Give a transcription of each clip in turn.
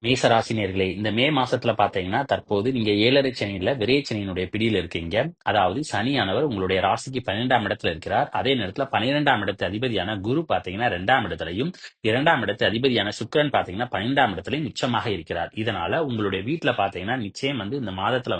மேச ராசினியர்களே, இந்த மே மாசத்துல பார்த்தீங்கன்னா, தற்போது நீங்க 7.5 சனியில விரைய சனியினுடைய பிடியில இருக்கீங்க. அதாவது சனியானவர் உங்களுடைய ராசிக்கு 12ஆம் இடத்துல இருக்கிறார். அதே நேரத்துல 12ஆம் இடத்து அதிபதியான குரு பார்த்தீங்கன்னா 2ஆம் இடத்திலையும், 2ஆம் இடத்து அதிபதியான சுக்கிரன் பார்த்தீங்கன்னா 12ஆம் இடத்திலையும் உச்சமாக இருக்கிறார். இதனால உங்களுடைய வீட்ல பார்த்தீங்கன்னா, நிச்சயம் இந்த மாதத்துல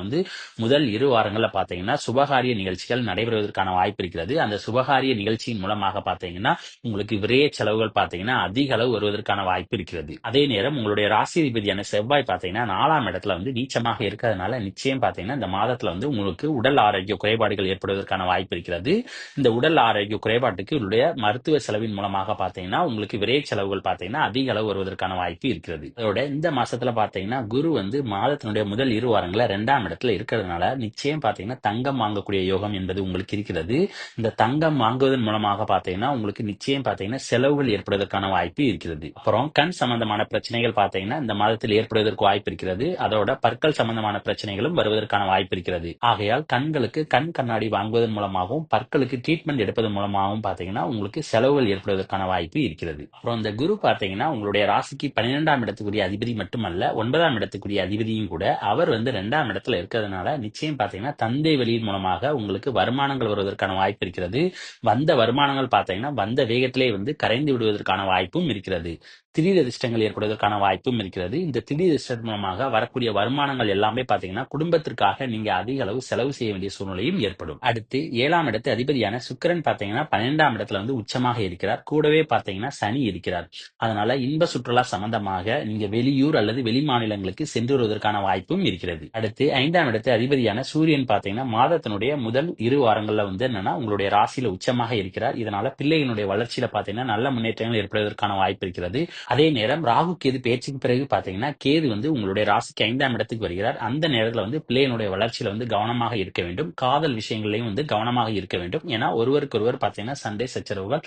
முதல் 2 வாரங்கள்ல பார்த்தீங்கன்னா, சுபகாரிய நிகழ்ச்சிகள் நடைபெறுவதற்கான வாய்ப்பு இருக்கிறது. அந்த சுபகாரிய நிகழ்ச்சியின் மூலமாக பார்த்தீங்கன்னா, உங்களுக்கு விரைய செலவுகள் பார்த்தீங்கன்னா, அதிக அளவு வருவதற்கான வாய்ப்பு இருக்கிறது. அதே நேரம் உங்களுடைய ராசி அதிபதியான செவ்வாய் பார்த்தீங்கன்னா 4ஆம் இடத்துல நீச்சமாக இருக்கிறதுனால நிச்சயம் பார்த்தீங்கன்னா இந்த மாதத்துல உங்களுக்கு உடல் ஆரோக்கிய குறைபாடுகள் ஏற்படுவதற்கான வாய்ப்பு இருக்கிறது. இந்த உடல் ஆரோக்கிய குறைபாட்டுக்கு உங்களுடைய மருத்துவ செலவின் மூலமாக பார்த்தீங்கன்னா உங்களுக்கு விரைய செலவுகள் பார்த்தீங்கன்னா அதிக அளவு வருவதற்கான வாய்ப்பு இருக்கிறது. அதோட இந்த மாசத்துல பார்த்தீங்கன்னா குரு மாதத்தினுடைய முதல் 2 வாரங்கள 2ஆம் இடத்துல இருக்கிறதுனால நிச்சயம் பார்த்தீங்கன்னா தங்கம் வாங்கக்கூடிய யோகம் என்பது உங்களுக்கு இருக்கிறது. இந்த தங்கம் வாங்குவதன் மூலமாக பார்த்தீங்கன்னா உங்களுக்கு நிச்சயம் பார்த்தீங்கன்னா செலவுகள் ஏற்படுவதற்கான வாய்ப்பு இருக்கிறது. அப்புறம் கண் சம்பந்தமான பிரச்சனைகள் பார்த்தீங்கன்னா இந்த மாதத்தில் ஏற்படுவதற்கு வாய்ப்பு இருக்கிறது. அதோட பற்கள் சம்பந்தமான பிரச்சனைகளும் வருவதற்கான வாய்ப்பு இருக்கிறது. ஆகையால் கண்களுக்கு கண் கண்ணாடி வாங்குவதன் மூலமாகவும் பற்களுக்கு ட்ரீட்மெண்ட் எடுப்பதன் மூலமாகவும் பார்த்தீங்கன்னா உங்களுக்கு செலவுகள் ஏற்படுவதற்கான வாய்ப்பு இருக்கிறது. அப்புறம் இந்த குரு பார்த்தீங்கன்னா உங்களுடைய ராசிக்கு 12ஆம் இடத்துக்குரிய அதிபதி மட்டுமல்ல 9ஆம் இடத்துக்குரிய அதிபதியும் கூட. அவர் 2ஆம் இடத்துல இருக்கிறதுனால நிச்சயம் பார்த்தீங்கன்னா தந்தை வழியின் மூலமாக உங்களுக்கு வருமானங்கள் வருவதற்கான வாய்ப்பு இருக்கிறது. வந்த வருமானங்கள் பார்த்தீங்கன்னா வந்த வேகத்திலே கரைந்து விடுவதற்கான வாய்ப்பும் இருக்கிறது. திடீர் அதிர்ஷ்டங்கள் ஏற்படுவதற்கான வாய்ப்பும் இருக்கிறது. இந்த திடீர் அதிர்ஷ்டம் மூலமாக வரக்கூடிய வருமானங்கள் எல்லாமே பாத்தீங்கன்னா குடும்பத்திற்காக நீங்க அதிக அளவு செலவு செய்ய வேண்டிய சூழ்நிலையும் ஏற்படும். அடுத்து 7ஆம் இடத்து அதிபதியான சுக்கிரன் பாத்தீங்கன்னா 12ஆம் இடத்துல உச்சமாக இருக்கிறார். கூடவே பாத்தீங்கன்னா சனி இருக்கிறார். அதனால இன்ப சுற்றுலா சம்பந்தமாக நீங்க வெளியூர் அல்லது வெளி மாநிலங்களுக்கு சென்று வருவதற்கான வாய்ப்பும் இருக்கிறது. அடுத்து 5ஆம் இடத்து அதிபதியான சூரியன் பாத்தீங்கன்னா மாதத்தினுடைய முதல் 2 வாரங்கள்ல என்னன்னா உங்களுடைய ராசியில உச்சமாக இருக்கிறார். இதனால பிள்ளைகளுடைய வளர்ச்சியில பாத்தீங்கன்னா நல்ல முன்னேற்றங்கள் ஏற்படுவதற்கான வாய்ப்பு இருக்கிறது. அதே நேரம் ராகு கேது பேச்சுக்கு பிறகு பாத்தீங்கன்னா கேது உங்களுடைய ராசிக்கு 5ஆம் இடத்துக்கு வருகிறார். அந்த நேரத்துல பிள்ளையினுடைய வளர்ச்சியில கவனமாக இருக்க வேண்டும். காதல் விஷயங்களையும் கவனமாக இருக்க வேண்டும். ஏன்னா ஒருவருக்கொருவர் பாத்தீங்கன்னா சண்டை சச்சரவுகள்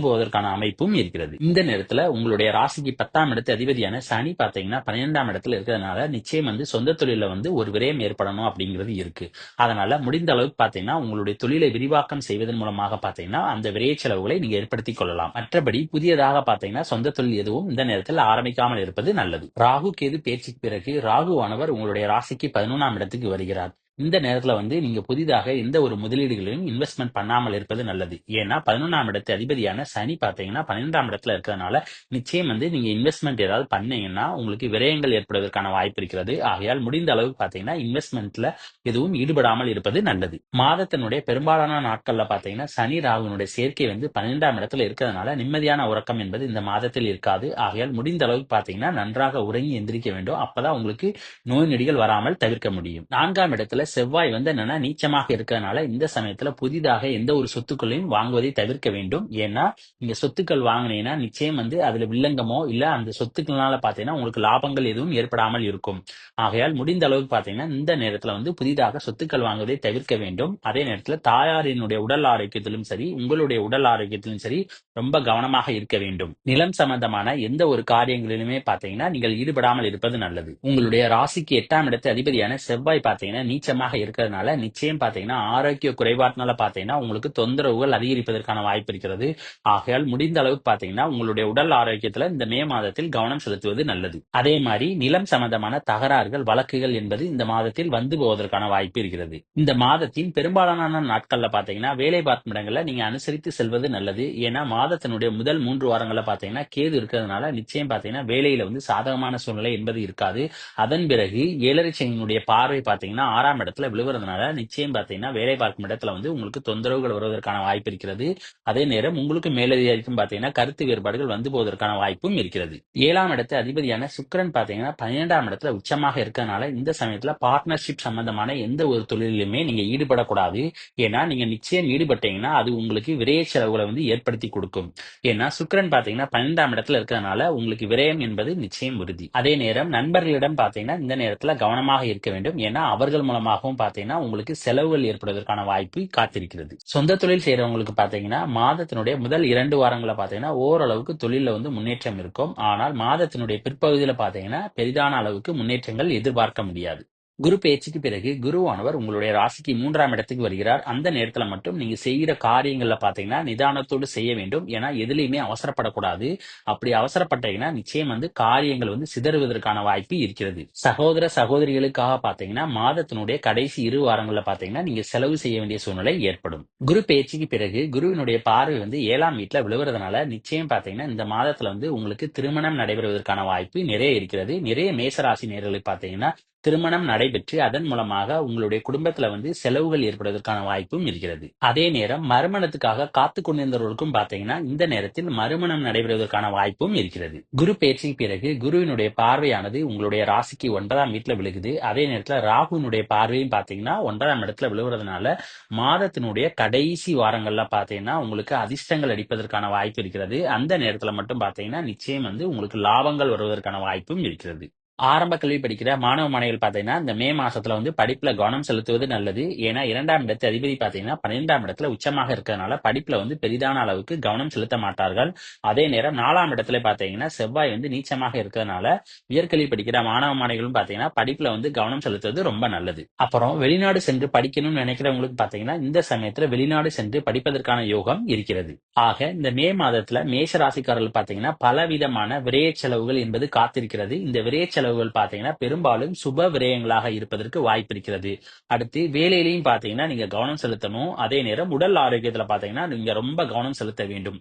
போவதற்கான அமைப்பும் இருக்கிறது. இந்த நேரத்துல உங்களுடைய ராசிக்கு 10ஆம் இடத்து அதிபதியான சனி பாத்தீங்கன்னா 12ஆம் இடத்துல இருக்கிறதுனால நிச்சயம் சொந்த தொழில ஒரு விரயம் ஏற்படணும் அப்படிங்கிறது இருக்கு. அதனால முடிந்த அளவுக்கு பாத்தீங்கன்னா உங்களுடைய தொழிலை விரிவாக்கம் செய்வதன் மூலமாக பாத்தீங்கன்னா அந்த விரைய செலவுகளை நீங்க ஏற்படுத்திக் கொள்ளலாம். மற்றபடி புதியதாக பாத்தீங்கன்னா சொந்த தொழில் எதுவும் இந்த நேரத்தில் ஆரம்பிக்காமல் இருப்பது நல்லது. ராகு கேது பேச்சுக்கு பிறகு ராகுவானவர் உங்களுடைய ராசிக்கு 11ஆம் இடத்துக்கு வருகிறார். இந்த நேரத்துல நீங்க புதிதாக எந்த ஒரு முதலீடுகளையும் இன்வெஸ்ட்மெண்ட் பண்ணாமல் இருப்பது நல்லது. ஏன்னா 11ஆம் இடத்து அதிபதியான சனி பாத்தீங்கன்னா 12ஆம் இடத்துல இருக்கிறதுனால நிச்சயம் நீங்க இன்வெஸ்ட்மெண்ட் ஏதாவது பண்ணீங்கன்னா உங்களுக்கு விரயங்கள் ஏற்படுவதற்கான வாய்ப்பு இருக்கிறது. ஆகையால் முடிந்த அளவுக்கு பாத்தீங்கன்னா இன்வெஸ்ட்மெண்ட்ல எதுவும் ஈடுபடாமல் இருப்பது நல்லது. மாதத்தினுடைய பெரும்பாலான நாட்கள்ல பாத்தீங்கன்னா சனி ராகுனுடைய சேர்க்கை 12ஆம் இடத்துல இருக்கிறதுனால நிம்மதியான உறக்கம் என்பது இந்த மாதத்தில் இருக்காது. ஆகையால் முடிந்த அளவுக்கு பாத்தீங்கன்னா நன்றாக உறங்கி எந்திரிக்க வேண்டும். அப்பதான் உங்களுக்கு நோய் நொடிகள் வராமல் தவிர்க்க முடியும். 4ஆம் இடத்துல செவ்வாய் என்னன்னா நீச்சமாக இருக்கிறதுனால இந்த சமயத்துல புதிதாக எந்த ஒரு சொத்துக்களையும் வாங்குவதை தவிர்க்க வேண்டும். ஏன்னா நீங்க சொத்துக்கள் வாங்கினீங்கன்னா நிச்சயம் அதுல வில்லங்கமோ இல்ல அந்த சொத்துக்கள்னால பாத்தீங்கன்னா உங்களுக்கு லாபங்கள் எதுவும் ஏற்படாமல் இருக்கும். ஆகையால் முடிந்த அளவுக்கு பாத்தீங்கன்னா இந்த நேரத்துல புதிதாக சொத்துக்கள் வாங்குவதை தவிர்க்க வேண்டும். அதே நேரத்துல தாயாரினுடைய உடல் ஆரோக்கியத்திலும் சரி உங்களுடைய உடல் ஆரோக்கியத்திலும் சரி ரொம்ப கவனமாக இருக்க வேண்டும். நிலம் சம்பந்தமான எந்த ஒரு காரியங்களிலுமே பாத்தீங்கன்னா நீங்கள் ஈடுபடாமல் இருப்பது நல்லது. உங்களுடைய ராசிக்கு 8ஆம் இடத்து அதிபதியான செவ்வாய் பாத்தீங்கன்னா நீச்சமாக இருக்கிறதுனால நிச்சயம் பாத்தீங்கன்னா ஆரோக்கிய குறைபாட்டினால பாத்தீங்கன்னா உங்களுக்கு தொந்தரவுகள் அதிகரிப்பதற்கான வாய்ப்பு இருக்கிறது. ஆகையால் முடிந்த அளவுக்கு பாத்தீங்கன்னா உங்களுடைய உடல் ஆரோக்கியத்துல இந்த மே மாதத்தில் கவனம் செலுத்துவது நல்லது. அதே மாதிரி நிலம் சம்பந்தமான தகராறுகள் வழக்குகள் என்பது இந்த மாதத்தில் போவதற்கான வாய்ப்பு இருக்கிறது. இந்த மாதத்தின் பெரும்பாலான நாட்கள்ல பாத்தீங்கன்னா வேலை பார்க்கும் இடங்கள்ல நீங்க அனுசரித்து செல்வது நல்லது. ஏன்னா மாதத்தினுடைய முதல் 3 வாரங்கள்ல பாத்தீங்கன்னா கேது இருக்கிறதுனால நிச்சயம் பாத்தீங்கன்னா வேலையில சாதகமான சூழ்நிலை என்பது இருக்காது. அதன் பிறகு 7.5 சனியினுடைய பார்வை பாத்தீங்கன்னா 6ஆம் இடத்துல விழுவதனால நிச்சயம் பாத்தீங்கன்னா வேலை பார்க்கும் இடத்துல உங்களுக்கு தொந்தரவுகள் வருவதற்கான வாய்ப்பு இருக்கிறது. அதே நேரம் உங்களுக்கு மேலதிகாரிக்கும் பாத்தீங்கன்னா கருத்து வேறுபாடுகள் போவதற்கான வாய்ப்பும் இருக்கிறது. 7ஆம் இடத்து அதிபதியான சுக்கிரன் பாத்தீங்கன்னா 12ஆம் இடத்துல உச்சமாக இருக்கிறதுனால இந்த சமயத்துல பார்ட்னர்ஷிப் சம்பந்தமான எந்த ஒரு தொழிலுமே நீங்க ஈடுபடக்கூடாது. ஏன்னா நீங்க நிச்சயம் ஈடுபட்டீங்கன்னா அது உங்களுக்கு விரைய செலவுகளை ஏற்படுத்தி கொடுக்கும். ஏன்னா சுக்கிரன் பாத்தீங்கன்னா 12ஆம் இடத்துல இருக்கிறதுனால உங்களுக்கு விரயம் என்பது நிச்சயம் உறுதி. அதே நேரம் நண்பர்களிடம் பாத்தீங்கன்னா இந்த நேரத்துல கவனமாக இருக்க வேண்டும். ஏன்னா அவர்கள் மூலமாகவும் பாத்தீங்கன்னா உங்களுக்கு செலவுகள் ஏற்படுவதற்கான வாய்ப்பு காத்திருக்கிறது. சொந்த தொழில் செய்யறவங்களுக்கு பாத்தீங்கன்னா மாதத்தினுடைய முதல் 2 வாரங்களை பாத்தீங்கன்னா ஓரளவுக்கு தொழில முன்னேற்றம் இருக்கும். ஆனால் மாதத்தினுடைய பிற்பகுதியில பாத்தீங்கன்னா பெரிதான அளவுக்கு முன்னேற்றங்கள் எதிர்பார்க்க முடியாது. குரு பெயர்ச்சிக்கு பிறகு குருவானவர் உங்களுடைய ராசிக்கு 3ஆம் இடத்துக்கு வருகிறார். அந்த நேரத்துல மட்டும் நீங்க செய்கிற காரியங்கள்ல பாத்தீங்கன்னா நிதானத்தோடு செய்ய வேண்டும். ஏன்னா எதுலயுமே அவசரப்படக்கூடாது. அப்படி அவசரப்பட்டீங்கன்னா நிச்சயம் காரியங்கள் சிதறுவதற்கான வாய்ப்பு இருக்கிறது. சகோதர சகோதரிகளுக்காக பாத்தீங்கன்னா மாதத்தினுடைய கடைசி 2 வாரங்கள்ல பாத்தீங்கன்னா நீங்க செலவு செய்ய வேண்டிய சூழ்நிலை ஏற்படும். குரு பெயர்ச்சிக்கு பிறகு குருவினுடைய பார்வை 7ஆம் வீட்டுல விழுவுறதுனால நிச்சயம் பாத்தீங்கன்னா இந்த மாதத்துல உங்களுக்கு திருமணம் நடைபெறுவதற்கான வாய்ப்பு நிறைய இருக்கிறது. நிறைய மேசராசி நேயர்களுக்கு பாத்தீங்கன்னா திருமணம் நடைபெற்று அதன் மூலமாக உங்களுடைய குடும்பத்துல செலவுகள் ஏற்படுவதற்கான வாய்ப்பும் இருக்கிறது. அதே நேரம் மறுமணத்துக்காக காத்து கொண்டிருந்தவர்களுக்கும் பாத்தீங்கன்னா இந்த நேரத்தில் மறுமணம் நடைபெறுவதற்கான வாய்ப்பும் இருக்கிறது. குரு பெயர்ச்சிக்கு பிறகு குருவினுடைய பார்வையானது உங்களுடைய ராசிக்கு 9ஆம் வீட்டுல விழுகுது. அதே நேரத்துல ராகுவினுடைய பார்வையும் பாத்தீங்கன்னா 9ஆம் இடத்துல விழுவுறதுனால மாதத்தினுடைய கடைசி வாரங்கள்ல பாத்தீங்கன்னா உங்களுக்கு அதிர்ஷ்டங்கள் அடிப்பதற்கான வாய்ப்பு இருக்கிறது. அந்த நேரத்துல மட்டும் பாத்தீங்கன்னா நிச்சயம் உங்களுக்கு லாபங்கள் வருவதற்கான வாய்ப்பும் இருக்கிறது. ஆரம்ப கல்வி படிக்கிற மாணவ மாணவிகள் பாத்தீங்கன்னா இந்த மே மாசத்துல படிப்புல கவனம் செலுத்துவது நல்லது. ஏன்னா 2ஆம் இடத்து அதிபதி பாத்தீங்கன்னா 12ஆம் இடத்துல உச்சமாக இருக்கிறதுனால படிப்புல பெரிதான அளவுக்கு கவனம் செலுத்த மாட்டார்கள். அதே நேரம் 4ஆம் இடத்துல பாத்தீங்கன்னா செவ்வாய் நீச்சமாக இருக்கிறதுனால உயர்கல்வி படிக்கிற மாணவ மாணவிகளும் பாத்தீங்கன்னா படிப்புல கவனம் செலுத்துவது ரொம்ப நல்லது. அப்புறம் வெளிநாடு சென்று படிக்கணும்னு நினைக்கிறவங்களுக்கு பாத்தீங்கன்னா இந்த சமயத்துல வெளிநாடு சென்று படிப்பதற்கான யோகம் இருக்கிறது. ஆக இந்த மே மாதத்துல மேஷ ராசிக்காரர்கள் பாத்தீங்கன்னா பலவிதமான விரய செலவுகள் என்பது காத்திருக்கிறது. இந்த விரய செலவுகள் பாத்தீங்கன்னா பெரும்பாலும் சுப விரயங்களாக இருப்பதற்கு வாய்ப்பு இருக்கிறது. அடுத்து வேலையிலையும் பாத்தீங்கன்னா நீங்க கவனம் செலுத்தணும். அதே நேரம் உடல் ஆரோக்கியத்துல பாத்தீங்கன்னா நீங்க ரொம்ப கவனம் செலுத்த வேண்டும்.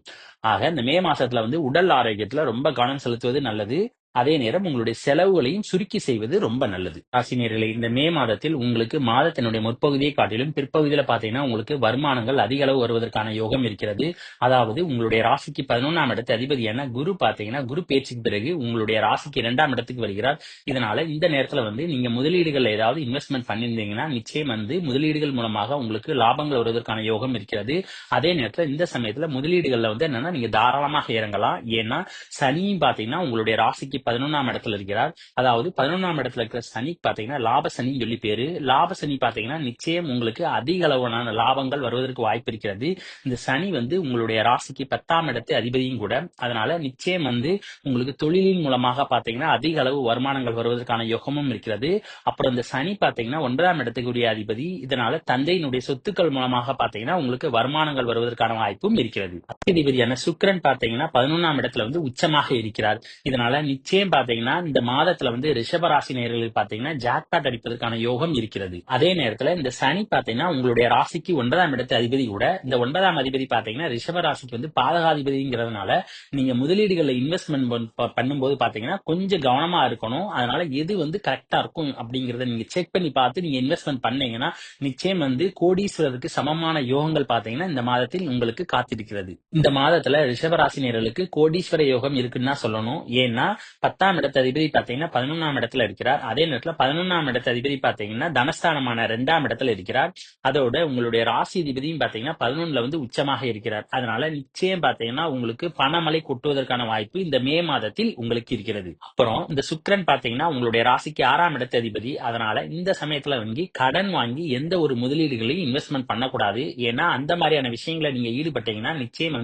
ஆக இந்த மே மாசத்துல உடல் ஆரோக்கியத்துல ரொம்ப கவனம் செலுத்துவது நல்லது. அதே நேரம் உங்களுடைய செலவுகளையும் சுருக்கி செய்வது ரொம்ப நல்லது. ராசினியர்களே, இந்த மே மாதத்தில் உங்களுக்கு மாதத்தினுடைய முற்பகுதியை காட்டிலும் பிற்பகுதியில பாத்தீங்கன்னா உங்களுக்கு வருமானங்கள் அதிக அளவு வருவதற்கான யோகம் இருக்கிறது. அதாவது உங்களுடைய ராசிக்கு 11ஆம் இடத்து அதிபதியான குரு பாத்தீங்கன்னா குரு பெயர்ச்சிக்கு பிறகு உங்களுடைய ராசிக்கு 2ஆம் இடத்துக்கு வருகிறார். இதனால இந்த நேரத்துல நீங்க முதலீடுகள் ஏதாவது இன்வெஸ்ட்மெண்ட் பண்ணியிருந்தீங்கன்னா நிச்சயம் முதலீடுகள் மூலமாக உங்களுக்கு லாபங்கள் வருவதற்கான யோகம் இருக்கிறது. அதே நேரத்துல இந்த சமயத்துல முதலீடுகள்ல என்னன்னா நீங்க தாராளமாக இறங்கலாம். ஏன்னா சனியும் பாத்தீங்கன்னா உங்களுடைய ராசிக்கு 11ஆம் இடத்துல இருக்கிறார். அதாவது 11ஆம் இடத்துல இருக்கிற சனி பாத்தீங்கன்னா லாப சனின்னு சொல்லி பேரு. லாப சனி பாத்தீங்கன்னா நிச்சயம் உங்களுக்கு அதிக அளவான லாபங்கள் வருவதற்கு வாய்ப்பு இருக்கிறது. இந்த சனி உங்களுடைய ராசிக்கு 10ஆம் இடத்து அதிபதியும் கூட. அதனால நிச்சயம் உங்களுக்கு தொழிலின் மூலமாக பாத்தீங்கன்னா அதிக அளவு வருமானங்கள் வருவதற்கான யோகமும் இருக்கிறது. அப்புறம் இந்த சனி பாத்தீங்கன்னா 9ஆம் இடத்துக்குரிய அதிபதி. இதனால தந்தையினுடைய சொத்துக்கள் மூலமாக பாத்தீங்கன்னா உங்களுக்கு வருமானங்கள் வருவதற்கான வாய்ப்பும் இருக்கிறது. அதிபதியான சுக்கிரன் பாத்தீங்கன்னா 11ஆம் இடத்துல உச்சமாக இருக்கிறார். இதனால நிச்சயம் பாத்தீங்கன்னா இந்த மாதத்துல ரிஷபராசி நேயர்களுக்கு பாத்தீங்கன்னா ஜாக்பாட் அடிப்பதற்கான யோகம் இருக்கிறது. அதே நேரத்துல இந்த சனி பாத்தீங்கன்னா உங்களுடைய ராசிக்கு 9ஆம் இடத்து அதிபதி கூட. இந்த 9ஆம் அதிபதி பாத்தீங்கன்னா ரிஷபராசிக்கு பாதகாதிபதிங்கிறதுனால நீங்க முதலீடுகள்ல இன்வெஸ்ட்மெண்ட் பண்ணும்போது பாத்தீங்கன்னா கொஞ்சம் கவனமா இருக்கணும். அதனால எது கரெக்டா இருக்கும் அப்படிங்கறத நீங்க செக் பண்ணி பார்த்து நீங்க இன்வெஸ்ட்மெண்ட் பண்ணீங்கன்னா நிச்சயம் கோடீஸ்வரருக்கு சமமான யோகங்கள் பாத்தீங்கன்னா இந்த மாதத்தில் உங்களுக்கு காத்திருக்கிறது. இந்த மாதத்துல ரிஷபராசி நேயர்களுக்கு கோடீஸ்வர யோகம் இருக்குன்னு தான் சொல்லணும். ஏன்னா 10ஆம் இடத்து அதிபதி பாத்தீங்கன்னா 11ஆம் இடத்துல இருக்கிறார். அதே நேரத்துல 11ஆம் இடத்து அதிபதி பாத்தீங்கன்னா தனஸ்தானமான 2ஆம் இடத்துல இருக்கிறார். அதோட உங்களுடைய ராசி அதிபதியும் பாத்தீங்கன்னா 11ல உச்சமாக இருக்கிறார். அதனால நிச்சயம் பாத்தீங்கன்னா உங்களுக்கு பணமழை கொட்டுவதற்கான வாய்ப்பு இந்த மே மாதத்தில் உங்களுக்கு இருக்கிறது. அப்புறம் இந்த சுக்கிரன் பாத்தீங்கன்னா உங்களுடைய ராசிக்கு 6ஆம் இடத்து அதிபதி. அதனால இந்த சமயத்துல கடன் வாங்கி எந்த ஒரு முதலீடுகளையும் இன்வெஸ்ட்மெண்ட் பண்ணக்கூடாது. ஏன்னா அந்த மாதிரியான விஷயங்களை நீங்க ஈடுபட்டீங்கன்னா நிச்சயம்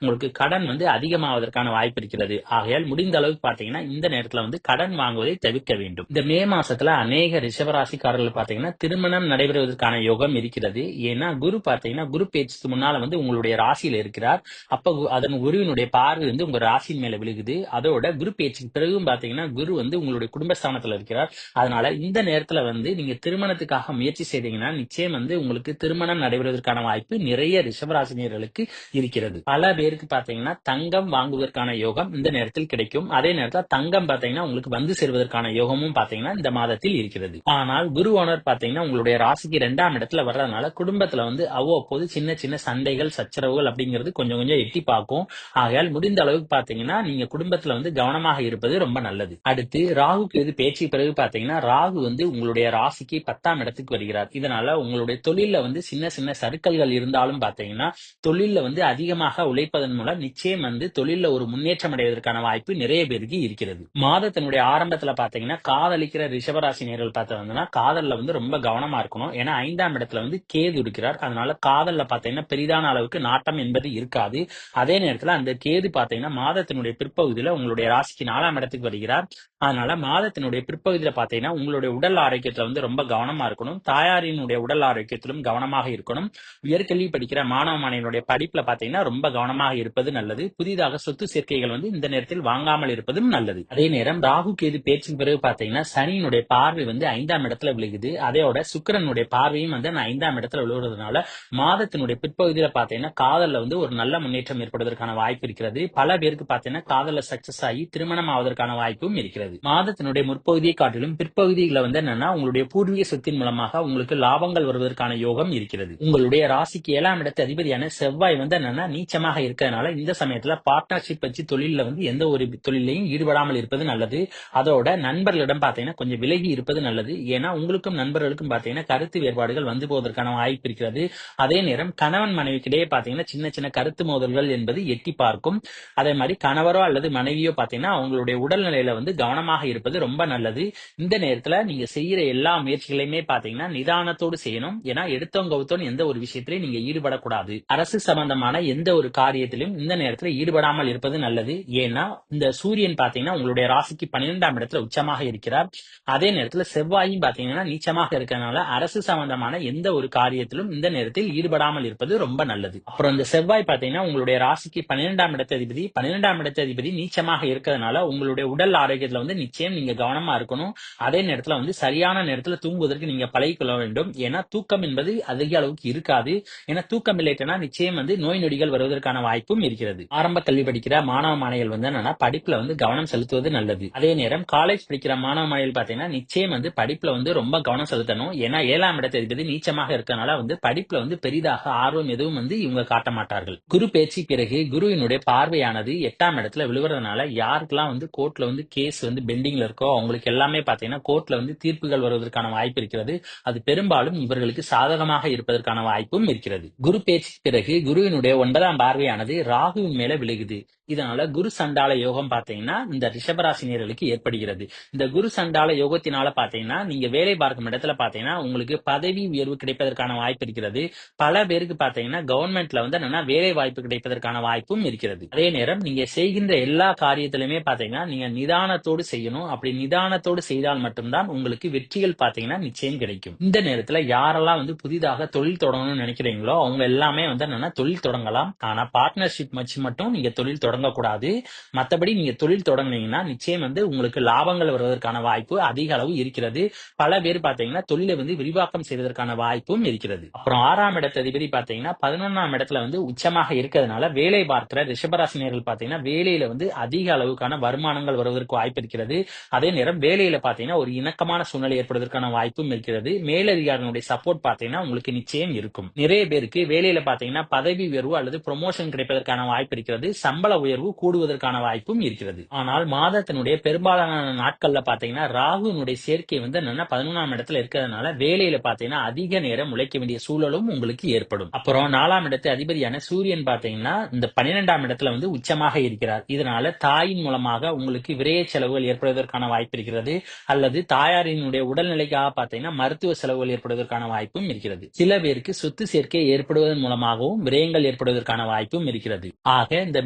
உங்களுக்கு கடன் அதிகமாவதற்கான வாய்ப்பு இருக்கிறது. ஆகையால் முடிந்த அளவுக்கு பாத்தீங்கன்னா இந்த நேரத்துல கடன் வாங்குவதை தவிர்க்க வேண்டும். இந்த மே மாசத்துல அநேக ரிஷபராசிக்காரர்கள் பாத்தீங்கன்னா திருமணம் நடைபெறுவதற்கான யோகம் இருக்கிறது. ஏன்னா குரு பாத்தீங்கன்னா குரு பேச்சுக்கு முன்னால உங்களுடைய ராசியில இருக்கிறார். அப்ப அதன் குருவினுடைய பார்வை உங்க ராசியின் மேல விழுகுது. அதோட குரு பேச்சுக்கு பிறகும் பாத்தீங்கன்னா குரு உங்களுடைய குடும்பஸ்தானத்துல இருக்கிறார். அதனால இந்த நேரத்துல நீங்க திருமணத்துக்காக முயற்சி செய்தீங்கன்னா நிச்சயம் உங்களுக்கு திருமணம் நடைபெறுவதற்கான வாய்ப்பு நிறைய ரிஷபராசினியர்களுக்கு இருக்கிறது. பல பேருக்கு பாத்தீங்கன்னா தங்கம் வாங்குவதற்கான யோகம் இந்த நேரத்தில் கிடைக்கும். அதே நேரத்தில் தங்கம் பாத்தீங்கன்னா உங்களுக்கு சேர்வதற்கான யோகமும் பாத்தீங்கன்னா இந்த மாதத்தில் இருக்கிறது. ஆனால் குருவானர் பாத்தீங்கன்னா உங்களுடைய ராசிக்கு 2ஆம் இடத்துல வர்றதுனால குடும்பத்துல அவ்வப்போது சின்ன சின்ன சண்டைகள் சச்சரவுகள் அப்படிங்கிறது கொஞ்சம் கொஞ்சம் எட்டி பார்க்கும். ஆகையால் முடிந்த அளவுக்கு பாத்தீங்கன்னா நீங்க குடும்பத்துல கவனமாக இருப்பது ரொம்ப நல்லது. அடுத்து ராகு கேது பேச்சு பிறகு பாத்தீங்கன்னா ராகு உங்களுடைய ராசிக்கு 10ஆம் இடத்துக்கு வருகிறார். இதனால உங்களுடைய தொழில சின்ன சின்ன சறுக்கல்கள் இருந்தாலும் பாத்தீங்கன்னா தொழில அதிகமாக உழைப்பதன் மூலம் நிச்சயம் தொழில ஒரு முன்னேற்றம் அடைவதற்கான வாய்ப்பு நிறைய பேருக்கு இருக்கிறது. மாதத்தினுடைய ஆரம்பத்துல பாத்தீங்கன்னா காதலிக்கிற ரிஷபராசி நேர்கள் பார்த்தா காதல்ல ரொம்ப கவனமா இருக்கணும். ஏன்னா 5ஆம் இடத்துல கேது இருக்கிறார். அதனால காதல்ல பாத்தீங்கன்னா பெரிதான அளவுக்கு நாட்டம் என்பது இருக்காது. அதே நேரத்துல அந்த கேது பாத்தீங்கன்னா மாதத்தினுடைய பிற்பகுதியில உங்களுடைய ராசிக்கு 4ஆம் இடத்துக்கு வருகிறார். அதனால மாதத்தினுடைய பிற்பகுதியில பார்த்தீங்கன்னா, உங்களுடைய உடல் ஆரோக்கியத்துல வந்து ரொம்ப கவனமா இருக்கணும். தாயாரினுடைய உடல் ஆரோக்கியத்திலும் கவனமாக இருக்கணும். உயர்கல்வி படிக்கிற மாணவ, மாணவிகளுடைய படிப்புல பார்த்தீங்கன்னா, ரொம்ப கவனமாக இருப்பது நல்லது. புதிதாக சொத்து சேர்க்கைகள் வந்து இந்த நேரத்தில் வாங்காமல் இருப்பதும் நல்லது. அதே நேரம் ராகு, கேது பெயர்ச்சிக்கு பிறகு பார்த்தீங்கன்னா, சனியினுடைய பார்வை வந்து 5ஆம் இடத்துல விழுகுது. அதோட சுக்கிரனுடைய பார்வையும் வந்து 5ஆம் இடத்துல விழுகிறதுனால, மாதத்தினுடைய பிற்பகுதியில பார்த்தீங்கன்னா, காதல்ல வந்து ஒரு நல்ல முன்னேற்றம் ஏற்படுவதற்கான வாய்ப்பு இருக்கிறது. பல பேருக்கு பார்த்தீங்கன்னா, காதல்ல சக்சஸ் ஆகி திருமணம் ஆவதற்கான வாய்ப்பும் இருக்கிறது. மாதத்தினுடைய முற்பகுதியை காட்டிலும் பிற்பகுதியில வந்து என்னன்னா, உங்களுடைய பூர்வீக சொத்தின் மூலமாக உங்களுக்கு லாபங்கள் வருவதற்கான யோகம் இருக்கிறது. உங்களுடைய ராசிக்கு 7ஆம் இடத்து அதிபதியான செவ்வாய் வந்து என்னன்னா நீச்சமாக இருக்கிறதுனால, இந்த சமயத்துல பார்ட்னர்ஷிப் வச்சு தொழில வந்து எந்த ஒரு தொழிலையும் ஈடுபடாமல் இருப்பது நல்லது. அதோட நண்பர்களிடம் பாத்தீங்கன்னா கொஞ்சம் விலகி இருப்பது நல்லது. ஏன்னா உங்களுக்கும் நண்பர்களுக்கும் பாத்தீங்கன்னா கருத்து வேறுபாடுகள் வந்து போவதற்கான வாய்ப்பு இருக்கிறது. அதே நேரம் கணவன் மனைவிக்கிடையே பாத்தீங்கன்னா சின்ன சின்ன கருத்து மோதல்கள் என்பது எட்டி பார்க்கும். அதே மாதிரி கணவரோ அல்லது மனைவியோ பாத்தீங்கன்னா அவங்களுடைய உடல்நிலையில வந்து கவனமாக இருப்பது ரொம்ப நல்லது. இந்த நேரத்துல நீங்க செய்யற எல்லா முயற்சிகளையுமே பாத்தீங்கன்னா நிதானத்தோடு செய்யணும். ஏன்னா எடுத்தோம் கவுத்தோன்னு எந்த ஒரு விஷயத்திலையும் நீங்க ஈடுபடக்கூடாது. அரசு சம்பந்தமான எந்த ஒரு காரியத்திலும் இந்த நேரத்துல ஈடுபடாமல் இருப்பது நல்லது. ஏன்னா இந்த சூரியன் பாத்தீங்கன்னா உங்களுடைய ராசிக்கு 12ஆம் இடத்துல உச்சமாக இருக்கிறார். அதே நேரத்துல செவ்வாயும் பாத்தீங்கன்னா நீச்சமாக இருக்கிறதுனால அரசு சம்பந்தமான எந்த ஒரு காரியத்திலும் இந்த நேரத்தில் ஈடுபடாமல் இருப்பது ரொம்ப நல்லது. அப்புறம் இந்த செவ்வாய் பாத்தீங்கன்னா உங்களுடைய ராசிக்கு 12ஆம் இடத்து அதிபதி, 12ஆம் இடத்து அதிபதி நீச்சமாக இருக்கிறதுனால உங்களுடைய உடல் ஆரோக்கியத்துல வந்து நிச்சயம் நீங்க கவனமா இருக்கணும். அதே நேரத்துல வந்து சரியான நேரத்துல தூங்குவதற்கு நீங்க பழகிக்கொள்ள வேண்டும். ஏன்னா தூக்கம் என்பது அதிக அளவுக்கு இருக்காது. ஏன்னா தூக்கம் இல்லைன்னா நிச்சயம் வந்து நோய் நொடிகள் வருவதற்கான வாய்ப்பும் இருக்கிறது. ஆரம்ப கல்வி படிக்கிற மாணவ மாணவிகள் வந்து என்னன்னா படிப்புல வந்து கவனம் செலுத்துவது நல்லது. அதே நேரம் காலேஜ் படிக்கிற மாணவ மாணவிகள் பாத்தீங்கன்னா நிச்சயம் வந்து படிப்புல வந்து ரொம்ப கவனம் செலுத்தணும். ஏன்னா 7ஆம் இடத்து அதிபதி நீச்சமாக இருக்கனால வந்து படிப்புல வந்து பெரிதாக ஆர்வம் எதுவும் வந்து இவங்க காட்ட மாட்டார்கள். குரு பேச்சு பிறகு குருவினுடைய பார்வையானது 8ஆம் இடத்துல விழுவதனால யாருக்கெல்லாம் வந்து கோர்ட்ல வந்து கேஸ் வந்து பெண்டிங்ல இருக்கோ அவங்களுக்கு எல்லாமே பாத்தீங்கன்னா கோர்ட்ல வந்து தீர்ப்புகள் வருவதற்கான வாய்ப்பு இருக்கிறது. அது பெரும்பாலும் இவர்களுக்கு சாதகமாக இருப்பதற்கான வாய்ப்பும் இருக்கிறது. குரு பேச்சு பிறகு குருவினுடைய 9ஆம் பார்வையானது ராகுவின் மேல விழுகுது. இதனால குரு சண்டால யோகம் பாத்தீங்கன்னா இந்த ரிஷபராசினியர்களுக்கு ஏற்படுகிறது. இந்த குரு சண்டால யோகத்தினால பாத்தீங்கன்னா நீங்க வேலை பார்க்கும் இடத்துல பாத்தீங்கன்னா உங்களுக்கு பதவி உயர்வு கிடைப்பதற்கான வாய்ப்பு இருக்கிறது. பல பேருக்கு பாத்தீங்கன்னா கவர்மெண்ட்ல வந்து என்னன்னா வேலை வாய்ப்பு கிடைப்பதற்கான வாய்ப்பும் இருக்கிறது. அதே நேரம் நீங்க செய்கின்ற எல்லா காரியத்திலுமே பாத்தீங்கன்னா நீங்க நிதானத்தோடு செய்யணும். அப்படி நிதானத்தோடு செய்தால் மட்டும்தான் உங்களுக்கு வெற்றிகள் பாத்தீங்கன்னா நிச்சயம் கிடைக்கும். இந்த நேரத்துல யாரெல்லாம் வந்து புதிதாக தொழில் தொடங்கணும்னு நினைக்கிறீங்களோ அவங்க எல்லாமே வந்து என்னன்னா தொழில் தொடங்கலாம். ஆனா பார்ட்னர்ஷிப் வச்சு மட்டும் நீங்க தொழில் தொடங்கக்கூடாது. மத்தபடி நீங்க தொழில் தொடங்குனீங்கன்னா நிச்சயம் வந்து உங்களுக்கு லாபங்கள் வருவதற்கான வாய்ப்பு அதிக அளவு இருக்கிறது. பல பேர் பாத்தீங்கன்னா தொழிலை வந்து விரிவாக்கம் செய்வதற்கான வாய்ப்பும் இருக்கிறது. அப்புறம் 6ஆம் இடத்து அதிபதி பாத்தீங்கன்னா 11ஆம் இடத்துல வந்து உச்சமாக இருக்கிறதுனால வேலை பார்க்கிற ரிஷபராசினியர்கள் பாத்தீங்கன்னா வேலையில வந்து அதிக அளவுக்கான வருமானங்கள் வருவதற்கு வாய்ப்பு இருக்கிறது. அதே நேரம் வேலையில பாத்தீங்கன்னா ஒரு இணக்கமான சூழ்நிலை ஏற்படுவதற்கான வாய்ப்பும் இருக்கிறது. மேலதிகாரிகளுடைய சப்போர்ட் பாத்தீங்கன்னா உங்களுக்கு நிச்சயம் இருக்கும். நிறைய பேருக்கு வேலையில பாத்தீங்கன்னா பதவி உயர்வு அல்லது ப்ரொமோஷன் கிடைப்பதற்கான வாய்ப்பு இருக்கிறது. சம்பள உயர்வு கூடுவதற்கான வாய்ப்பும் இருக்கிறது. ஆனால் மாதத்தினுடைய பெரும்பாலான நாட்கள்ல பாத்தீங்கன்னா ராகுனுடைய சேர்க்கை வந்து என்னன்னா 11ஆம் இடத்துல இருக்கிறதுனால வேலையில பாத்தீங்கன்னா அதிக நேரம் உழைக்க வேண்டிய சூழலும் உங்களுக்கு ஏற்படும். அப்புறம் 4ஆம் இடத்து அதிபதியான சூரியன் பாத்தீங்கன்னா இந்த 12ஆம் இடத்துல வந்து உச்சமாக இருக்கிறார். இதனால தாயின் மூலமாக உங்களுக்கு விரைய செலவுகள் ஏற்படுவதற்கான வாய்ப்பு இருக்கிறது. அல்லது தாயாரினுடைய உடல்நிலைக்காக பாத்தீங்கன்னா மருத்துவ செலவுகள் ஏற்படுவதற்கான வாய்ப்பும் இருக்கிறது. சில பேருக்கு சொத்து சேர்க்கை ஏற்படுவதன் மூலமாகவும் விரயங்கள் ஏற்படுவதற்கான வாய்ப்பும் இருக்கிறது. ஆக இந்த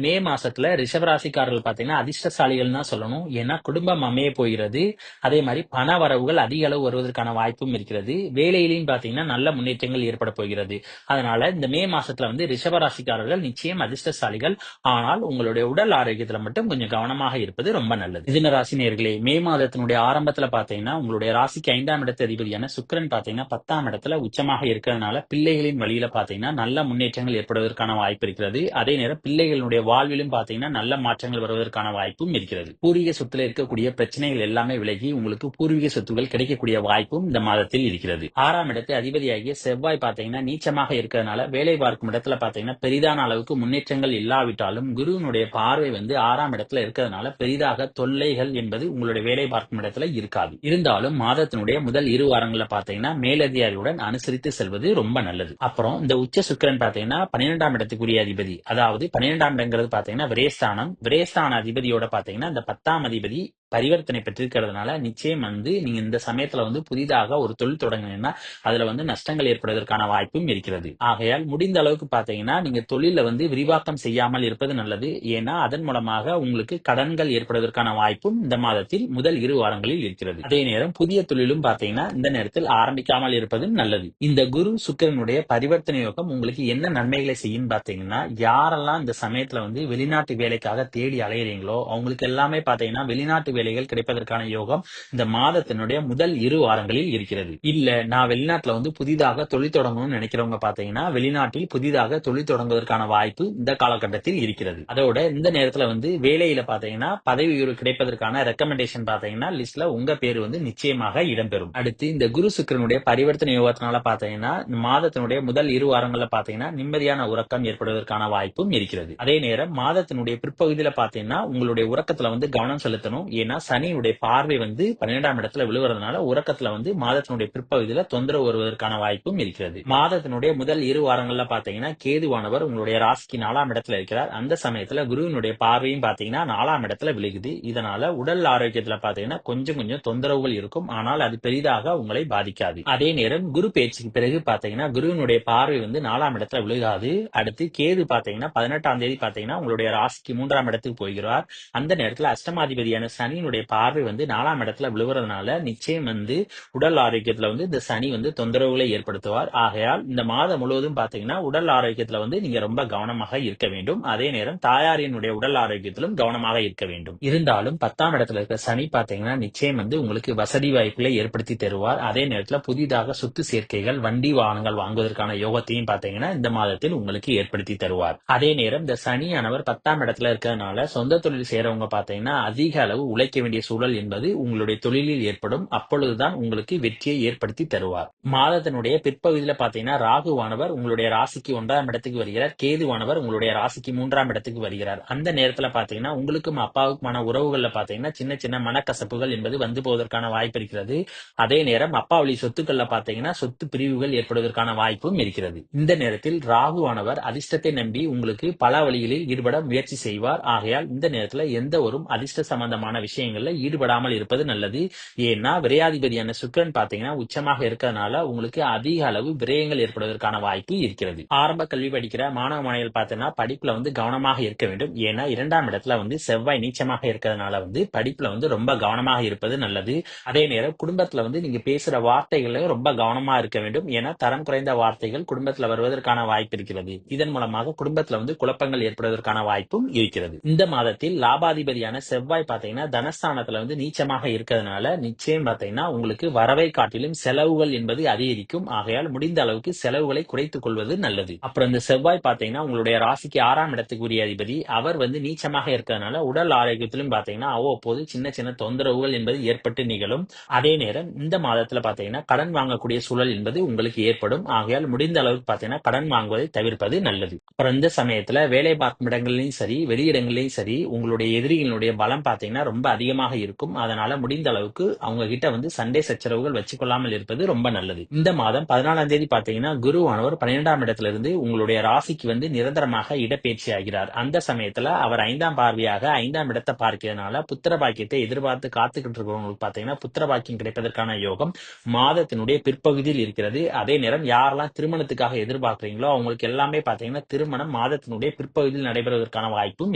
மே மாசத்துல ரிஷபராசிக்காரர்கள் பாத்தீங்கன்னா அதிர்ஷ்டசாலிகள் தான் சொல்லணும். ஏன்னா குடும்பம் அமைய போகிறது. அதே மாதிரி பண வரவுகள் அதிக அளவு வருவதற்கான வாய்ப்பும் இருக்கிறது. வேலையிலையும் பாத்தீங்கன்னா நல்ல முன்னேற்றங்கள் ஏற்பட போகிறது. அதனால இந்த மே மாசத்துல வந்து ரிஷபராசிக்காரர்கள் நிச்சயம் அதிர்ஷ்டசாலிகள். ஆனால் உங்களுடைய உடல் ஆரோக்கியத்துல மட்டும் கொஞ்சம் கவனமாக இருப்பது ரொம்ப நல்லது. மிதுன ராசி நேயர்களே, மே மாதத்தினுடைய ஆரம்பத்துல பாத்தீங்கன்னா உங்களுடைய ராசிக்கு 5ஆம் இடத்து அதிபதியான சுக்கிரன் பாத்தீங்கன்னா 10ஆம் இடத்துல உச்சமாக இருக்கிறதுனால பிள்ளைகளின் வழியில பாத்தீங்கன்னா நல்ல முன்னேற்றங்கள் ஏற்படுவதற்கான வாய்ப்பு இருக்கிறது. அதே நேரம் பிள்ளைகளுடைய வாழ்விலும் பாத்தீங்கன்னா நல்ல மாற்றங்கள் வருவதற்கான வாய்ப்பும் இருக்கிறது. பூர்வீக சொத்துல இருக்கக்கூடிய பிரச்சனைகள் எல்லாமே விலகி உங்களுக்கு பூர்வீக சொத்துகள் கிடைக்கக்கூடிய வாய்ப்பும் இந்த மாதத்தில் இருக்கிறது. 6ஆம் இடத்து அதிபதியாகிய செவ்வாய் பாத்தீங்கன்னா நீச்சமாக இருக்கிறதுனால வேலை பார்க்கும் இடத்துல பாத்தீங்கன்னா பெரிதான அளவுக்கு முன்னேற்றங்கள் இல்லாவிட்டாலும் குருவினுடைய பார்வை வந்து 6ஆம் இடத்துல இருக்கிறதுனால பெரிதாக தொல்லைகள் என்பது உங்களுடைய வேலை பார்க்கும் இடத்துல இருக்காது. இருந்தாலும் மாதத்தினுடைய முதல் 2 வாரங்கள்ல பாத்தீங்கன்னா மேலதிகாரியுடன் அனுசரித்து செல்வது ரொம்ப நல்லது. அப்புறம் இந்த உச்ச சுக்கிரன் பாத்தீங்கன்னா 12ஆம் இடத்துக்குரிய அதிபதி. அதாவது 12ஆம் இடங்கிறது பாத்தீங்கன்னா விரயஸ்தானம். விரயஸ்தான அதிபதியோட பாத்தீங்கன்னா இந்த 10ஆம் அதிபதி பரிவர்த்தனை பெற்றிருக்கிறதுனால நிச்சயம் வந்து நீங்க இந்த சமயத்துல வந்து புதிதாக ஒரு தொழில் தொடங்கினீங்கன்னா அதுல வந்து நஷ்டங்கள் ஏற்படுவதற்கான வாய்ப்பும் இருக்கிறது. ஆகையால் முடிந்த அளவுக்கு பாத்தீங்கன்னா நீங்க தொழில வந்து விரிவாக்கம் செய்யாமல் இருப்பது நல்லது. ஏன்னா அதன் மூலமாக உங்களுக்கு கடன்கள் ஏற்படுவதற்கான வாய்ப்பும் இந்த மாதத்தில் முதல் 2 வாரங்களில் இருக்கிறது. அதே நேரம் புதிய தொழிலும் பாத்தீங்கன்னா இந்த நேரத்தில் ஆரம்பிக்காமல் இருப்பதும் நல்லது. இந்த குரு சுக்கிரனுடைய பரிவர்த்தனை யோகம் உங்களுக்கு என்ன நன்மைகளை செய்யும் பாத்தீங்கன்னா, யாரெல்லாம் இந்த சமயத்துல வந்து வெளிநாட்டு வேலைக்காக தேடி அலையறீங்களோ அவங்களுக்கு எல்லாமே பாத்தீங்கன்னா வெளிநாட்டு வேலைகள் கிடைப்பதற்கான யோகம் இந்த மாதத்தினுடைய முதல் 2 வாரங்களில் இருக்கிறது. இல்ல நான் வெளிநாட்டுல வந்து புதிதாக தொழில் தொடங்கணும்னு நினைக்கிறவங்க பாத்தீங்கன்னா வெளிநாட்டில் புதிதாக தொழில் தொடங்குவதற்கான வாய்ப்பு இந்த காலகட்டத்தில் இருக்கிறது. அதோட இந்த நேரத்துல வந்து வேலையில பாத்தீங்கன்னா பதவி உயர்வு கிடைப்பதற்கான ரெக்கமெண்டேஷன் பாத்தீங்கன்னா லிஸ்ட்ல உங்க பேரு வந்து நிச்சயமாக இடம்பெறும். அடுத்து இந்த குரு சுக்கிரனுடைய பரிவர்த்தனை யோகத்தினால பாத்தீங்கன்னா இந்த மாதத்தினுடைய முதல் 2 வாரங்கள்ல பாத்தீங்கன்னா நிம்மதியான உறக்கம் ஏற்படுவதற்கான வாய்ப்பும் இருக்கிறது. அதே நேரம் மாதத்தினுடைய பிற்பகுதியில பாத்தீங்கன்னா உங்களுடைய உறக்கத்துல வந்து கவனம் செலுத்தணும். ஏன்னா சனியுடைய பார்வை வந்து 12ஆம் இடத்துல விழுவறதுனால உறக்கத்துல வந்து மாதத்தினுடைய பிற்பகுதியில தொந்தரவு வருவதற்கான வாய்ப்பும் இருக்கிறது. மாதத்தினுடைய முதல் 2 வாரங்கள்ல பாத்தீங்கன்னா கேதுவானவர் உங்களுடைய ராசிக்கு 4ஆம் இடத்துல இருக்கிறார். அந்த சமயத்துல குருவினுடைய பார்வையும் பாத்தீங்கன்னா 4ஆம் இடத்துல விழுகுது. இதனால உடல் ஆரோக்கியத்துல பாத்தீங்கன்னா கொஞ்சம் கொஞ்சம் தொந்தரவுகள் இருக்கும். ஆனால் அது பெரிதாக உங்களை பாதிக்காது. அதே நேரம் குரு பேச்சுக்கு பிறகு பாத்தீங்கன்னா குருவினுடைய பார்வை வந்து 4ஆம் இடத்துல விழுகாது. அடுத்து கேது பாத்தீங்கன்னா 18ஆம் தேதி பாத்தீங்கன்னா உங்களுடைய ராசிக்கு 3ஆம் இடத்துக்கு போகிறார். அந்த நேரத்துல அஷ்டமாதிபதியான சனியினுடைய பார்வை வந்து 4ஆம் இடத்துல விழுவுறதுனால நிச்சயம் வந்து உடல் ஆரோக்கியத்துல வந்து இந்த சனி வந்து தொந்தரவுகளை ஏற்படுத்துவார். ஆகையால் இந்த மாதம் முழுவதும் பாத்தீங்கன்னா உடல் ஆரோக்கியத்துல வந்து நீங்க ரொம்ப கவனமாக இருக்க வேண்டும். அதே நேரம் தாயாரினுடைய உடல் ஆரோக்கியத்திலும் கவனமாக இருக்க வேண்டும். இருந்தாலும் 10ஆம் இடத்துல இருக்கிற சனி பாத்தீங்கன்னா நிச்சயம் வந்து உங்களுக்கு வசதி வாய்ப்புகளை ஏற்படுத்தி தருவார். அதே நேரத்துல புதிதாக சொத்து சேர்க்கைகள் வண்டி வாகனங்கள் வாங்குவதற்கான யோகத்தையும் பாத்தீங்கன்னா இந்த மாதத்தில் உங்களுக்கு ஏற்படுத்தி தருவார். அதே நேரம் இந்த சனியானவர் 10ஆம் இடத்துல இருக்கிறதுனால சொந்த தொழில் செய்யறவங்க பாத்தீங்கன்னா அதிக அளவு உழைக்க வேண்டிய சூழல் என்பது உங்களுடைய தொழிலில் ஏற்படும். அப்பொழுதுதான் உங்களுக்கு வெற்றியை ஏற்படுத்தி தருவார். மாதத்தினுடைய பிற்பகுதியில பாத்தீங்கன்னா ராகுவானவர் உங்களுடைய ராசிக்கு 1ஆம் இடத்துக்கு வருகிறார். கேதுவானவர் உங்களுடைய ராசிக்கு 3ஆம் இடத்துக்கு வருகிறார். அந்த நேரத்துல பாத்தீங்கன்னா உங்களுக்கும் அப்பாவுக்குமான உறவுகள்ல பாத்தீங்கன்னா சின்ன சின்ன மனக்கசப்புகள் என்பது வந்து போவதற்கான வாய்ப்பு இருக்கிறது. அதே நேரம் அப்பா வழி சொத்துக்கள்ல பாத்தீங்கன்னா சொத்து பிரிவுகள் ஏற்படுவதற்கான வாய்ப்பும் இருக்கிறது. இந்த நேரத்தில் ராகுவானவர் அதிர்ஷ்டத்தை நம்பி உங்களுக்கு பல வழிகளில் ஈடுபட முயற்சி செய்வார். ஆகையால் இந்த நேரத்துல எந்த ஒரு அதிர்ஷ்ட சம்பந்தமான விஷயங்கள்ல ஈடுபடாமல் இருப்பது நல்லது. ஏன்னா விரையாதிபதியான சுக்கிரன் பாத்தீங்கன்னா உச்சமாக இருக்கிறதுனால உங்களுக்கு அதிக அளவு விரயங்கள் ஏற்படுவதற்கான வாய்ப்பு இருக்கிறது. ஆரம்ப கல்வி படிக்கிற மாணவ மாணவிகள் பார்த்தீங்கன்னா படிப்புல வந்து கவனமாக இருக்க வேண்டும். ஏன்னா 2ஆம் இடத்துல வந்து செவ்வாய் நீச்சமாக இருக்கிறதுனால வந்து படிப்புல வந்து ரொம்ப கவனமாக இருப்பது நல்லது. அதே நேரம் குடும்பத்துல வந்து நீங்க பேசுற வார்த்தைகளையும் ரொம்ப கவனமா இருக்க வேண்டும். ஏன்னா தரம் குறைந்த வார்த்தைகள் குடும்பத்துல வருவதற்கான வாய்ப்பு இருக்கிறது. இதன் மூலமாக குடும்பத்துல வந்து குழப்பங்கள் ஏற்படுவதற்கான வாய்ப்பும் இருக்கிறது. இந்த மாதத்தில் லாபாதிபதியான செவ்வாய் பாத்தீங்கன்னா தனஸ்தானத்துல வந்து நீச்சமாக இருக்கிறதுனால நிச்சயம் பாத்தீங்கன்னா உங்களுக்கு வரவை காட்டிலும் செலவுகள் என்பது அதிகரிக்கும். ஆகையால் முடிந்த அளவுக்கு செலவுகளை குறைத்துக் கொள்வது நல்லது. அப்புறம் இந்த செவ்வாய் பாத்தீங்கன்னா உங்களுடைய ராசிக்கு 6ஆம் இடத்துக்கு உரிய அதிபதி. அவர் வந்து நீச்சமாக இருக்கிறதுனால உடல் ஆரோக்கியத்திலும் பாத்தீங்கன்னா அவ்வப்போது சின்ன சின்ன தொந்தரவுகள் என்பது ஏற்பட்டு நிகழும். அதே நேரம் இந்த மாதத்துல பாத்தீங்கன்னா கடன் வாங்கக்கூடிய சூழல் என்பது உங்களுக்கு ஏற்படும். ஆகையால் முடிந்த அளவுக்கு பாத்தீங்கன்னா கடன் வாங்குவதை தவிர்ப்பது நல்லது. அப்புறம் இந்த சமயத்துல வேலை பார்க்கும் இடங்களிலும் சரி வெளியிடங்களிலும் சரி உங்களுடைய எதிரிகளுடைய பலம் பாத்தீங்கன்னா ரொம்ப அதிகமாக இருக்கும். அதனால முடிந்த அளவுக்கு அவங்க கிட்ட வந்து சண்டை சச்சரவுகள் வச்சுக்கொள்ளாமல் இருப்பது ரொம்ப நல்லது. இந்த மாதம் 14ஆம் தேதி பாத்தீங்கன்னா குருவானவர் 12ஆம் இடத்துல இருந்து உங்களுடைய ராசிக்கு வந்து நிரந்தரமாக இடப்பெயர்ச்சி ஆகிறார். அந்த சமயத்துல அவர் 5ஆம் பார்வையாக 5ஆம் இடத்தை பார்க்கிறதுனால புத்திர பாக்கியத்தை எதிர்பார்த்து காத்துக்கிட்டு இருக்கிறவங்களுக்கு பாத்தீங்கன்னா புத்திர பாக்கியம் கிடைப்பதற்கான யோகம் மாதத்தினுடைய பிற்பகுதியில் இருக்கிறது. அதே நேரம் யாரெல்லாம் திருமணத்துக்காக எதிர்பார்க்கிறீங்களோ அவங்களுக்கு எல்லாமே பாத்தீங்கன்னா திருமணம் மாதத்தினுடைய பிற்பகுதியில் நடைபெறுவதற்கான வாய்ப்பும்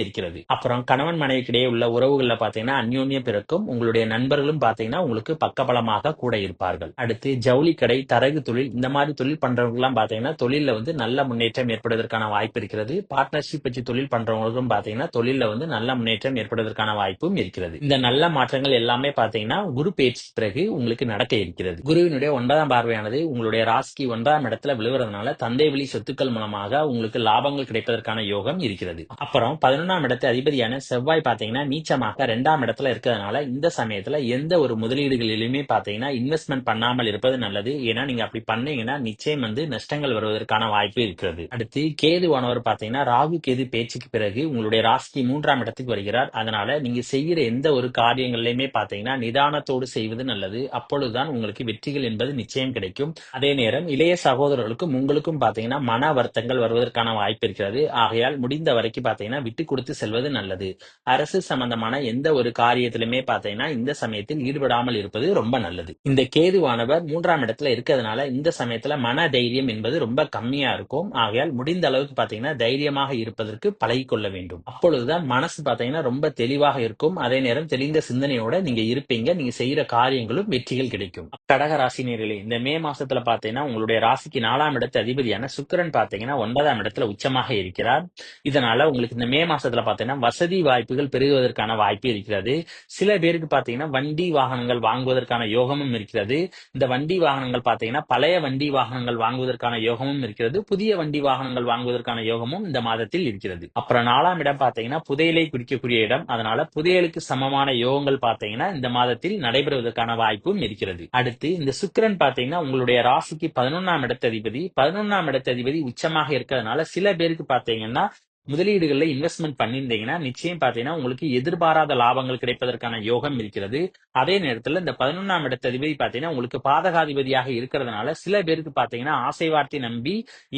இருக்கிறது. அப்புறம் கணவன் மனைவிக்கிடையே உள்ள உறவுகள்ல பாத்தீங்கன்னா அந்யோன்யம் பிறக்கும். உங்களுடைய நண்பர்களும் பாத்தீங்கன்னா உங்களுக்கு பக்கபலமாக கூட இருப்பார்கள். அடுத்து ஜவுளி கடை தரகு தொழில் இந்த மாதிரி தொழில் பண்றவங்க எல்லாம் பாத்தீங்கன்னா தொழில வந்து நல்ல முன்னேற்றம் ஏற்படுவதற்கான வாய்ப்பு இருக்கிறது. பார்ட்னர்ஷிப் வச்சு தொழில் பண்றவங்களுக்கும் பாத்தீங்கன்னா தொழில வந்து நல்ல முன்னேற்றம் ஏற்படுவதற்கான வாய்ப்பும் இருக்கிறது. இந்த நல்ல மாற்றங்கள் எல்லாமே பாத்தீங்கன்னா குரு பேச்சு பிறகு உங்களுக்கு நடக்க இருக்கிறது. குருவினுடைய 9ஆம் பார்வையானது உங்களுடைய ராசிக்கு 1ஆம் இடத்துல விழுவறதுனால தந்தை வழி சொத்துக்கள் மூலமாக உங்களுக்கு லாபங்கள் கிடைப்பதற்கான யோகம் இருக்கிறது. அப்புறம் 11ஆம் இடத்து அதிபதியான செவ்வாய் பாத்தீங்கன்னா நீச்சமாக 2ஆம் இடத்துல இருக்கிறதுனால இந்த சமயத்துல எந்த ஒரு முதலீடுகளிலுமே பாத்தீங்கன்னா இன்வெஸ்ட்மெண்ட் பண்ணாமல் இருப்பது நல்லது. ஏன்னா நீங்க அப்படி பண்ணீங்கன்னா நிச்சயம் வந்து நஷ்டங்கள் வருவதற்கான வாய்ப்பு இருக்கிறது. அடுத்து கேதுவானவர் பாத்தீங்கன்னா ராகு கேது பேச்சுக்கு பிறகு உங்களுடைய ராசிக்கு 3ஆம் இடத்துக்கு வருகிறார். அதனால நீங்க செய்யற எந்த ஒரு காரியங்களையுமே பாத்தீங்கன்னா நிதானத்தோடு செய்வது நல்லது. அப்பொழுதுதான் உங்களுக்கு வெற்றிகள் என்பது நிச்சயம் கிடைக்கும். அதே நேரம் இளைய சகோதரர்களுக்கும் உங்களுக்கும் பாத்தீங்கன்னா மன வருத்தங்கள் வருவதற்கான வாய்ப்பு இருக்கிறது. ஆகையால் முடிந்த வரைக்கும் பாத்தீங்கன்னா விட்டு கொடுத்து செல்வது நல்லது. அரசு சம்பந்தமான எந்த ஒரு காரியத்திலுமே பாத்தீங்கன்னா இந்த சமயத்தில் ஈடுபடாமல் இருப்பது ரொம்ப நல்லது. இந்த கேதுவானவர் 3ஆம் இடத்துல இருக்கிறதுனால இந்த சமயத்துல மன தைரியம் என்பது ரொம்ப கம்மியா இருக்கும். ஆகையால் முடிந்த அளவுக்கு பாத்தீங்கன்னா தைரியமாக இருப்பதற்கு பழகிக்கொள்ள வேண்டும். அப்பொழுதுதான் மனசு பாத்தீங்கன்னா ரொம்ப தெளிவாக இருக்கும். அதே நேரம் தெளிந்த சிந்தனையோட நீங்க இருப்பீங்க. நீங்க செய்யற காரியங்களும் வெற்றிகள் கிடைக்கும். கடக ராசினியர்களே, இந்த மே மாசத்துல பாத்தீங்கன்னா உங்களுடைய ராசிக்கு 4ஆம் இடத்து அதிபதியான சுக்கிரன் பாத்தீங்கன்னா 9ஆம் இடத்துல உச்சமாக இருக்கிறார். இதனால உங்களுக்கு இந்த மே மாசத்துல பாத்தீங்கன்னா வசதி வாய்ப்புகள் பெருகுவதற்கான வாய்ப்பு இருக்கிறது. சில பேருக்கு பாத்தீங்கன்னா வண்டி வாகனங்கள் வாங்குவதற்கான யோகமும் இருக்கிறது. இந்த வண்டி வாகனங்கள் பாத்தீங்கன்னா பழைய வண்டி வாகனங்கள் வாங்குவதற்கான யோகமும் இருக்கிறது. புதிய வண்டி வாகனங்கள் வாங்குவதற்கான யோகமும் இந்த மாதத்தில் இருக்கிறது. அப்புறம் 4ஆம் இடம் பாத்தீங்கன்னா புதையலை குறிக்கக்கூடிய இடம். அதனால புதையலுக்கு சமமான யோகங்கள் பாத்தீங்கன்னா இந்த மாதத்தில் நடைபெறுவதற்கான வாய்ப்பும் இருக்கிறது. அடுத்து இந்த சுக்கிரன் பாத்தீங்கன்னா உங்களுடைய ராசிக்கு 11ஆம் இடத்து அதிபதி. 11ஆம் இடத்து அதிபதி உச்சமாக இருக்கிறதுனால சில பேருக்கு பாத்தீங்கன்னா முதலீடுகள்ல இன்வெஸ்ட்மெண்ட் பண்ணியிருந்தீங்கன்னா நிச்சயம் பாத்தீங்கன்னா உங்களுக்கு எதிர்பாராத லாபங்கள் கிடைப்பதற்கான யோகம் இருக்கிறது. அதே நேரத்துல இந்த 11ஆம் இடத்து அதிபதி பாத்தீங்கன்னா உங்களுக்கு பாதகாதிபதியாக இருக்கிறதுனால சில பேருக்கு பாத்தீங்கன்னா ஆசை வார்த்தை நம்பி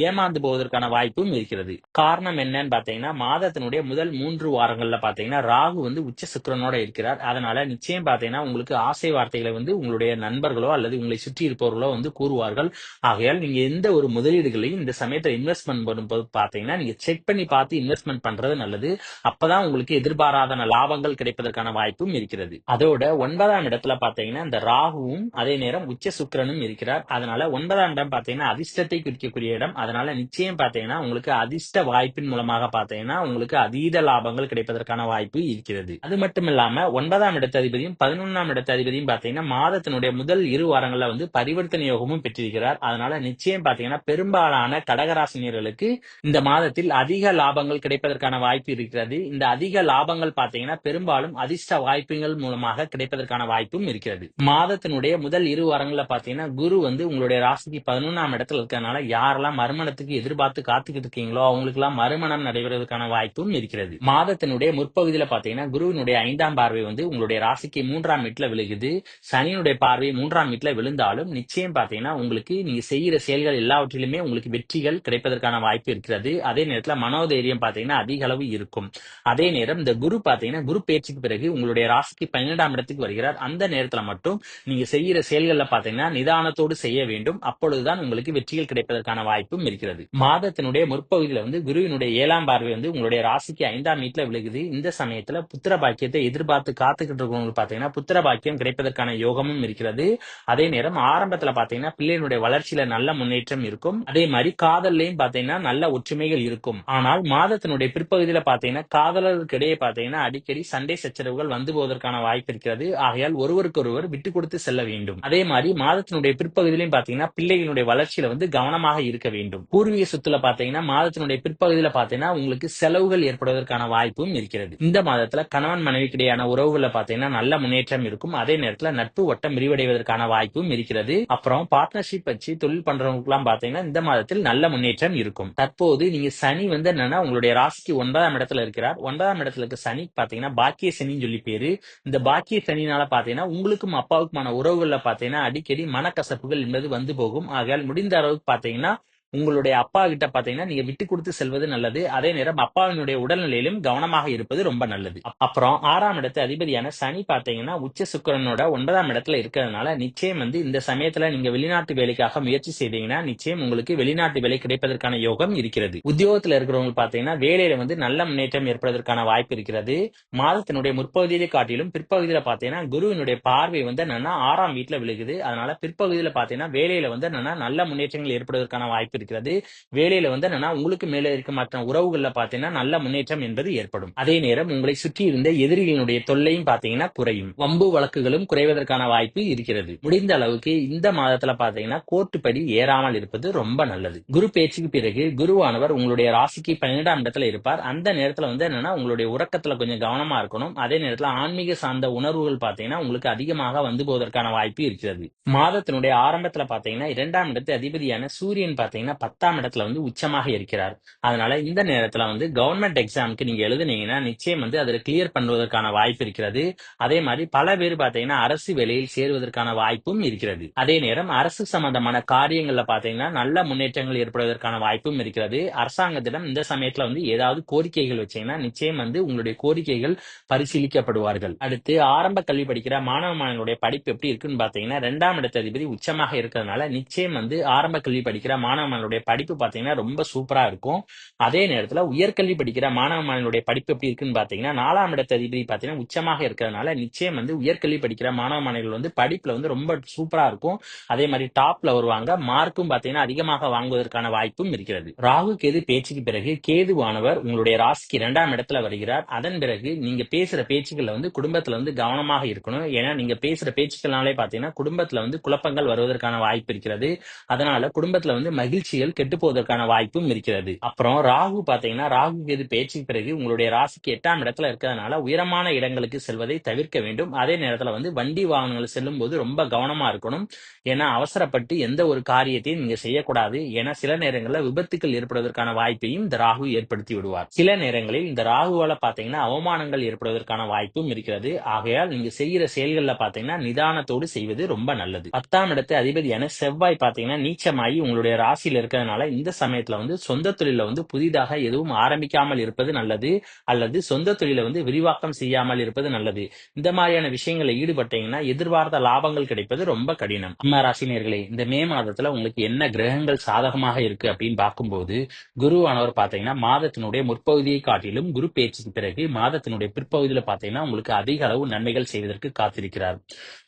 ஏமாந்து போவதற்கான வாய்ப்பும் இருக்கிறது. காரணம் என்னன்னு பாத்தீங்கன்னா மாதத்தினுடைய முதல் 3 வாரங்கள்ல பாத்தீங்கன்னா ராகு வந்து உச்ச சுக்கிரனோட இருக்கிறார். அதனால நிச்சயம் பாத்தீங்கன்னா உங்களுக்கு ஆசை வார்த்தைகளை வந்து உங்களுடைய நண்பர்களோ அல்லது உங்களை சுற்றி இருப்பவர்களோ வந்து கூறுவார்கள். ஆகையால் நீங்க எந்த ஒரு முதலீடுகளையும் இந்த சமயத்துல இன்வெஸ்ட்மெண்ட் பண்ணும்போது பாத்தீங்கன்னா நீங்க செக் பண்ணி பார்த்து இன்வெஸ்ட்மெண்ட் பண்றது நல்லது. அப்பதான் உங்களுக்கு எதிர்பாராத லாபங்கள் கிடைப்பதற்கான வாய்ப்பும் இருக்கிறது. அதோட 9ஆம் இடத்துல பாத்தீங்கன்னா இந்த ராகுவும் அதே நேரம் உச்ச சுக்கிரனும் இருக்கிறார். அதனால 9ஆம் இடம் பாத்தீங்கன்னா அதிர்ஷ்டத்தை குறிக்கக்கூடிய இடம். அதனால நிச்சயம் பாத்தீங்கன்னா உங்களுக்கு அதிர்ஷ்ட வாய்ப்பின் மூலமாக பாத்தீங்கன்னா உங்களுக்கு அதீத லாபங்கள் கிடைப்பதற்கான வாய்ப்பு இருக்கிறது. அது மட்டும் இல்லாம 9ஆம் இடத்து அதிபதியும் 11ஆம் இடத்து அதிபதியும் பாத்தீங்கன்னா மாதத்தினுடைய முதல் 2 வாரங்கள்ல வந்து பரிவர்த்தனை யோகமும் பெற்றிருக்கிறார். அதனால நிச்சயம் பாத்தீங்கன்னா பெரும்பாலான கடகராசினியர்களுக்கு இந்த மாதத்தில் அதிக லாபங்கள் கிடைப்பதற்கான வாய்ப்பு இருக்கிறது. இந்த அதிக லாபங்கள் பாத்தீங்கன்னா பெரும்பாலும் அதிர்ஷ்ட வாய்ப்புகள் மூலமாக கிடைப்பதற்கான வாய்ப்பும் இருக்கிறது. மாதத்தினுடைய முதல் 2 வாரங்கள்ல பாத்தீங்கன்னா குரு வந்து உங்களுடைய ராசிக்கு 11ஆம் இடத்துல இருக்கிறதுனால யாரெல்லாம் மறுமணத்துக்கு எதிர்பார்த்து காத்துக்கிட்டு இருக்கீங்களோ அவங்களுக்கு எல்லாம் மறுமணம் நடைபெறுவதற்கான வாய்ப்பும் இருக்கிறது. மாதத்தினுடைய முற்பகுதியில பாத்தீங்கன்னா குருவினுடைய 5ஆம் பார்வை வந்து உங்களுடைய ராசிக்கு 3ஆம் வீட்டுல விழுகுது. சனியினுடைய பார்வை 3ஆம் வீட்டுல விழுந்தாலும் நிச்சயம் பாத்தீங்கன்னா உங்களுக்கு நீங்க செய்யற செயல்கள் எல்லாவற்றிலுமே உங்களுக்கு வெற்றிகள் கிடைப்பதற்கான வாய்ப்பு இருக்கிறது. அதே நேரத்துல மனோதைரியம் பாத்தீங்கன்னா அதிக அளவு இருக்கும். அதே நேரம் இந்த குரு பாத்தீங்கன்னா குரு பயிற்சிக்கு பிறகு உங்களுடைய ராசிக்கு 12ஆம் இடத்துக்கு வருகிறார். அந்த நேரத்துல மட்டும் நீங்க செய்யற செயல்கள்ல பாத்தீங்கன்னா நிதானத்தோடு செய்ய வேண்டும். அப்பொழுதுதான் உங்களுக்கு வெற்றிகள் கிடைப்பதற்கான வாய்ப்பும் இருக்கிறது. மாதத்தினுடைய முற்பகுதியில வந்து குருவினுடைய 7ஆம் பார்வை வந்து உங்களுடைய ராசிக்கு 5ஆம் வீட்டுல விழுகுது. இந்த சமயத்துல புத்திர பாக்கியத்தை எதிர்பார்த்து காத்துக்கிட்டு இருக்கவங்களுக்கு பாத்தீங்கன்னா புத்திர பாக்கியம் கிடைப்பதற்கான யோகமும் இருக்கிறது. அதே நேரம் ஆரம்பத்துல பாத்தீங்கன்னா பிள்ளைகளுடைய வளர்ச்சியில நல்ல முன்னேற்றம் இருக்கும். அதே மாதிரி காதல்லையும் பாத்தீங்கன்னா நல்ல ஒற்றுமைகள் இருக்கும். ஆனால் மாதத்தினுடைய பிற்பகுதியில பாத்தீங்கன்னா காதலர்களுக்கு இடையே பாத்தீங்கன்னா அடிக்கடி சண்டை சச்சரவுகள் வந்து போவதற்கான வாய்ப்பு இருக்கிறது. ஆகையால் ஒருவருக்கொருவர் விட்டு கொடுத்து செல்ல வேண்டும். அதே மாதிரி மாதத்தினுடைய பிற்பகுதியிலும் பாத்தீங்கன்னா பிள்ளைகளுடைய வளர்ச்சியில வந்து கவனமாக இருக்க வேண்டும். பூர்வீக சொத்துல பாத்தீங்கன்னா மாதத்தினுடைய பிற்பகுதியில பாத்தீங்கன்னா உங்களுக்கு செலவுகள் ஏற்படுவதற்கான வாய்ப்பும் இருக்கிறது. இந்த மாதத்துல கணவன் மனைவிக்கு இடையான உறவுகளை பாத்தீங்கன்னா நல்ல முன்னேற்றம் இருக்கும். அதே நேரத்துல நட்பு வட்டம் விரிவடைவதற்கான வாய்ப்பும் இருக்கிறது. அப்புறம் பார்ட்னர்ஷிப் வச்சு தொழில் பண்றவங்களுக்கு எல்லாம் பாத்தீங்கன்னா இந்த மாதத்தில் நல்ல முன்னேற்றம் இருக்கும். தற்போது நீங்க சனி வந்து என்னன்னா உங்களுடைய ராசிக்கு 9ஆம் இடத்துல இருக்கிறார். 9ஆம் இடத்துல இருக்க சனி பாத்தீங்கன்னா பாக்கிய சனின்னு சொல்லி பேரு. இந்த பாக்கிய சனினால பாத்தீங்கன்னா உங்களுக்கும் அப்பாவுக்குமான உறவுகள்ல பாத்தீங்கன்னா அடிக்கடி மனக்கசப்புகள் என்பது வந்து போகும். ஆகையால் முடிந்த அளவுக்கு பாத்தீங்கன்னா உங்களுடைய அப்பா கிட்ட பாத்தீங்கன்னா நீங்க விட்டு கொடுத்து செல்வது நல்லது. அதே நேரம் அப்பாவினுடைய உடல்நிலையிலும் கவனமாக இருப்பது ரொம்ப நல்லது. அப்புறம் 6ஆம் இடத்து அதிபதியான சனி பாத்தீங்கன்னா உச்ச சுக்கிரனோட 9ஆம் இடத்துல இருக்கிறதுனால நிச்சயம் வந்து இந்த சமயத்துல நீங்க வெளிநாட்டு வேலைக்காக முயற்சி செய்தீங்கன்னா நிச்சயம் உங்களுக்கு வெளிநாட்டு வேலை கிடைப்பதற்கான யோகம் இருக்கிறது. உத்தியோகத்துல இருக்கிறவங்க பாத்தீங்கன்னா வேலையில வந்து நல்ல முன்னேற்றம் ஏற்படுவதற்கான வாய்ப்பு இருக்கிறது. மாதத்தினுடைய முற்பகுதியிலே காட்டிலும் பிற்பகுதியில பாத்தீங்கன்னா குருவினுடைய பார்வை வந்து என்னன்னா 6ஆம் வீட்டுல விழுகுது. அதனால பிற்பகுதியில பாத்தீங்கன்னா வேலையில வந்து என்னன்னா நல்ல முன்னேற்றங்கள் ஏற்படுவதற்கான வாய்ப்பு இருக்கிறது. வேலையில வந்து என்னன்னா உங்களுக்கு மேல இருக்க மற்ற உறவுகள்ல பாத்தீங்கன்னா நல்ல முன்னேற்றம் என்பது ஏற்படும். அதே நேரம் உங்களை சுற்றி இருந்த எதிரிகளுடைய தொல்லையும் பாத்தீங்கன்னா குறையும். வம்பு வழக்குகளும் குறைவதற்கான வாய்ப்பு இருக்கிறது. முடிந்த அளவுக்கு இந்த மாதத்துல பாத்தீங்கன்னா கோர்ட்டு படி ஏறாமல் இருப்பது ரொம்ப நல்லது. குரு பேச்சுக்கு பிறகு குருவானவர் உங்களுடைய ராசிக்கு 12ஆம் இடத்துல இருப்பார். அந்த நேரத்துல வந்து என்னன்னா உங்களுடைய உறக்கத்துல கொஞ்சம் கவனமா இருக்கணும். அதே நேரத்துல ஆன்மீக சார்ந்த உணர்வுகள் பாத்தீங்கன்னா உங்களுக்கு அதிகமாக வந்து போவதற்கான வாய்ப்பு இருக்கிறது. மாதத்தினுடைய ஆரம்பத்துல பாத்தீங்கன்னா 2ஆம் இடத்து அதிபதியான சூரியன் பாத்தீங்கன்னா பாத்தீங்கன்னா 10ஆம் இடத்துல வந்து உச்சமாக இருக்கிறார். அதனால இந்த நேரத்துல வந்து கவர்மெண்ட் எக்ஸாம்க்கு நீங்க எழுதுனீங்கன்னா நிச்சயம் வந்து அதில் கிளியர் பண்ணுவதற்கான வாய்ப்பு இருக்கிறது. அதே மாதிரி பல பேர் பாத்தீங்கன்னா அரசு வேலையில் சேருவதற்கான வாய்ப்பும் இருக்கிறது. அதே நேரம் அரசு சம்பந்தமான காரியங்கள்ல பாத்தீங்கன்னா நல்ல முன்னேற்றங்கள் ஏற்படுவதற்கான வாய்ப்பும் இருக்கிறது. அரசாங்கத்திடம் இந்த சமயத்துல வந்து ஏதாவது கோரிக்கைகள் வச்சீங்கன்னா நிச்சயம் வந்து உங்களுடைய கோரிக்கைகள் பரிசீலிக்கப்படுவார்கள். அடுத்து ஆரம்ப கல்வி படிக்கிற மாணவ மாணவர்களுடைய படிப்பு எப்படி இருக்குன்னு பாத்தீங்கன்னா 2ஆம் இடத்த அதிபதி உச்சமாக இருக்கிறதுனால நிச்சயம் வந்து ஆரம்ப கல்வி படிக்கிற மாணவ மாணவர்களுடைய படிப்பு பாத்தீங்கன்னா ரொம்ப சூப்பரா இருக்கும். அதே நேரத்துல உயர்கல்வி படிக்கிற மாணவ மாணவர்களுடைய படிப்பு எப்படி இருக்குன்னு பாத்தீங்கன்னா 4ஆம் இடத்த அதிபதி பாத்தீங்கன்னா உச்சமாக இருக்கிறதுனால நிச்சயம் வந்து உயர்கல்வி படிக்கிற மாணவ மாணவிகள் வந்து படிப்புல வந்து ரொம்ப சூப்பரா இருக்கும். அதே மாதிரி டாப்ல வருவாங்க. மார்க்கும் பாத்தீங்கன்னா அதிகமாக வாங்குவதற்கான வாய்ப்பும் இருக்கிறது. ராகு கேது பேச்சுக்கு பிறகு கேதுவானவர் உங்களுடைய ராசிக்கு 2ஆம் இடத்துல வருகிறார். அதன் பிறகு நீங்க பேசுற பேச்சுக்கள்ல வந்து குடும்பத்துல வந்து கவனமாக இருக்கணும். ஏன்னா நீங்க பேசுற பேச்சுக்கள்னாலே பாத்தீங்கன்னா குடும்பத்துல வந்து குழப்பங்கள் வருவதற்கான வாய்ப்பு இருக்கிறது. அதனால குடும்பத்துல வந்து மகிழ்ச்சிகள் கெட்டு போவதற்கான வாய்ப்பும் இருக்கிறது. அப்புறம் ராகு பாத்தீங்கன்னா ராகு கேது பேச்சுக்கு பிறகு உங்களுடைய ராசிக்கு 8ஆம் இடத்துல இருக்கிறதுனால உயரமான இடங்களுக்கு செல்வதை தவிர்க்க வேண்டும். அதே நேரத்துல வந்து வண்டி வாகனங்கள் செல்லும் போது ரொம்ப கவனமா இருக்கணும். ஏன்னா அவசரப்பட்டு எந்த ஒரு காரியத்தையும் நீங்க செய்யக்கூடாது. ஏன்னா சில நேரங்களில் விபத்துக்கள் ஏற்படுவதற்கான வாய்ப்பையும் இந்த ராகு ஏற்படுத்தி விடுவார். சில நேரங்களில் இந்த ராகுவால பாத்தீங்கன்னா அவமானங்கள் ஏற்படுவதற்கான வாய்ப்பும் இருக்கிறது. ஆகையால் நீங்க செய்கிற செயல்கள்ல பாத்தீங்கன்னா நிதானத்தோடு செய்வது ரொம்ப நல்லது. 10ஆம் இடத்து அதிபதியான செவ்வாய் பாத்தீங்கன்னா நீச்சமாகி உங்களுடைய ராசியில இருக்கிறதுனால இந்த சமயத்துல வந்து சொந்த தொழில வந்து புதிதாக எதுவும் ஆரம்பிக்காமல் இருப்பது நல்லது. அல்லது சொந்த தொழில வந்து விரிவாக்கம் செய்யாமல் இருப்பது நல்லது. இந்த மாதிரியான விஷயங்களை ஈடுபட்டீங்கன்னா எதிர்பார்த்த லாபங்கள் கிடைப்பது ரொம்ப கடினம். அம்மா ராசினியர்களே, இந்த மே மாதத்துல உங்களுக்கு என்ன கிரகங்கள் சாதகமாக இருக்கு அப்படின்னு பார்க்கும்போது குருவானவர் பாத்தீங்கன்னா மாதத்தினுடைய முற்பகுதியை காட்டிலும் குரு பேச்சுக்கு பிறகு மாதத்தினுடைய பிற்பகுதியில பாத்தீங்கன்னா உங்களுக்கு அதிக அளவு நன்மைகள் செய்வதற்கு காத்திருக்கிறார்.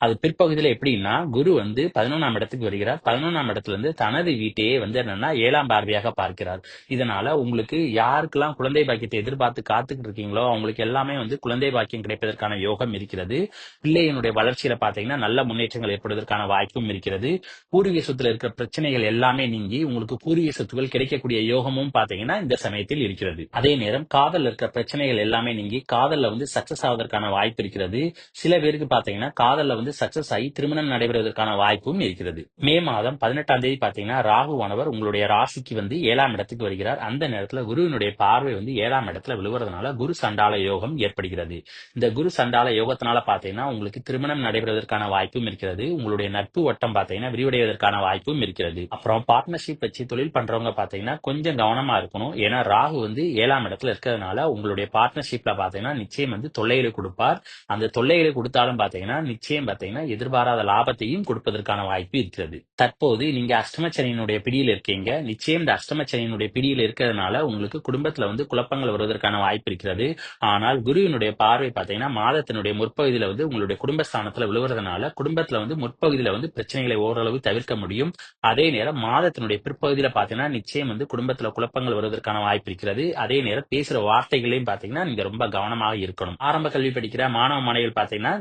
அது பிற்பகுதியில எப்படின்னா குரு வந்து 11ஆம் இடத்துக்கு வருகிறார். 11ஆம் இடத்துல இருந்து தனது வீட்டையே வந்து என்னன்னா 7ஆம் பார்வையாக பார்க்கிறார். இதனால உங்களுக்கு யாருக்கெல்லாம் குழந்தை பாக்கியத்தை எதிர்பார்த்து காத்துக்கிட்டு இருக்கீங்களோ அவங்களுக்கு எல்லாமே வந்து குழந்தை பாக்கியம் கிடைப்பதற்கான யோகம் இருக்கிறது. பிள்ளையினுடைய வளர்ச்சியில பாத்தீங்கன்னா நல்ல முன்னேற்றங்கள் ஏற்படுவதற்கான வாய்ப்பும் இருக்கிறது. பூர்வீக சொத்துல இருக்கிற பிரச்சனைகள் எல்லாமே நீங்கி உங்களுக்கு பூர்வீக சொத்துக்கள் கிடைக்கக்கூடிய யோகமும் பாத்தீங்கன்னா இந்த சமயத்தில் இருக்கிறது. அதே நேரம் காதல் இருக்கிற பிரச்சனைகள் எல்லாமே நீங்கி காதல்ல வந்து சக்சஸ் ஆவதற்கான வாய்ப்பு இருக்கிறது. சில பேருக்கு பாத்தீங்கன்னா காதல்ல வந்து சக்சஸ் ஆகி திருமணம் நடைபெறுவதற்கான வாய்ப்பும் இருக்கிறது. மே மாதம் 18ஆம் தேதி பாத்தீங்கன்னா ராகுவானவர் உங்களுடைய ராசிக்கு வந்து 7ஆம் இடத்துக்கு வருகிறார். அந்த நேரத்துல குருவினுடைய பார்வை வந்து 7ஆம் இடத்துல விழுவதனால குரு சண்டால யோகம் ஏற்படுகிறது. இந்த குரு சண்டால யோகத்தினால பாத்தீங்கன்னா உங்களுக்கு திருமணம் நடைபெறுவதற்கான வாய்ப்பும் இருக்கிறது. உங்களுடைய நட்பு வட்டம் பாத்தீங்கன்னா விரிவடைவதற்கான வாய்ப்பும் இருக்கிறது. அப்புறம் பார்ட்னர்ஷிப் வச்சு தொழில் பண்றவங்க பாத்தீங்கன்னா கொஞ்சம் கவனமா இருக்கணும். ஏன்னா ராகு வந்து 7ஆம் இடத்துல இருக்கிறதுனால உங்களுடைய பார்ட்னர்ஷிப்ல பாத்தீங்கன்னா நிச்சயம் வந்து தொல்லைகளை கொடுப்பார். அந்த தொல்லைகளை கொடுத்தாலும் பாத்தீங்கன்னா நிச்சயம் பாத்தீங்கன்னா எதிர்பாராத லாபத்தையும் கொடுப்பதற்கான வாய்ப்பு இருக்கிறது. தற்போது நீங்க அஷ்டமச்சனியினுடைய பிடியில் இருக்கீங்க. நிச்சயம் இந்த அஷ்டமச்சனியினுடைய பிடியில் இருக்கிறதுனால உங்களுக்கு குடும்பத்துல வந்து குழப்பங்கள் வருவதற்கான வாய்ப்பு இருக்கிறது. ஆனால் குருவினுடைய பார்வை பாத்தீங்கன்னா மாதத்தினுடைய முற்பகுதியில வந்து உங்களுடைய குடும்பஸ்தானத்துல விழுவதனால குடும்பத்துல வந்து முற்பகுதியில வந்து பிரச்சனைகளை ஓரளவு தவிர்க்க முடியும். அதே நேரம் மாதத்தினுடைய பிற்பகுதியில பாத்தீங்கன்னா நிச்சயம் வந்து குடும்பத்துல குழப்பங்கள் வருவதற்கான வாய்ப்பு இருக்கிறது. அதே நேரம் பேசுற வார்த்தைகளையும் பாத்தீங்கன்னா நீங்க ரொம்ப கவனமாக இருக்கணும். ஆரம்ப கல்வி படிக்கிற மாணவ மாணவிகள் பாத்தீங்கன்னா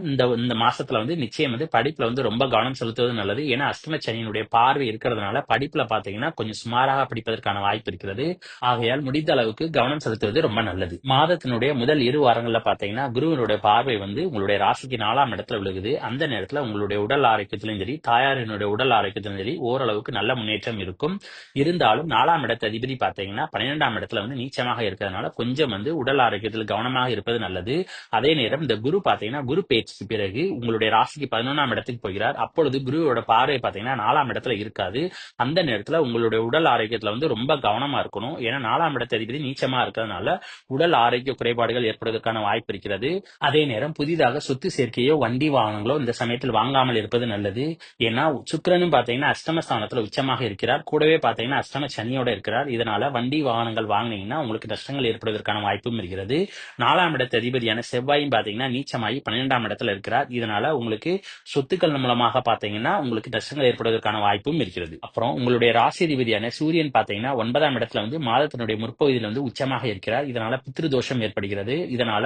இந்த மாசத்துல வந்து நிச்சயம் வந்து படிப்புல வந்து ரொம்ப கவனம் செலுத்துவது நல்லது. ஏன்னா அஷ்டம சனியினுடைய பார்வை இருக்கிறதுனால படிப்புல பாத்தீங்கன்னா கொஞ்சம் சுமாராக படிப்பதற்கான வாய்ப்பு இருக்கிறது. ஆகையால் முடிந்த அளவுக்கு கவனம் செலுத்துவது ரொம்ப நல்லது. மாதத்தினுடைய முதல் 2 வாரங்கள்ல பாத்தீங்கன்னா குருவினுடைய பார்வை வந்து உங்களுடைய ராசிக்கு 4ஆம் இடத்துல விழுகுது. அந்த நேரத்துல உங்களுடைய உடல் ஆரோக்கியத்திலும் சரி தாயாரினுடைய உடல் ஆரோக்கியத்திலும் சரி ஓரளவுக்கு நல்ல முன்னேற்றம் இருக்கும். இருந்தாலும் 4ஆம் இடத்து அதிபதி பாத்தீங்கன்னா 12ஆம் இடத்துல வந்து நீச்சமாக இருக்கிறதுனால கொஞ்சம் வந்து உடல் ஆரோக்கியத்தில் கவனமாக இருப்பது நல்லது. அதே நேரம் இந்த குரு பாத்தீங்கன்னா குரு பேச்சுக்கு பிறகு உங்களுடைய ராசிக்கு 11ஆம் இடத்துக்கு போகிறார். அப்பொழுது குருவோட பார்வை பாத்தீங்கன்னா 4ஆம் இடத்துல இருக்காது. அந்த நேரத்துல உங்களுடைய உடல் ஆரோக்கியத்துல வந்து ரொம்ப கவனமா இருக்கணும். ஏன்னா 4ஆம் இடத்து அதிபதி நீச்சமா இருக்கிறதுனால உடல் ஆரோக்கிய குறைபாடுகள் ஏற்படுவதற்கான வாய்ப்பு இருக்கிறது. அதே நேரம் புதிதாக சொத்து சேர்க்கையோ வண்டி வாகனங்களோ இந்த சமயத்தில் வாங்காமல் இருப்பது நல்லது. ஏன்னா சுக்கிரனும் பாத்தீங்கன்னா அஷ்டமஸ்தானத்துல உச்சமாக இருக்கிறார். கூடவே பாத்தீங்கன்னா அஷ்டம சனியோட இருக்கிறார். இதனால வண்டி வாகனங்கள் வாங்கினீங்கன்னா உங்களுக்கு நஷ்டங்கள் ஏற்படுவதற்கான வாய்ப்பும் இருக்கிறது. 4ஆம் இடத்து அதிபதியான செவ்வாயும் பாத்தீங்கன்னா நீச்சமாகி 12ஆம் இடத்துல இருக்கிறார். இதனால உங்களுக்கு சொத்துக்கள் மூலமாக பாத்தீங்கன்னா உங்களுக்கு நஷ்டங்கள் ஏற்படுவதற்கான வாய்ப்பும் இருக்கிறது. அப்புறம் உங்களுடைய ராசி அதிபதியான சூரியன் பாத்தீங்கன்னா 9ஆம் இடத்துல வந்து மாதத்தினுடைய முற்பகுதியில் வந்து உச்சமாக இருக்கிறார். இதனால பித்ரு தோஷம் ஏற்படுகிறது. இதனால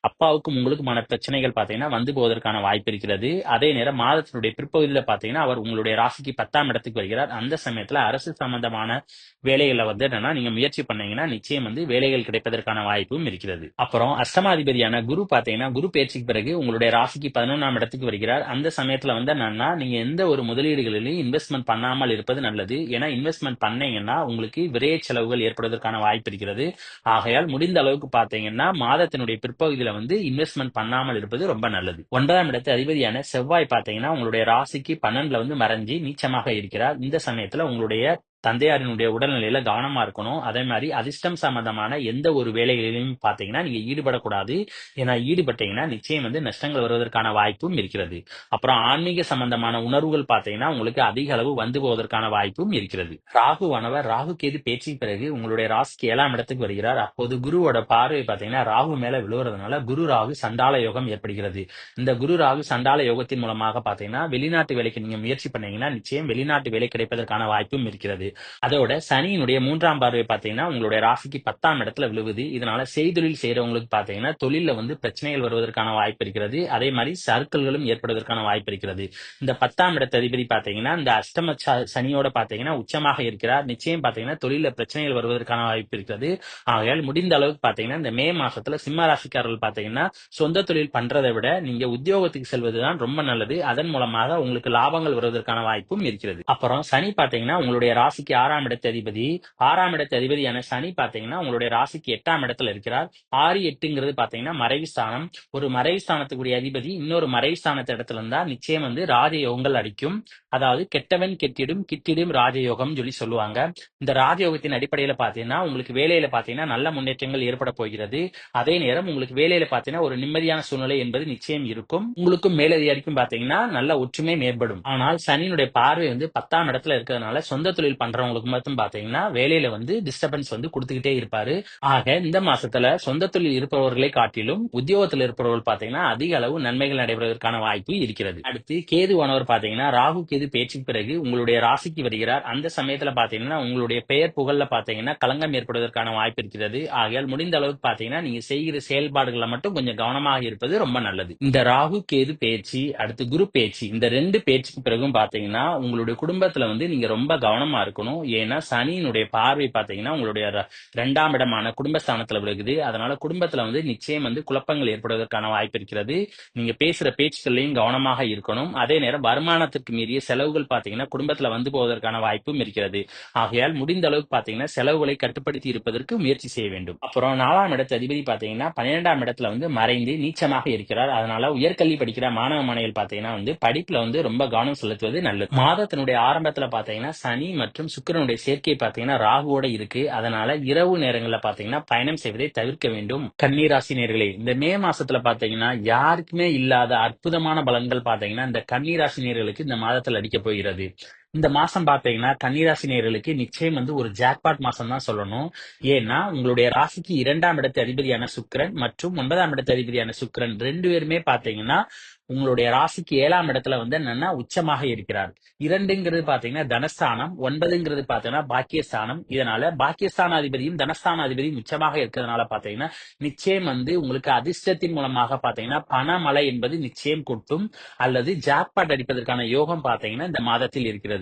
அப்பாவுக்கும் உங்களுக்குமான பிரச்சனைகள் பாத்தீங்கன்னா வந்து போவதற்கான வாய்ப்பு இருக்கிறது. அதே நேரம் மாதத்தினுடைய பிற்பகுதியில் பாத்தீங்கன்னா அவர் உங்களுடைய ராசிக்கு 10ஆம் இடத்துக்கு வருகிறார். அந்த சமயத்துல அரசு சம்பந்தமான வேலைகளை வந்து என்னன்னா நீங்க முயற்சி பண்ணீங்கன்னா நிச்சயம் வந்து வேலைகள் கிடைப்பதற்கான வாய்ப்பும் இருக்கிறது. அப்புறம் அஷ்டமாதிபதியான குரு பாத்தீங்கன்னா குரு பயிற்சிக்கு பிறகு உங்களுடைய ராசிக்கு 11ஆம் இடத்துக்கு வருகிறார். அந்த சமயத்துல வந்து என்னன்னா நீங்க எந்த ஒரு முதலீடுகளிலும் இன்வெஸ்ட்மெண்ட் பண்ணாமல் இருப்பது நல்லது. ஏன்னா இன்வெஸ்ட்மெண்ட் பண்ணீங்கன்னா உங்களுக்கு விரைய செலவுகள் ஏற்படுவதற்கான வாய்ப்பு இருக்கிறது. ஆகையால் முடிந்த அளவுக்கு பாத்தீங்கன்னா மாதத்தினுடைய பிற்பகுதியில இன்வெஸ்ட்மெண்ட் பண்ணாமல் இருப்பது ரொம்ப நல்லது. 9ஆம் இடத்து அதிபதியான செவ்வாய் பாத்தீங்கன்னா உங்களுடைய ராசிக்கு 12ல மறைஞ்சு நீச்சமாக இருக்கிறார். இந்த சமயத்துல உங்களுடைய தந்தையாரினுடைய உடல்நிலையில கவனமா இருக்கணும். அதே மாதிரி அதிர்ஷ்டம் சம்பந்தமான எந்த ஒரு வேலைகளிலும் பாத்தீங்கன்னா நீங்க ஈடுபடக்கூடாது. ஏன்னா ஈடுபட்டீங்கன்னா நிச்சயம் நஷ்டங்கள் வருவதற்கான வாய்ப்பும் இருக்கிறது. அப்புறம் ஆன்மீக சம்பந்தமான உணர்வுகள் பாத்தீங்கன்னா உங்களுக்கு அதிக அளவு வந்து போவதற்கான வாய்ப்பும் இருக்கிறது. ராகு கேது பேச்சுக்கு பிறகு உங்களுடைய ராசிக்கு 7ஆம் இடத்துக்கு வருகிறார். அப்போது குருவோட பார்வை பாத்தீங்கன்னா ராகு மேல விழுவறதுனால குரு ராகு சண்டால யோகம் ஏற்படுகிறது. இந்த குரு ராகு சண்டால யோகத்தின் மூலமாக பாத்தீங்கன்னா வெளிநாட்டு வேலைக்கு நீங்க முயற்சி பண்ணீங்கன்னா நிச்சயம் வெளிநாட்டு வேலை கிடைப்பதற்கான வாய்ப்பும் இருக்கிறது. அதோட சனியினுடைய 3ஆம் பார்வை பாத்தீங்கன்னா உங்களுடைய ராசிக்கு 10ஆம் இடத்துல விழுவுது. இதனால செய்தொழில் செய்யறவங்களுக்கு பாத்தீங்கன்னா தொழில பிரச்சனைகள் வருவதற்கான வாய்ப்பு இருக்கிறது. அதே மாதிரி சர்க்கிள்களும் ஏற்படுவதற்கான வாய்ப்பு இருக்கிறது. இந்த 10ஆம் இடத்து அதிபதி பாத்தீங்கன்னா இந்த அஷ்டம சனியோட பாத்தீங்கன்னா உச்சமாக இருக்கிறார். நிச்சயம் பாத்தீங்கன்னா தொழில பிரச்சனைகள் வருவதற்கான வாய்ப்பு இருக்கிறது. ஆகையால் முடிந்த அளவுக்கு பாத்தீங்கன்னா இந்த மே மாசத்துல சிம்ம ராசிக்காரர்கள் பாத்தீங்கன்னா சொந்த தொழில் பண்றதை விட நீங்க உத்தியோகத்துக்கு செல்வதுதான் ரொம்ப நல்லது. அதன் மூலமாக உங்களுக்கு லாபங்கள் வருவதற்கான வாய்ப்பும் இருக்கிறது. அப்புறம் சனி பாத்தீங்கன்னா உங்களுடைய ராசிக்கு 6ஆம் இடத்து அதிபதி. 6ஆம் இடத்து அதிபதியான சனி பாத்தீங்கன்னா உங்களுடைய ராசிக்கு 8ஆம் இடத்துல இருக்கிறார். 6, 8ங்கிறது பாத்தீங்கன்னா மறைவு ஸ்தானம். ஒரு மறைவு ஸ்தானத்துக்குரிய அதிபதி இன்னொரு மறைவு ஸ்தானத்து இடத்துல இருந்தா நிச்சயம் ராஜயோகங்கள் அடிக்கும். அதாவது கெட்டவன் கெட்டிடும் கிட்டிடும் ராஜயோகம் சொல்லி சொல்லுவாங்க. இந்த ராஜயோகத்தின் அடிப்படையில பாத்தீங்கன்னா உங்களுக்கு வேலையில பாத்தீங்கன்னா நல்ல முன்னேற்றங்கள் ஏற்பட போகிறது. அதே நேரம் உங்களுக்கு வேலையில பாத்தீங்கன்னா ஒரு நிம்மதியான சூழ்நிலை என்பது நிச்சயம் இருக்கும். உங்களுக்கும் மேலதிகாரிக்கும் பாத்தீங்கன்னா நல்ல ஒற்றுமை மேம்படும். ஆனால் சனியினுடைய பார்வை 10ஆம் இடத்துல இருக்கிறதுனால சொந்த தொழில் பண்றவங்களுக்கு மட்டும் பாத்தீங்கன்னா வேலையில டிஸ்டர்பன்ஸ் கொடுத்துக்கிட்டே இருப்பாரு. ஆக இந்த மாசத்துல சொந்த தொழில் இருப்பவர்களை காட்டிலும் உத்தியோகத்தில் இருப்பவர்கள் பாத்தீங்கன்னா அதிக அளவு நன்மைகள் நடைபெறுவதற்கான வாய்ப்பு இருக்கிறது. அடுத்து கேதுவானவர் பாத்தீங்கன்னா ராகு கேது பேச்சுக்கு பிறகு உங்களுடைய ராசிக்கு வருகிறார். அந்த சமயத்துல பாத்தீங்கன்னா உங்களுடைய பெயர் புகழ்ல பாத்தீங்கன்னா களங்கம் ஏற்படுவதற்கான வாய்ப்பு இருக்கிறது. ஆகையால் முடிந்த அளவுக்கு பாத்தீங்கன்னா நீங்க செய்கிற செயல்பாடுகளை மட்டும் கொஞ்சம் கவனமாக இருப்பது ரொம்ப நல்லது. இந்த ராகு கேது பேச்சு அடுத்து குரு பேச்சு இந்த 2 பேச்சுக்கு பிறகும் பாத்தீங்கன்னா உங்களுடைய குடும்பத்துல நீங்க ரொம்ப கவனமா இருக்கணும். ஏன்னா சனியினுடைய பார்வை பாத்தீங்கன்னா உங்களுடைய 2ஆம் இடமான குடும்பஸ்தானத்துல விழுகுது. அதனால குடும்பத்துல நிச்சயம் குழப்பங்கள் ஏற்படுவதற்கான வாய்ப்பு இருக்கிறது. நீங்க பேசுற பேச்சுக்கள்லையும் கவனமாக இருக்கணும். அதே நேரம் வருமானத்திற்கு மீறிய செலவுகள் பாத்தீங்கன்னா குடும்பத்துல போவதற்கான வாய்ப்பும் இருக்கிறது. ஆகையால் முடிந்த அளவுக்கு பாத்தீங்கன்னா செலவுகளை கட்டுப்படுத்தி இருப்பதற்கு முயற்சி செய்ய வேண்டும். அப்புறம் 4ஆம் இடத்து அதிபதி பாத்தீங்கன்னா 12ஆம் இடத்துல மறைந்து நீச்சமாக இருக்கிறார். அதனால உயர்கல்வி படிக்கிற மாணவ மாணவிகள் பாத்தீங்கன்னா படிப்புல ரொம்ப கவனம் செலுத்துவது நல்லது. மாதத்தினுடைய ஆரம்பத்துல பாத்தீங்கன்னா சனி மற்றும் சுக்கிரனுடைய சேர்க்கை பாத்தீங்கன்னா ராகுவோட இருக்கு. அதனால இரவு நேரங்கள்ல பாத்தீங்கன்னா பயணம் செய்வதை தவிர்க்க வேண்டும். கன்னிராசி நேயர்களே, இந்த மே மாசத்துல பாத்தீங்கன்னா யாருக்குமே இல்லாத அற்புதமான பலன்கள் பாத்தீங்கன்னா இந்த கன்னிராசி நேயர்களுக்கு இந்த மாதத்தில் அடிக்க போகிறது. இந்த மாசம் பாத்தீங்கன்னா கன்னிராசி நேயர்களுக்கு நிச்சயம் ஒரு ஜாக்பாட் மாசம் தான் சொல்லணும். ஏன்னா உங்களுடைய ராசிக்கு 2ஆம் இடத்து அதிபதியான சுக்கிரன் மற்றும் 9ஆம் இடத்து அதிபதியான சுக்கிரன் 2 பேருமே பாத்தீங்கன்னா உங்களுடைய ராசிக்கு 7ஆம் இடத்துல என்னன்னா உச்சமாக இருக்கிறார். 2ங்கிறது பாத்தீங்கன்னா தனஸ்தானம், 9ங்கிறது பாத்தீங்கன்னா பாக்கியஸ்தானம். இதனால பாக்கியஸ்தான அதிபதியும் தனஸ்தான அதிபதியும் உச்சமாக இருக்கிறதுனால பாத்தீங்கன்னா நிச்சயம் உங்களுக்கு அதிர்ஷ்டத்தின் மூலமாக பாத்தீங்கன்னா பணமழை என்பது நிச்சயம் கொட்டும் அல்லது ஜாக்பாட் அடிப்பதற்கான யோகம் பாத்தீங்கன்னா இந்த மாதத்தில் இருக்கிறது.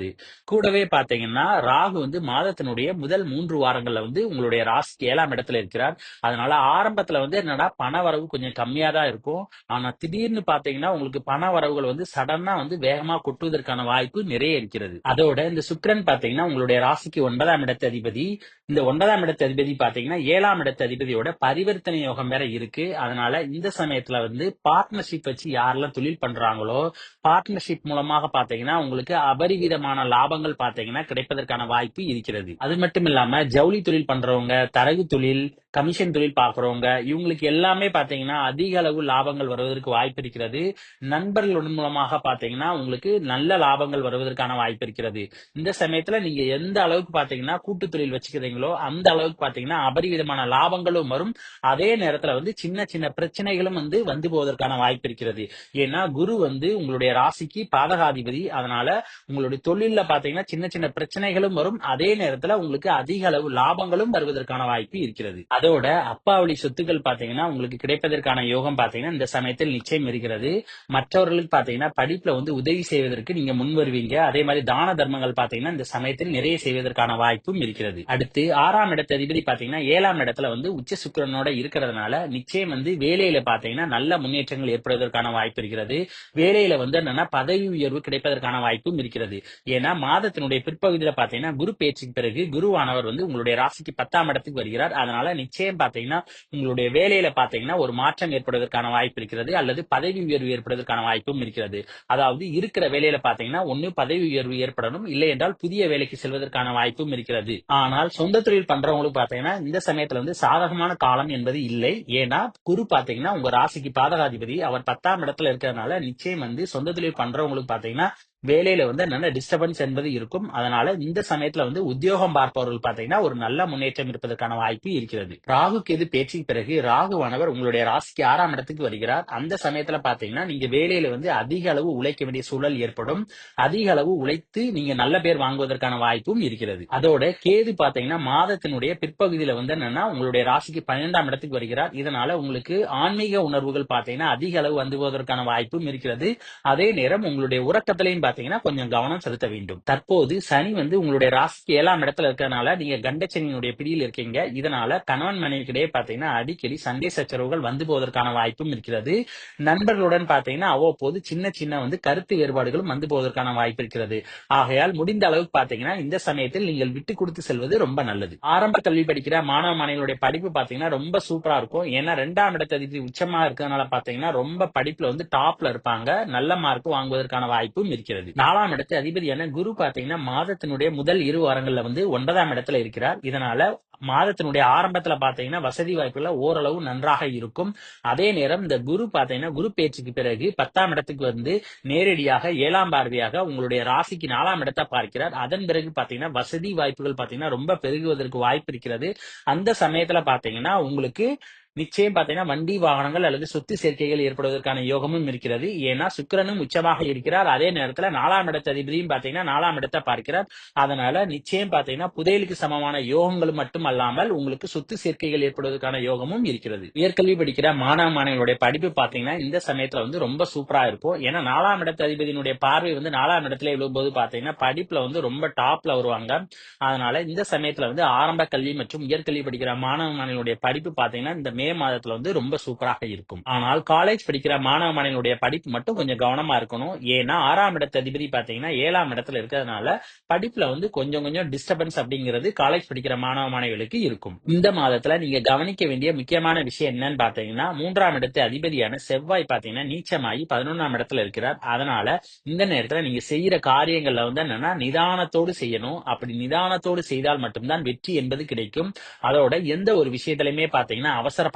கூடவே பாத்தீங்கன்னா ராகு மாதத்தினுடைய முதல் 3 வாரங்கள்ல உங்களுடைய ராசிக்கு 7ஆம் இடத்துல இருக்கிறார். அதனால ஆரம்பத்துல என்னடா பண வரவு கொஞ்சம் கம்மியா தான் இருக்கும். ஆனா திடீர்னு பாத்தீங்கன்னா உங்களுக்கு பண வரவுகள் சடனா வேகமா கொட்டுவதற்கான வாய்ப்பு நிறைய இருக்கிறது. அதோட இந்த சுக்கிரன் பாத்தீங்கன்னா உங்களுடைய ராசிக்கு 9ஆம் இடத்து அதிபதி. இந்த 9ஆம் இடத்து அதிபதி பாத்தீங்கன்னா 7ஆம் இடத்து அதிபதியோட பரிவர்த்தனை யோகம் வேற இருக்கு. அதனால இந்த சமயத்துல பார்ட்னர்ஷிப் வச்சு யாரெல்லாம் தொழில் பண்றாங்களோ பார்ட்னர்ஷிப் மூலமாக பாத்தீங்கன்னா உங்களுக்கு அபரிவிதமான லாபங்கள் பாத்தீங்கன்னா கிடைப்பதற்கான வாய்ப்பு இருக்கிறது. அது மட்டும் இல்லாம ஜவுளி தொழில் பண்றவங்க, தரகு தொழில், கமிஷன் தொழில் பாக்குறவங்க இவங்களுக்கு எல்லாமே பாத்தீங்கன்னா அதிக அளவு லாபங்கள் வருவதற்கு வாய்ப்பு இருக்கிறது. நண்பர்கள் மூலமாக பாத்தீங்கன்னா உங்களுக்கு நல்ல லாபங்கள் வருவதற்கான வாய்ப்பு இருக்கிறது. இந்த சமயத்துல நீங்க எந்த அளவுக்கு பாத்தீங்கன்னா கூட்டு தொழில் வச்சுக்கிறீங்களோ அந்த அளவுக்கு பாத்தீங்கன்னா அபரிவிதமான லாபங்களும் வரும். அதே நேரத்துல சின்ன சின்ன பிரச்சனைகளும் வந்து போவதற்கான வாய்ப்பு இருக்கிறது. ஏன்னா குரு உங்களுடைய ராசிக்கு பாதகாதிபதி. அதனால உங்களுடைய தொழில பாத்தீங்கன்னா சின்ன சின்ன பிரச்சனைகளும் வரும். அதே நேரத்துல உங்களுக்கு அதிக அளவு லாபங்களும் வருவதற்கான வாய்ப்பு இருக்கிறது. அதோட அப்பா வழி சொத்துக்கள் பாத்தீங்கன்னா உங்களுக்கு கிடைப்பதற்கான யோகம் பாத்தீங்கன்னா இந்த சமயத்தில் நிச்சயம் இருக்கிறது. மற்றவர்களுக்கு பாத்தீங்கன்னா படிப்புல வந்து உதவி செய்வதற்கு நீங்க முன் வருவீங்க. அதே மாதிரி தான தர்மங்கள் பாத்தீங்கன்னா இந்த சமயத்தில் நிறைய செய்வதற்கான வாய்ப்பும் இருக்கிறது. அடுத்து 6ஆம் இடத்து அதிபதி பாத்தீங்கன்னா 7ஆம் இடத்துல வந்து உச்ச சுக்கிரனோட இருக்கிறதுனால நிச்சயம் வந்து வேலையில பாத்தீங்கன்னா நல்ல முன்னேற்றங்கள் ஏற்படுவதற்கான வாய்ப்பு இருக்கிறது. வேலையில வந்து என்னன்னா பதவி உயர்வு கிடைப்பதற்கான வாய்ப்பும் இருக்கிறது. ஏன்னா மாதத்தினுடைய பிற்பகுதியில பாத்தீங்கன்னா குரு பேச்சுக்கு பிறகு குருவானவர் வந்து உங்களுடைய ராசிக்கு 10ஆம் இடத்துக்கு வருகிறார். அதனால நிச்சயம் பாத்தீங்கன்னா உங்களுடைய வேலையில பாத்தீங்கன்னா ஒரு மாற்றம் ஏற்படுவதற்கான வாய்ப்பு இருக்கிறது, அல்லது பதவி உயர்வு ஏற்படுவதற்கான வாய்ப்பும் இருக்கிறது. அதாவது இருக்கிற வேலையில பாத்தீங்கன்னா ஒண்ணு பதவி உயர்வு ஏற்படணும், இல்லை என்றால் புதிய வேலைக்கு செல்வதற்கான வாய்ப்பும் இருக்கிறது. ஆனால் சொந்த தொழில் பண்றவங்களுக்கு பாத்தீங்கன்னா இந்த சமயத்துல வந்து சாதகமான காலம் என்பது இல்லை. ஏன்னா குரு பாத்தீங்கன்னா உங்க ராசிக்கு பாதகாதிபதி, அவர் 10ஆம் இடத்துல இருக்கிறதுனால நிச்சயம் வந்து சொந்த தொழில் பண்றவங்களுக்கு பாத்தீங்கன்னா வேலையில வந்து நல்ல டிஸ்டர்பன்ஸ் என்பது இருக்கும். அதனால இந்த சமயத்துல வந்து உத்தியோகம் பார்ப்பவர்கள் பாத்தீங்கன்னா ஒரு நல்ல முன்னேற்றம் இருப்பதற்கான வாய்ப்பு இருக்கிறது. ராகு கேது பேச்சுக்கு பிறகு ராகுவானவர் உங்களுடைய ராசிக்கு 6ஆம் இடத்துக்கு வருகிறார். அந்த சமயத்துல பாத்தீங்கன்னா நீங்க வேலையில வந்து அதிக அளவு உழைக்க வேண்டிய சூழல் ஏற்படும். அதிக அளவு உழைத்து நீங்க நல்ல பேர் வாங்குவதற்கான வாய்ப்பும் இருக்கிறது. அதோட கேது பாத்தீங்கன்னா மாதத்தினுடைய பிற்பகுதியில வந்து என்னன்னா உங்களுடைய ராசிக்கு 12ஆம் இடத்துக்கு வருகிறார். இதனால உங்களுக்கு ஆன்மீக உணர்வுகள் பாத்தீங்கன்னா அதிக அளவு வந்து போவதற்கான வாய்ப்பும் இருக்கிறது. அதே நேரம் உங்களுடைய உறக்கத்திலையும் பாத்தீங்கன்னா கொஞ்சம் கவனம் செலுத்த வேண்டும். தற்போது சனி வந்து உங்களுடைய ராசிக்கு 7ஆம் இடத்துல இருக்கிறதுனால நீங்க கண்டச்சனியினுடைய பிடியில் இருக்கீங்க. இதனால கணவன் மனைவிக்கிடையே பாத்தீங்கன்னா அடிக்கடி சண்டை சச்சரவுகள் வந்து போவதற்கான வாய்ப்பும் இருக்கிறது. நண்பர்களுடன் பாத்தீங்கன்னா அவ்வப்போது சின்ன சின்ன வந்து கருத்து வேறுபாடுகளும் வந்து போவதற்கான வாய்ப்பு இருக்கிறது. ஆகையால் முடிந்த அளவுக்கு பாத்தீங்கன்னா இந்த சமயத்தில் நீங்கள் விட்டு கொடுத்து செல்வது ரொம்ப நல்லது. ஆரம்ப கல்வி படிக்கிற மாணவ மாணவிகளுடைய படிப்பு பாத்தீங்கன்னா ரொம்ப சூப்பரா இருக்கும். ஏன்னா 2ஆம் இடத்து அதிபதி உச்சமா இருக்கிறதுனால பாத்தீங்கன்னா ரொம்ப படிப்புல வந்து டாப்ல இருப்பாங்க. நல்ல மார்க் வாங்குவதற்கான வாய்ப்பும் இருக்கிறது. 4ஆம் இடத்து அதிபதியான குரு பாத்தீங்கன்னா மாதத்தினுடைய முதல் 2 வாரங்கள்ல வந்து 9ஆம் இடத்துல இருக்கிறார். இதனால மாதத்தினுடைய ஆரம்பத்துல பாத்தீங்கன்னா வசதி வாய்ப்புகள் ஓரளவு நன்றாக இருக்கும். அதே நேரம் இந்த குரு பாத்தீங்கன்னா குரு பேச்சுக்கு பிறகு 10ஆம் இடத்துக்கு வந்து நேரடியாக 7ஆம் பார்வையாக உங்களுடைய ராசிக்கு 4ஆம் இடத்தை பார்க்கிறார். அதன் பிறகு பாத்தீங்கன்னா வசதி வாய்ப்புகள் பாத்தீங்கன்னா ரொம்ப பெருகுவதற்கு வாய்ப்பு இருக்கிறது. அந்த சமயத்துல பாத்தீங்கன்னா உங்களுக்கு நிச்சயம் பாத்தீங்கன்னா வண்டி வாகனங்கள் அல்லது சொத்து சேர்க்கைகள் ஏற்படுவதற்கான யோகமும் இருக்கிறது. ஏன்னா சுக்கிரனும் உச்சமாக இருக்கிறார். அதே நேரத்துல 4ஆம் இடத்து அதிபதியும் பாத்தீங்கன்னா 4ஆம் இடத்தை பார்க்கிறார். அதனால நிச்சயம் பாத்தீங்கன்னா புதையலுக்கு சமமான யோகங்கள் மட்டும் அல்லாமல் உங்களுக்கு சொத்து சேர்க்கைகள் ஏற்படுவதற்கான யோகமும் இருக்கிறது. உயர்கல்வி படிக்கிற மாணவ மாணவிகளுடைய படிப்பு பாத்தீங்கன்னா இந்த சமயத்துல வந்து ரொம்ப சூப்பரா இருக்கும். ஏன்னா 4ஆம் இடத்து அதிபதியினுடைய பார்வை வந்து 4ஆம் இடத்துல விழும்போது பாத்தீங்கன்னா படிப்புல வந்து ரொம்ப டாப்ல வருவாங்க. அதனால இந்த சமயத்துல வந்து ஆரம்ப கல்வி மற்றும் உயர்கல்வி படிக்கிற மாணவ மாணவிகளுடைய படிப்பு பாத்தீங்கன்னா இந்த மே மாதத்துல வந்து ரொம்ப சூப்பராக இருக்கும். ஆனால் காலேஜ் படிக்கிற மாணவ மாணவிகளுடைய படிப்பு மட்டும் கொஞ்சம் கவனமா இருக்கணும். ஏன்னா 6ஆம் இடத்து அதிபதி பாத்தீங்கன்னா 7ஆம் இடத்துல இருக்கிறதுனால படிப்புல வந்து கொஞ்சம் கொஞ்சம் டிஸ்டர்பன்ஸ் அப்படிங்கிறது காலேஜ் படிக்கிற மாணவ மாணவிகளுக்கு இருக்கும். இந்த மாதத்துல நீங்க கவனிக்க வேண்டிய முக்கியமான விஷயம் என்னன்னு பாத்தீங்கன்னா 3ஆம் இடத்து அதிபதியான செவ்வாய் பாத்தீங்கன்னா நீச்சமாகி 11ஆம் இடத்துல இருக்கிறார். அதனால இந்த நேரத்துல நீங்க செய்யற காரியங்கள்ல வந்து என்னன்னா நிதானத்தோடு செய்யணும். அப்படி நிதானத்தோடு செய்தால் மட்டும்தான் வெற்றி என்பது கிடைக்கும். அதோட எந்த ஒரு விஷயத்திலுமே பாத்தீங்கன்னா அவசரப்படக்கூடாது.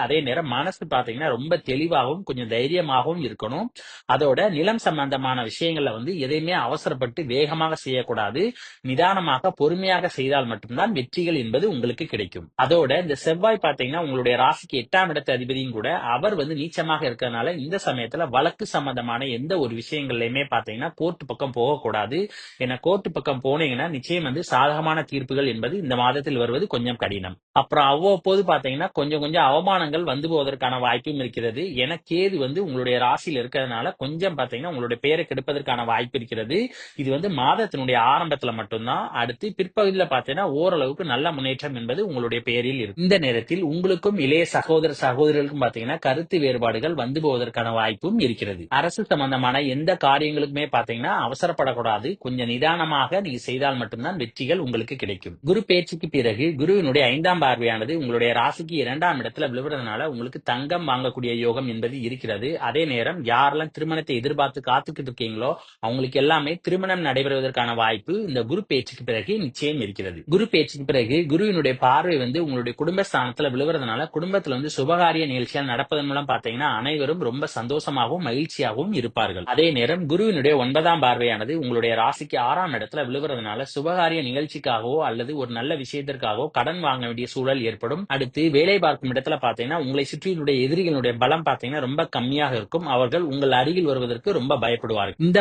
அதே நேரம் மனசு பாத்தீங்கன்னா ரொம்ப தெளிவாகவும் கொஞ்சம் தைரியமாகவும் இருக்கணும். அதோட நிலம் சம்பந்தமான விஷயங்கள்ல வந்து எதையுமே அவசரப்பட்டு வேகமாக செய்யக்கூடாது. நிதானமாக பொறுமையாக செய்தால் மட்டும்தான் வெற்றிகள் என்பது உங்களுக்கு கிடைக்கும். அதோட இந்த செவ்வாய் பாத்தீங்கன்னா உங்களுடைய ராசிக்கு 8ஆம் இடத்து அதிபதியும் கூட அவர் வந்து நீச்சமாக இருக்கிறதுனால இந்த சமயத்துல வழக்கு சம்பந்தமான எந்த ஒரு விஷயங்கள்லயுமே பாத்தீங்கன்னா கோர்ட் பக்கம் போகக்கூடாது. ஏன்னா கோர்ட் பக்கம் போனீங்கன்னா நிச்சயம் வந்து சாதகமான தீர்ப்புகள் என்பது இந்த மாதத்தில் வருவது கொஞ்சம் கடினம். அப்புறம் அவ்வப்போது பாத்தீங்கன்னா கொஞ்சம் கொஞ்சம் அவமானங்கள் வந்து போவதற்கான வாய்ப்பும் இருக்கிறது. ஏன்னா கேது வந்து உங்களுடைய ராசியில இருக்கிறதுனால கொஞ்சம் பாத்தீங்கன்னா உங்களுடைய பெயரை கெடுப்பதற்கான வாய்ப்பு இருக்கிறது. இது வந்து மாதத்தினுடைய ஆரம்பத்துல மட்டும்தான். அடுத்து பிற்பகுதியில பாத்தீங்கன்னா ஓரளவுக்கு நல்ல முன்னேற்றம் என்பது உங்களுடைய பெயரில் இருக்கு. இந்த நேரத்தில் உங்களுக்கும் இளைய சகோதர சகோதரர்களுக்கும் பாத்தீங்கன்னா கருத்து வேறுபாடுகள் வந்து போவதற்கான வாய்ப்பும் இருக்கிறது. அரசு சம்பந்தமான எந்த காரியங்களுக்குமே பாத்தீங்கன்னா அவசரப்படக்கூடாது. கொஞ்சம் நிதானமாக நீங்க செய்தால் மட்டும்தான் வெற்றிகள் உங்களுக்கு கிடைக்கும். குரு பேச்சுக்கு பிறகு குருவினுடைய 5ஆம் பார்வையானது உங்களுடைய ராசிக்கு 2ஆம் இடத்துல விழுவதனால உங்களுக்கு தங்கம் வாங்கக்கூடிய யோகம் என்பது இருக்கிறது. அதே நேரம் யாரெல்லாம் திருமணத்தை எதிர்பார்த்து காத்துக்கிட்டு இருக்கீங்களோ அவங்களுக்கு எல்லாமே திருமணம் நடைபெறுவதற்கான வாய்ப்பு இந்த குரு பேச்சுக்கு பிறகு நிச்சயம் இருக்கிறது. குரு பேச்சுக்கு பிறகு குருவினுடைய பார்வை வந்து உங்களுடைய குடும்பஸ்தானத்துல விழுவதனால குடும்பத்துல வந்து சுபகாரிய நிகழ்ச்சிகள் நடப்பதன் மூலம் பாத்தீங்கன்னா அனைவரும் ரொம்ப சந்தோஷமாகவும் மகிழ்ச்சியாகவும் இருப்பார்கள். அதே நேரம் குருவினுடைய 9ஆம் பார்வையானது உங்களுடைய ராசிக்கு 6ஆம் இடத்துல விழுவதனால சுபகாரிய நிகழ்ச்சிக்காகவோ அல்லது ஒரு நல்ல விஷயத்திற்காகவோ கடன் வாங்க வேண்டிய சூழல் ஏற்படும். அடுத்து வேலை பார்க்கும் பார்க்கும் இடத்துல பாத்தீங்கன்னா உங்களை சுற்றியுடைய எதிரிகளுடைய பலம் பாத்தீங்கன்னா ரொம்ப கம்மியாக இருக்கும். அவர்கள் உங்கள் அருகில் வருவதற்கு ரொம்ப பயப்படுவார்கள். இந்த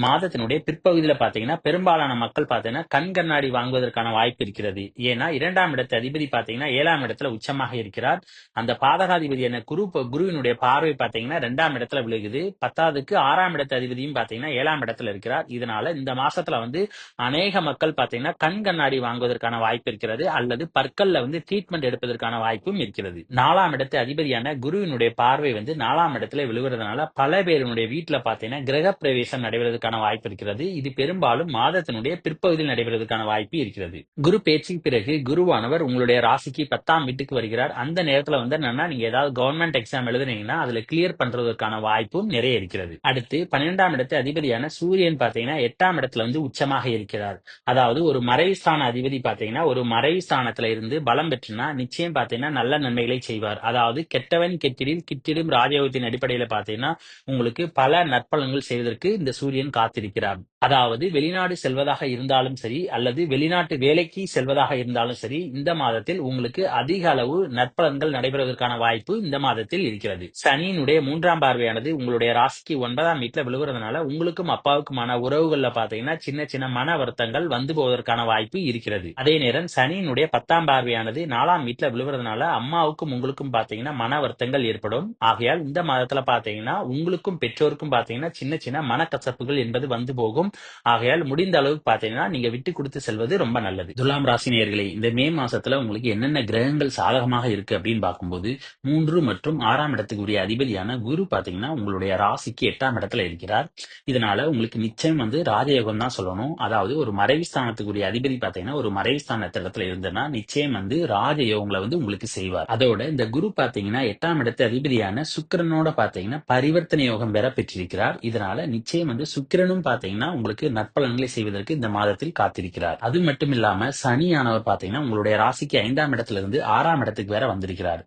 மாதத்தினுடைய பிற்பகுதியில பாத்தீங்கன்னா பெரும்பாலான மக்கள் பாத்தீங்கன்னா கண் கண்ணாடி வாங்குவதற்கான வாய்ப்பு இருக்கிறது. ஏன்னா 2ஆம் இடத்து அதிபதி பாத்தீங்கன்னா 7ஆம் இடத்துல உச்சமாக இருக்கிறார். அந்த பாதகாதிபதியான குருவினுடைய பார்வை பாத்தீங்கன்னா 2ஆம் இடத்துல விழுகுது. 10க்கு 6ஆம் இடத்து அதிபதியும் பாத்தீங்கன்னா 7ஆம் இடத்துல இருக்கிறார். இதனால இந்த மாசத்துல அநேக மக்கள் பாத்தீங்கன்னா கண் கண்ணாடி வாங்குவதற்கான வாய்ப்பு இருக்கிறது, அல்லது பற்கள்ல ட்ரீட்மெண்ட் எடுப்பதற்கான வாய்ப்பும் இருக்கிறது. 4ஆம் இடத்து அதிபதியான குருவினுடைய பார்வை 4ஆம் இடத்துல விழுவதனால பல பேருடைய வீட்டுல பாத்தீங்கன்னா கிரக பிரவேசம் நடைபெறுவதற்கான வாய்ப்பு இருக்கிறது. இது பெரும்பாலும் மாதத்தினுடைய பிற்பகுதியில் நடைபெறுவதற்கான வாய்ப்பு இருக்கிறது. குரு பேச்சுக்கு பிறகு குருவானவர் உங்களுடைய ராசிக்கு 10ஆம் வீட்டுக்கு வருகிறார். அந்த நேரத்துல என்னன்னா நீங்க ஏதாவது கவர்மெண்ட் எக்ஸாம் எழுதுனீங்கன்னா அதுல கிளியர் பண்றதற்கான வாய்ப்பும் நிறைய இருக்கிறது. அடுத்து 12ஆம் இடத்து அதிபதியான சூரியன் பாத்தீங்கன்னா 8ஆம் இடத்துல உச்சமாக இருக்கிறார். அதாவது ஒரு மறைஸ்தான அதிபதி பாத்தீங்கன்னா ஒரு மறைஸ்தானத்துல இருந்து பலம் பெற்றுனா நிச்சயம் பாத்தீங்கன்னா நல்ல நன்மைகளை செய்வார். அதாவது கெட்டவன் கெட்டிடில் கிட்டிடும் ராஜயோகத்தின் அடிப்படையில பாத்தீங்கன்னா உங்களுக்கு பல நற்பலன்கள் செய்வதற்கு இந்த சூரியன் காத்திருக்கிறார். அதாவது வெளிநாடு செல்வதாக இருந்தாலும் சரி, அல்லது வெளிநாட்டு வேலைக்கு செல்வதாக இருந்தாலும் சரி, இந்த மாதத்தில் உங்களுக்கு அதிக அளவு நற்பலன்கள் நடைபெறுவதற்கான வாய்ப்பு இந்த மாதத்தில் இருக்கிறது. சனியினுடைய 3ஆம் பார்வையானது உங்களுடைய ராசிக்கு 9ஆம் வீட்டுல விழுவுறதுனால உங்களுக்கும் அப்பாவுக்குமான உறவுகள்ல பாத்தீங்கன்னா சின்ன சின்ன மன வருத்தங்கள் வந்து போவதற்கான வாய்ப்பு இருக்கிறது. அதே நேரம் சனியினுடைய 10ஆம் பார்வையானது 4ஆம் வீட்டுல விழுவுறதுனால அம்மாவுக்கும் உங்களுக்கும் பாத்தீங்கன்னா மன வருத்தங்கள் ஏற்படும். ஆகையால் இந்த மாதத்துல பாத்தீங்கன்னா உங்களுக்கும் பெற்றோருக்கும் பாத்தீங்கன்னா சின்ன சின்ன மனக்கசப்புகள் என்பது வந்து போகும். ஆகையால் முடிந்த அளவுக்கு பாத்தீங்கன்னா நீங்க விட்டு கொடுத்து செல்வது ரொம்ப நல்லது. துலாம் ராசி நேயர்களே, இந்த மே மாசத்துல உங்களுக்கு என்னென்ன கிரகங்கள் சாதகமாக இருக்கு அப்படின்னு பார்க்கும்போது 3 மற்றும் 6ஆம் இடத்துக்கு உரிய அதிபதியான குரு பாத்தீங்கன்னா உங்களுடைய ராசிக்கு 8ஆம் இடத்துல இருக்கிறார். இதனால உங்களுக்கு நிச்சயம் ராஜயோகம் தான் சொல்லணும். அதாவது ஒரு மறைவுஸ்தானத்துக்குரிய அதிபதி பாத்தீங்கன்னா ஒரு மறைவுஸ்தானத்துல இருந்தனா நிச்சயம் ராஜயோகங்களை உங்களுக்கு செய்வார். அதோட இந்த குரு பாத்தீங்கன்னா 8ஆம் இடத்து அதிபதியான சுக்கிரனோட பாத்தீங்கன்னா பரிவர்த்தனை யோகம் பெற பெற்றிருக்கிறார். இதனால நிச்சயம் சுக்கிரனும் பாத்தீங்கன்னா உங்களுக்கு நற்பலன்களை செய்வதற்கு இந்த மாதத்தில் காத்திருக்கிறார். அது மட்டும் இல்லாம சனியானவர் பாத்தீங்கன்னா உங்களுடைய ராசிக்கு 5ஆம் இடத்துல இருந்து 6ஆம் இடத்துக்கு வேற வந்திருக்கிறார்.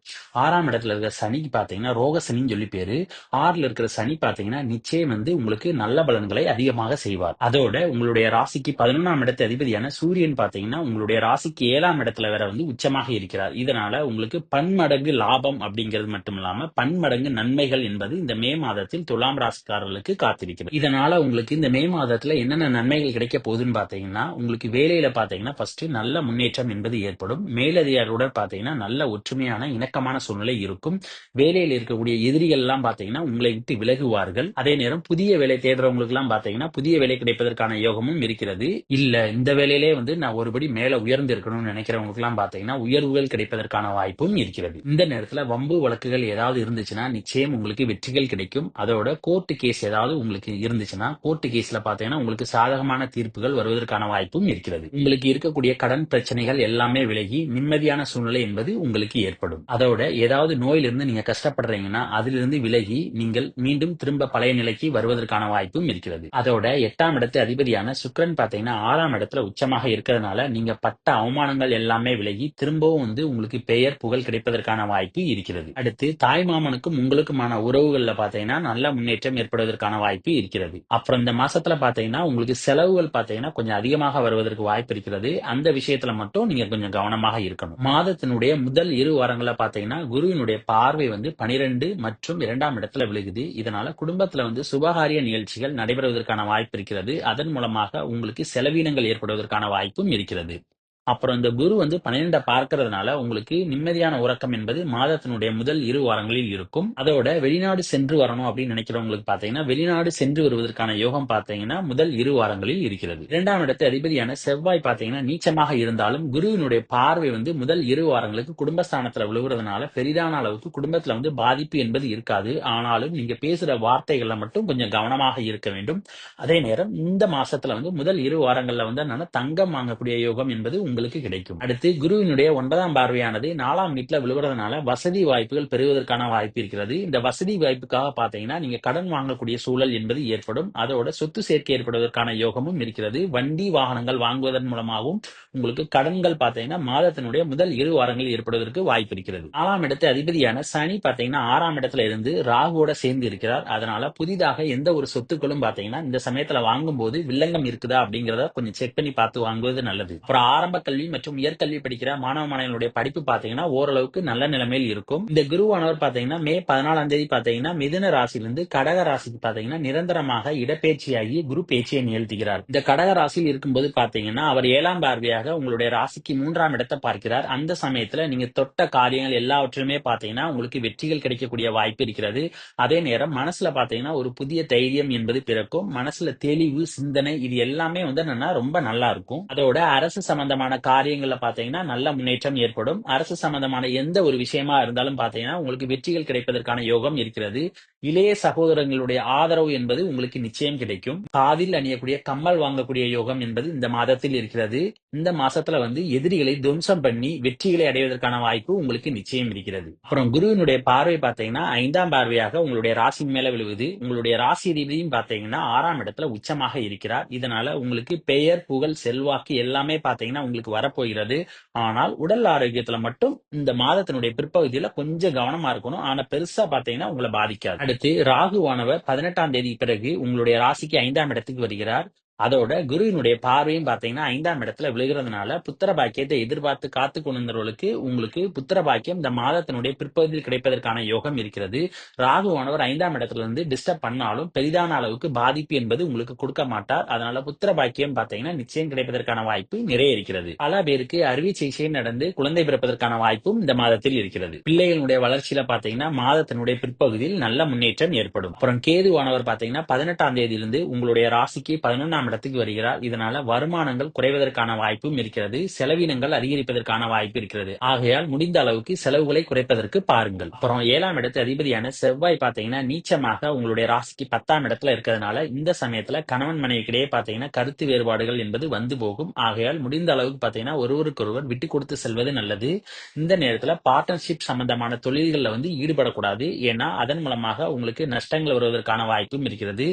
6ஆம் இடத்துல இருக்கிற சனிக்கு பாத்தீங்கன்னா ரோக சனின்னு சொல்லி பேரு. 6ல இருக்கிற சனி பாத்தீங்கன்னா நிச்சயம் உங்களுக்கு நல்ல பலன்களை அதிகமாக செய்வார். அதோட உங்களுடைய ராசிக்கு 11ஆம் இடத்து அதிபதியான சூரியன் பாத்தீங்கன்னா உங்களுடைய ராசிக்கு 7ஆம் இடத்துல வேற உச்சமாக இருக்கிறார். இதனால உங்களுக்கு பன்மடங்கு லாபம் அப்படிங்கிறது மட்டும் இல்லாம பன்மடங்கு நன்மைகள் என்பது இந்த மே மாதத்தில் துலாம் ராசிக்காரர்களுக்கு காத்திருக்கிறது. இதனால உங்களுக்கு இந்த மே மாதத்துல என்னென்ன நன்மைகள் கிடைக்க போகுதுன்னு பாத்தீங்கன்னா உங்களுக்கு வேலையில பாத்தீங்கன்னா ஃபர்ஸ்ட் நல்ல முன்னேற்றம் என்பது ஏற்படும். மேலதிகாரியுடன் பாத்தீங்கன்னா நல்ல ஒற்றுமையான இணக்கமான சூழ்நிலை இருக்கும். வேலையில் இருக்கக்கூடிய எதிரிகள் எல்லாம் பாத்தீங்கன்னா உங்களை விட்டு விலகுவார்கள். அதே நேரம் புதிய வேலை தேடுறவங்களுக்கு எல்லாம் பாத்தீங்கன்னா புதிய வேலை கிடைப்பதற்கான யோகமும் இருக்கிறது. இல்ல இந்த வேலையிலே நான் ஒருபடி மேல உயர்ந்து இருக்கணும்னு நினைக்கிறவங்களுக்கு எல்லாம் பாத்தீங்கன்னா உயர்வுகள் கிடைப்பதற்கான வாய்ப்பும் இருக்கிறது. இந்த நேரத்துல வம்பு வழக்குகள் ஏதாவது இருந்துச்சுன்னா நிச்சயம் உங்களுக்கு வெற்றிகள் கிடைக்கும். அதோட கோர்ட் கேஸ் ஏதாவது உங்களுக்கு இருந்துச்சுன்னா கோர்ட் கேஸ்ல பாத்தீங்கன்னா உங்களுக்கு சாதகமான தீர்ப்புகள் வருவதற்கான வாய்ப்பும் இருக்கிறது. உங்களுக்கு இருக்கக்கூடிய கடன் பிரச்சனைகள் எல்லாமே விலகி நிம்மதியான சூழ்நிலை என்பது உங்களுக்கு ஏற்படும். அதோட ஏதாவது நோயிலிருந்து நீங்க கஷ்டப்படுறீங்கன்னா அதிலிருந்து விலகி நீங்கள் மீண்டும் திரும்ப பழைய நிலைக்கு வருவதற்கான வாய்ப்பும் இருக்கிறது. அதோட 8ஆம் இடத்து அதிபதியான சுக்கிரன் பாத்தீங்கன்னா 6ஆம் இடத்துல உச்சமாக இருக்கிறதுனால நீங்க பட்ட அவமானங்கள் எல்லாமே விலகி திரும்பவும் உங்களுக்கு பெயர் புகழ் கிடைப்பதற்கான வாய்ப்பு இருக்கிறது. அடுத்து தாய் மாமனுக்கும் உங்களுக்குமான உறவுகள்ல பாத்தீங்கன்னா நல்ல முன்னேற்றம் ஏற்படுவதற்கான வாய்ப்பு இருக்கிறது. அப்புறம் இந்த மாசத்துல பாத்தீங்கன்னா உங்களுக்கு செலவுகள் பாத்தீங்கன்னா கொஞ்சம் அதிகமாக வருவதற்கு வாய்ப்பு இருக்கிறது. அந்த விஷயத்துல மட்டும் நீங்க கொஞ்சம் கவனமாக இருக்கணும். மாதத்தினுடைய முதல் 2 வாரங்கள பாத்தீங்கன்னா குருவினுடைய பார்வை 12 மற்றும் 2ஆம் இடத்துல விழுகுது. இதனால குடும்பத்துல சுபகாரிய நிகழ்ச்சிகள் நடைபெறுவதற்கான வாய்ப்பு இருக்கிறது. அதன் மூலமாக உங்களுக்கு செலவினங்கள் ஏற்படுவதற்கான வாய்ப்பும் இருக்கிறது. அப்புறம் இந்த குரு 12 பார்க்கறதுனால உங்களுக்கு நிம்மதியான உறக்கம் என்பது மாதத்தினுடைய முதல் 2 வாரங்களில் இருக்கும். அதோட வெளிநாடு சென்று வரணும் அப்படின்னு நினைக்கிறவங்களுக்கு பாத்தீங்கன்னா வெளிநாடு சென்று வருவதற்கான யோகம் பாத்தீங்கன்னா முதல் 2 வாரங்களில் இருக்கிறது. 2ஆம் இடத்து அதிபதியான செவ்வாய் பாத்தீங்கன்னா நீச்சமாக இருந்தாலும் குருவினுடைய பார்வை முதல் 2 வாரங்களுக்கு குடும்பஸ்தானத்துல விழுவுறதுனால பெரிதான அளவுக்கு குடும்பத்துல பாதிப்பு என்பது இருக்காது. ஆனாலும் நீங்க பேசுற வார்த்தைகள்ல மட்டும் கொஞ்சம் கவனமாக இருக்க வேண்டும். அதே நேரம் இந்த மாசத்துல முதல் 2 வாரங்கள்ல தங்கம் வாங்கக்கூடிய யோகம் என்பது உங்களுக்கு கிடைக்கும். அடுத்து குருவினுடைய 9ஆம் பார்வையானது 4ஆம் வீட்டுல விழுவதனால வசதி வாய்ப்புகள் பெறுவதற்கான வாய்ப்பு இருக்கிறது. இந்த வசதி வாய்ப்புக்காக பாத்தீங்கன்னா நீங்க கடன் வாங்கக்கூடிய சூழல் என்பது ஏற்படும். அதோட சொத்து சேர்க்கை ஏற்படுவதற்கான யோகமும் இருக்கிறது. வண்டி வாகனங்கள் வாங்குவதன் மூலமாகவும் உங்களுக்கு கடன்கள் பாத்தீங்கன்னா மாதத்தினுடைய முதல் 2 வாரங்களில் ஏற்படுவதற்கு வாய்ப்பு இருக்கிறது. 4ஆம் இடத்து அதிபதியான சனி பாத்தீங்கன்னா 6ஆம் இடத்துல இருந்து ராகுவோட சேர்ந்து இருக்கிறார். அதனால புதிதாக எந்த ஒரு சொத்துக்களும் பாத்தீங்கன்னா இந்த சமயத்துல வாங்கும் போது வில்லங்கம் இருக்குதா அப்படிங்கறத கொஞ்சம் செக் பண்ணி பார்த்து வாங்குவது நல்லது. அப்புறம் ஆரம்ப கல்வி மற்றும் உயர்கல்வி படிக்கிற மாணவ மாணவிகளுடைய படிப்பு பாத்தீங்கன்னா ஓரளவுக்கு நல்ல நிலைமையில் இருக்கும். இந்த குருவானவர் பாத்தீங்கன்னா மே 14ஆம் தேதி பாத்தீங்கன்னா மிதுன ராசியிலிருந்து கடக ராசிக்கு பாத்தீங்கன்னா நிரந்தரமாக இடப்பெயர்ச்சியாகி குரு பேச்சியை நிகழ்த்துகிறார். இந்த கடக ராசியில் இருக்கும்போது பாத்தீங்கன்னா அவர் 7ஆம் பார்வையாக உங்களுடைய ராசிக்கு 3ஆம் இடத்தை பார்க்கிறார். அந்த சமயத்துல நீங்க தொட்ட காரியங்கள் எல்லாவற்றிலுமே பாத்தீங்கன்னா உங்களுக்கு வெற்றிகள் கிடைக்கக்கூடிய வாய்ப்பு இருக்கிறது. அதே நேரம் மனசுல பாத்தீங்கன்னா ஒரு புதிய தைரியம் என்பது பிறக்கும். மனசுல தெளிவு, சிந்தனை இது எல்லாமே வந்து என்னன்னா ரொம்ப நல்லா இருக்கும். அதோட அரசு சம்பந்தமான காரியங்கள்ல பாத்தீங்கன்னா நல்ல முன்னேற்றம் ஏற்படும். அரசு சம்பந்தமான எந்த ஒரு விஷயமா இருந்தாலும் பாத்தீங்கன்னா உங்களுக்கு வெற்றிகள் கிடைப்பதற்கான யோகம் இருக்கிறது. இளைய சகோதரங்களுடைய ஆதரவு என்பது உங்களுக்கு நிச்சயம் கிடைக்கும். காதில் அணியக்கூடிய கம்மல் வாங்கக்கூடிய யோகம் என்பது இந்த மாதத்தில் இருக்கிறது. இந்த மாசத்துல வந்து எதிரிகளை துவம்சம் பண்ணி வெற்றிகளை அடைவதற்கான வாய்ப்பு உங்களுக்கு நிச்சயம் இருக்கிறது. அப்புறம் குருவினுடைய பார்வை பாத்தீங்கன்னா 5ஆம் பார்வையாக உங்களுடைய ராசி மேல விழுவுது. உங்களுடைய ராசி அதிபதியும் பாத்தீங்கன்னா 6ஆம் இடத்துல உச்சமாக இருக்கிறார். இதனால உங்களுக்கு பெயர், புகழ், செல்வாக்கு எல்லாமே பாத்தீங்கன்னா உங்களுக்கு வரப்போகிறது. ஆனால் உடல் ஆரோக்கியத்துல மட்டும் இந்த மாதத்தினுடைய பிற்பகுதியில கொஞ்சம் கவனமா இருக்கணும். ஆனா பெருசா பாத்தீங்கன்னா உங்களை பாதிக்காது. அடுத்து ராகுவானவர் 18ஆம் தேதி பிறகு உங்களுடைய ராசிக்கு 5ஆம் இடத்துக்கு வருகிறார். அதோட குருவினுடைய பார்வையும் பாத்தீங்கன்னா 5ஆம் இடத்துல விழுகிறதுனால புத்திர பாக்கியத்தை எதிர்பார்த்து காத்து கொண்டிருந்தவர்களுக்கு உங்களுக்கு புத்திர பாக்கியம் இந்த மாதத்தினுடைய பிற்பகுதியில் கிடைப்பதற்கான யோகம் இருக்கிறது. ராகுவானவர் 5ஆம் இடத்துல இருந்து டிஸ்டர்ப் பண்ணாலும் பெரிதான அளவுக்கு பாதிப்பு என்பது உங்களுக்கு கொடுக்க மாட்டார். அதனால புத்திர பாக்கியம் பாத்தீங்கன்னா நிச்சயம் கிடைப்பதற்கான வாய்ப்பு நிறைய இருக்கிறது. பல பேருக்கு அறுவை சிகிச்சை நடந்து குழந்தை பிறப்பதற்கான வாய்ப்பும் இந்த மாதத்தில் இருக்கிறது. பிள்ளைகளுடைய வளர்ச்சியில பாத்தீங்கன்னா மாதத்தினுடைய பிற்பகுதியில் நல்ல முன்னேற்றம் ஏற்படும். அப்புறம் கேதுவானவர் பாத்தீங்கன்னா 18ஆம் தேதியிலிருந்து உங்களுடைய ராசிக்கு 11ஆம் இடத்துக்கு வருகிறார். இதனால வருமானங்கள் குறைவதற்கான வாய்ப்பும் இருக்கிறது. செலவினங்கள் அதிகரிப்பதற்கான வாய்ப்பு இருக்கிறது. ஆகையால் முடிந்த அளவுக்கு செலவுகளை குறைப்பதற்கு பாருங்கள். அப்புறம் 7ஆம் இடத்து அதிபதியான செவ்வாய் பாத்தீங்கன்னா நீச்சமாக உங்களுடைய ராசிக்கு 10ஆம் இடத்துல இருக்கிறதுனால இந்த சமயத்துல கணவன் மனைவிக்கிடையே பாத்தீங்கன்னா கருத்து வேறுபாடுகள் என்பது வந்து போகும். ஆகையால் முடிந்த அளவுக்கு பாத்தீங்கன்னா ஒருவருக்கொருவர் விட்டு கொடுத்து செல்வது நல்லது. இந்த நேரத்துல பார்ட்னர்ஷிப் சம்பந்தமான தொழில்கள்ல வந்து ஈடுபடக்கூடாது. ஏன்னா அதன் மூலமாக உங்களுக்கு நஷ்டங்கள் வருவதற்கான வாய்ப்பும் இருக்கிறது.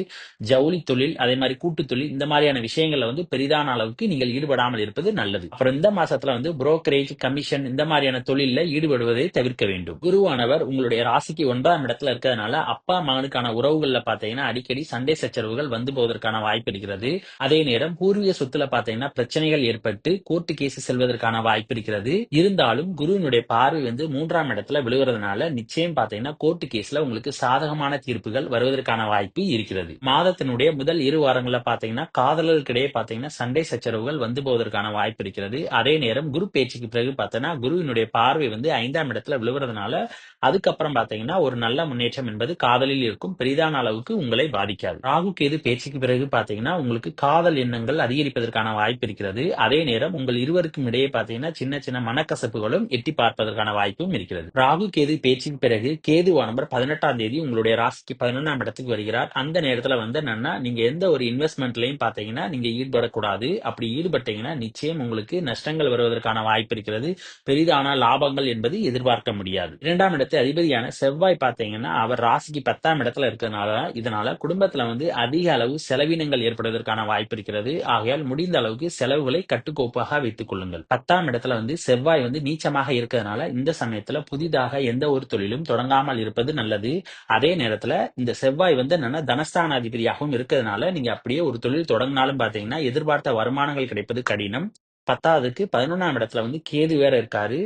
ஜவுளி தொழில், அதே மாதிரி கூட்டு தொழில் இந்த மாதிரியான விஷயங்கள்ல வந்து பெரிதான அளவுக்கு நீங்கள் ஈடுபடாமல் இருப்பது நல்லது. அப்புறம் இந்த மாசத்துல வந்து புரோக்கரேஜ், கமிஷன் இந்த மாதிரியான தொழில ஈடுபடுவதை தவிர்க்க வேண்டும். குருவானவர் உங்களுடைய ராசிக்கு 9ஆம் இடத்துல இருக்கிறதுனால அப்பா மகனுக்கான உறவுகள்ல பாத்தீங்கன்னா அடிக்கடி சண்டை சச்சரவுகள் வந்து போவதற்கான வாய்ப்பு இருக்கிறது. அதே நேரம் பூர்வீக சொத்துல பாத்தீங்கன்னா பிரச்சனைகள் ஏற்பட்டு கோர்ட்டு கேஸ் செல்வதற்கான வாய்ப்பு இருக்கிறது. இருந்தாலும் குருவினுடைய பார்வை வந்து 3ஆம் இடத்துல விழுகிறதுனால நிச்சயம் பாத்தீங்கன்னா கோர்ட்டு கேஸ்ல உங்களுக்கு சாதகமான தீர்ப்புகள் வருவதற்கான வாய்ப்பு இருக்கிறது. மாதத்தினுடைய முதல் 2 வாரங்கள்ல பாத்தீங்கன்னா காதலர்களுக்கிடையே பாத்தீங்கன்னா சண்டை சச்சரவுகள் வந்து போவதற்கான வாய்ப்பு இருக்கிறது. அதே நேரம் குரு பேச்சுக்கு பிறகு பார்த்தோன்னா குருவினுடைய பார்வை வந்து 5ஆம் இடத்துல விழுவதனால அதுக்கப்புறம் பாத்தீங்கன்னா ஒரு நல்ல முன்னேற்றம் என்பது காதலில் இருக்கும். பெரிதான அளவுக்கு உங்களை பாதிக்காது. ராகு கேது பேச்சுக்கு பிறகு பாத்தீங்கன்னா உங்களுக்கு காதல் எண்ணங்கள் அதிகரிப்பதற்கான வாய்ப்பு இருக்கிறது. அதே நேரம் உங்கள் இருவருக்கும் இடையே பாத்தீங்கன்னா சின்ன சின்ன மனக்கசப்புகளும் எட்டி பார்ப்பதற்கான வாய்ப்பும் இருக்கிறது. ராகு கேது பேச்சுக்கு பிறகு கேதுவானவர் 18ஆம் தேதி உங்களுடைய ராசிக்கு 11ஆம் இடத்துக்கு வருகிறார். அந்த நேரத்துல வந்து என்னன்னா நீங்க எந்த ஒரு இன்வெஸ்ட்மெண்ட்லயும் பாத்தீங்கன்னா நீங்க ஈடுபடக்கூடாது. அப்படி ஈடுபட்டீங்கன்னா நிச்சயம் உங்களுக்கு நஷ்டங்கள் வருவதற்கான வாய்ப்பு இருக்கிறது. பெரிதான லாபங்கள் என்பது எதிர்பார்க்க முடியாது. 2ஆம் இடத்து அதிபதியான செவ்வாய் பாத்தீங்கன்னா அவர் ராசிக்கு 10ஆம் இடத்துல இருக்கிறதுனால இதனால குடும்பத்துல வந்து அதிக அளவு செலவினங்கள் ஏற்படுவதற்கான வாய்ப்பு இருக்கிறது. ஆகையால் முடிந்த அளவுக்கு செலவுகளை கட்டுக்கோப்பாக வைத்துக் கொள்ளுங்கள். 10ஆம் இடத்துல வந்து செவ்வாய் வந்து நீச்சமாக இருக்கிறதுனால இந்த சமயத்துல புதிதாக எந்த ஒரு தொழிலும் தொடங்காமல் இருப்பது நல்லது. அதே நேரத்துல இந்த செவ்வாய் வந்து என்னன்னா தனஸ்தான அதிபதியாகவும் இருக்கிறதுனால நீங்க அப்படியே ஒரு தொழில் தொடங்கினாலும் பாத்தீங்கன்னா எதிர்பார்த்த வருமானங்கள் கிடைப்பது கடினம். 10ஆவதுக்கு 11ஆம் இடத்துல வந்து கேது வேற இருக்காரு.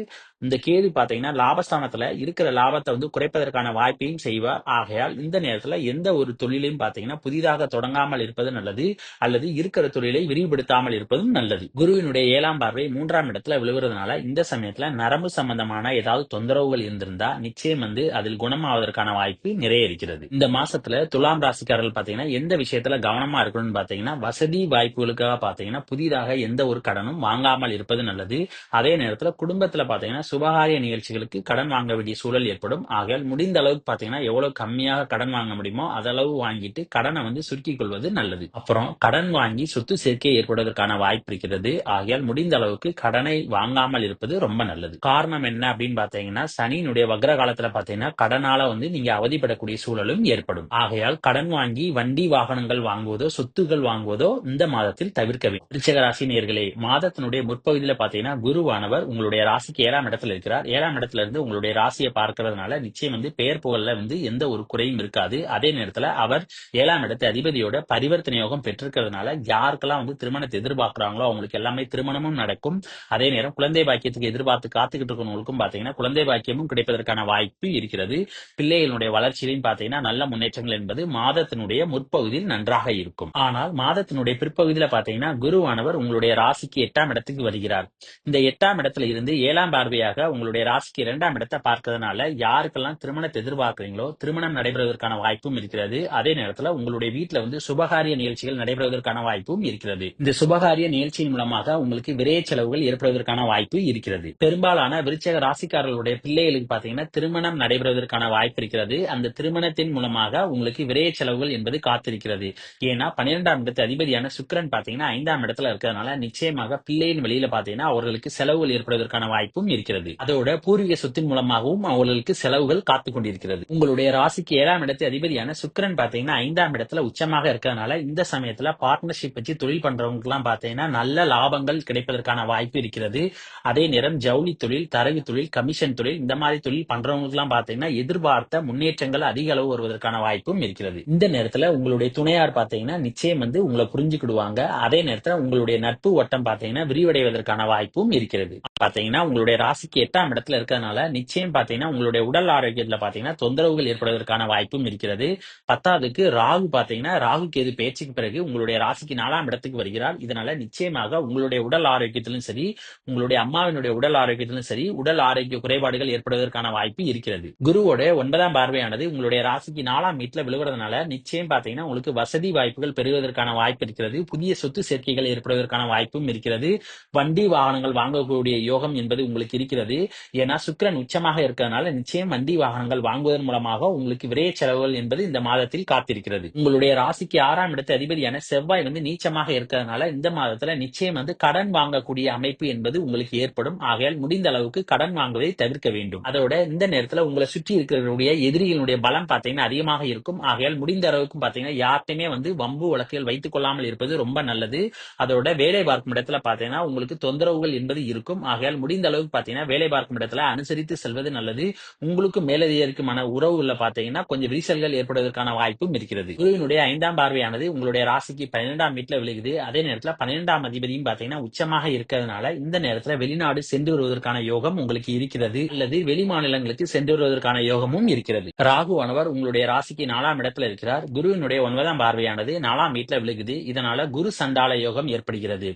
இந்த கேது பாத்தீங்கன்னா லாபஸ்தானத்துல இருக்கிற லாபத்தை வந்து குறைப்பதற்கான வாய்ப்பையும் செய்வார். ஆகையால் இந்த நேரத்துல எந்த ஒரு தொழிலையும் பாத்தீங்கன்னா புதிதாக தொடங்காமல் இருப்பது நல்லது. அல்லது இருக்கிற தொழிலை விரிவுபடுத்தாமல் இருப்பதும் நல்லது. குருவினுடைய 7ஆம் பார்வை 3ஆம் இடத்துல விழுவுறதுனால இந்த சமயத்துல நரம்பு சம்பந்தமான ஏதாவது தொந்தரவுகள் இருந்திருந்தா நிச்சயம் வந்து அதில் குணமாவதற்கான வாய்ப்பு நிறைய இருக்கிறது. இந்த மாசத்துல துலாம் ராசிக்காரர்கள் பாத்தீங்கன்னா எந்த விஷயத்துல கவனமா இருக்கணும்னு பாத்தீங்கன்னா வசதி வாய்ப்புகளுக்காக பாத்தீங்கன்னா புதிதாக எந்த ஒரு கடனும் வாங்காமல் இருப்பது நல்லது. அதே நேரத்துல குடும்பத்துல பாத்தீங்கன்னா சுபகாரிய நிகழ்ச்சிகளுக்கு கடன் வாங்க வேண்டிய சூழல் ஏற்படும். ஆகையால் முடிந்த அளவுக்கு பாத்தீங்கன்னா எவ்வளவு கம்மியாக கடன் வாங்க முடியுமோ அதளவு வாங்கிட்டு கடனை வந்து சுருக்கிக் கொள்வது நல்லது. அப்புறம் கடன் வாங்கி சொத்து சேர்க்கை ஏற்படுவதற்கான வாய்ப்பு இருக்கிறது. ஆகையால் முடிந்த அளவுக்கு கடனை வாங்காமல் இருப்பது ரொம்ப நல்லது. காரணம் என்ன அப்படின்னு பாத்தீங்கன்னா சனியினுடைய வக்ர காலத்துல பாத்தீங்கன்னா கடனால வந்து நீங்க அவதிப்படக்கூடிய சூழலும் ஏற்படும். ஆகையால் கடன் வாங்கி வண்டி வாகனங்கள் வாங்குவதோ சொத்துகள் வாங்குவதோ இந்த மாதத்தில் தவிர்க்க வேண்டும். விருச்சிக ராசி நேயர்களே, மாதத்தினுடைய முற்பகுதியில பாத்தீங்கன்னா குருவானவர் உங்களுடைய ராசிக்கு 7ஆம் இடத்துல இருக்கிறார். 7ஆம் இடத்துல இருந்து உங்களுடைய ராசியை பார்க்கிறதுனால நிச்சயம் பெயர் புகழ்ல எந்த ஒரு குறையும் இருக்காது. அதே நேரத்துல அவர் 7ஆம் இடத்து அதிபதியோட பரிவர்த்தனை யோகம் பெற்றிருக்கிறதுனால யாருக்கெல்லாம் திருமணத்தை எதிர்பார்க்கிறாங்களோ அவங்களுக்கு எல்லாமே திருமணமும் நடக்கும். அதே நேரம் குழந்தை பாக்கியத்துக்கு எதிர்பார்த்து காத்துக்கிட்டு இருக்கவங்களுக்கும் பாத்தீங்கன்னா குழந்தை பாக்கியமும் கிடைப்பதற்கான வாய்ப்பு இருக்கிறது. பிள்ளைகளுடைய வளர்ச்சியிலும் பாத்தீங்கன்னா நல்ல முன்னேற்றங்கள் என்பது மாதத்தினுடைய முற்பகுதியில் நன்றாக இருக்கும். ஆனால் மாதத்தினுடைய பிற்பகுதியில பாத்தீங்கன்னா குருவானவர் உங்களுடைய ராசிக்கு 8ஆம் இடத்துக்கு வருகிறார். இந்த 8ஆம் இடத்துல இருந்து 7ஆம் பார்வையாக உங்களுடைய ராசிக்கு 2ஆம் இடத்தை பார்க்கிறதுனால யாருக்கெல்லாம் திருமணத்தை எதிர்பார்க்கிறீங்களோ திருமணம் நடைபெறுவதற்கான வாய்ப்பும் இருக்கிறது. அதே நேரத்துல உங்களுடைய வீட்டுல சுபகாரிய நிகழ்ச்சிகள் நடைபெறுவதற்கான வாய்ப்பும் இருக்கிறது. இந்த சுபகாரிய நிகழ்ச்சியின் மூலமாக உங்களுக்கு விரைய செலவுகள் ஏற்படுவதற்கான வாய்ப்பு இருக்கிறது. பெரும்பாலான விருச்சிக ராசிக்காரர்களுடைய பிள்ளைகளுக்கு பாத்தீங்கன்னா திருமணம் நடைபெறுவதற்கான வாய்ப்பு இருக்கிறது. அந்த திருமணத்தின் மூலமாக உங்களுக்கு விரைய செலவுகள் என்பது காத்திருக்கிறது. ஏன்னா 12ஆம் இடத்து அதிபதியான சுக்கிரன் பாத்தீங்கன்னா 5ஆம் இடத்துல இருக்கிறதுனால நிச்சயமாக பிள்ளையின் வெளியில பாத்தீங்கன்னா அவர்களுக்கு செலவுகள் ஏற்படுவதற்கான வாய்ப்பும் இருக்கிறது. அதோட பூர்வீக சொத்தின் மூலமாகவும் அவர்களுக்கு செலவுகள் காத்துக் கொண்டிருக்கிறது. உங்களுடைய ராசிக்கு 7ஆம் இடத்து அதிபதியான சுக்கிரன் பாத்தீங்கன்னா 5ஆம் இடத்துல உச்சமாக இருக்கிறதுனால இந்த சமயத்துல பார்ட்னர்ஷிப் வச்சு தொழில் பண்றவங்களுக்கு எல்லாம் பாத்தீங்கன்னா நல்ல லாபங்கள் கிடைப்பதற்கான வாய்ப்பு இருக்கிறது. அதே நேரம் ஜவுளி தொழில், தரகு தொழில், கமிஷன் தொழில் இந்த மாதிரி தொழில் பண்றவங்களுக்கு எல்லாம் பாத்தீங்கன்னா எதிர்பார்த்த முன்னேற்றங்கள் அதிக அளவு வருவதற்கான வாய்ப்பும் இருக்கிறது. இந்த நேரத்துல உங்களுடைய துணையார் பாத்தீங்கன்னா நிச்சயம் உங்களை புரிஞ்சுக்கிடுவாங்க. அதே நேரத்துல உங்களுடைய நட்பு வட்டம் பாத்தீங்கன்னா விரிவடைவதற்கான வாய்ப்பும் இருக்கிறது. பாத்தீங்கன்னா உங்களுடைய ராசிக்கு 8ஆம் இடத்துல இருக்கிறதுனால நிச்சயம் பாத்தீங்கன்னா உங்களுடைய உடல் ஆரோக்கியத்துல பாத்தீங்கன்னா தொந்தரவுகள் ஏற்படுவதற்கான வாய்ப்பும் இருக்கிறது. 10ஆவதுக்கு ராகு பாத்தீங்கன்னா ராகு கேது பயிற்சிக்கு பிறகு உங்களுடைய ராசிக்கு 4ஆம் இடத்துக்கு வருகிறார். இதனால நிச்சயமாக உங்களுடைய உடல் ஆரோக்கியத்திலும் சரி, உங்களுடைய அம்மாவினுடைய உடல் ஆரோக்கியத்திலும் சரி உடல் ஆரோக்கிய குறைபாடுகள் ஏற்படுவதற்கான வாய்ப்பு இருக்கிறது. குருவோட 9ஆம் பார்வையானது உங்களுடைய ராசிக்கு 4ஆம் வீட்டுல விழுவதனால நிச்சயம் பாத்தீங்கன்னா உங்களுக்கு வசதி வாய்ப்புகள் பெறுவதற்கான வாய்ப்பு இருக்கிறது. புதிய சொத்து சேர்க்கைகள் ஏற்படுவதற்கான வாய்ப்பும் இருக்கிறது. வண்டி வாகனங்கள் வாங்கக்கூடிய யோகம் என்பது உங்களுக்கு இருக்கிறது. ஏன்னா சுக்கிரன் உச்சமாக இருக்கிறதுனால நிச்சயம் வண்டி வாகனங்கள் வாங்குவதன் மூலமாக உங்களுக்கு விரைய செலவுகள் என்பது இந்த மாதத்தில் காத்திருக்கிறது. உங்களுடைய ராசிக்கு 6ஆம் இடத்து அதிபதியான செவ்வாய் நீச்சமாக இருக்கிறதுனால இந்த மாதத்துல நிச்சயம் கடன் வாங்கக்கூடிய அமைப்பு என்பது உங்களுக்கு ஏற்படும். ஆகையால் முடிந்த அளவுக்கு கடன் வாங்குவதை தவிர்க்க வேண்டும். அதோட இந்த நேரத்துல உங்களை சுற்றி இருக்கிறவருடைய எதிரிகளுடைய பலம் பாத்தீங்கன்னா அதிகமாக இருக்கும். ஆகையால் முடிந்த அளவுக்கு பாத்தீங்கன்னா யார்ட்டையுமே வம்பு வழக்குகள் வைத்துக் கொள்ளாமல் இருப்பது ரொம்ப நல்லது. அதோட வேலை பார்க்கும் இடத்துல பாத்தீங்கன்னா உங்களுக்கு தொந்தரவுகள் என்பது இருக்கும். ஆகையால் முடிந்த அளவுக்கு பாத்தீங்கன்னா வேலை பார்க்கும் இடத்துல அனுசரித்து செல்வது நல்லது. உங்களுக்கு மேலதிகாரிக்குமான உறவுல பாத்தீங்கன்னா கொஞ்சம் விரிசல்கள் ஏற்படுவதற்கான வாய்ப்பும் இருக்கிறது. குருவினுடைய 5ஆம் பார்வையானது உங்களுடைய ராசிக்கு 12ஆம் வீட்டுல விழுகுது. அதே நேரத்துல 12ஆம் அதிபதியும் பாத்தீங்கன்னா உச்சமாக இருக்கிறதுனால இந்த நேரத்துல வெளிநாடு சென்று வருவதற்கான யோகம் உங்களுக்கு இருக்கிறது. அல்லது வெளி மாநிலங்களுக்கு சென்று வருவதற்கான யோகமும் இருக்கிறது. ராகுவானவர் உங்களுடைய ராசிக்கு 4ஆம் இடத்துல இருக்கிறார். குருவினுடைய 9ஆம் பார்வையானது 4ஆம் வீட்டுல விழுகுது. இதனால குரு சண்டால யோகம் ஏற்படுகிறது.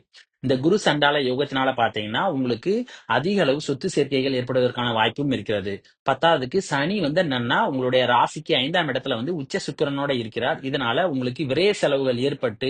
இந்த குரு சண்டால யோகத்தினால பாத்தீங்கன்னா உங்களுக்கு அதிக அளவு சொத்து சேர்க்கைகள் ஏற்படுவதற்கான வாய்ப்பும் இருக்கிறது. 10ஆவதுக்கு சனி என்னன்னா உங்களுடைய ராசிக்கு 5ஆம் இடத்துல உச்ச சுக்கிரனோட இருக்கிறார். இதனால உங்களுக்கு விரைய செலவுகள் ஏற்பட்டு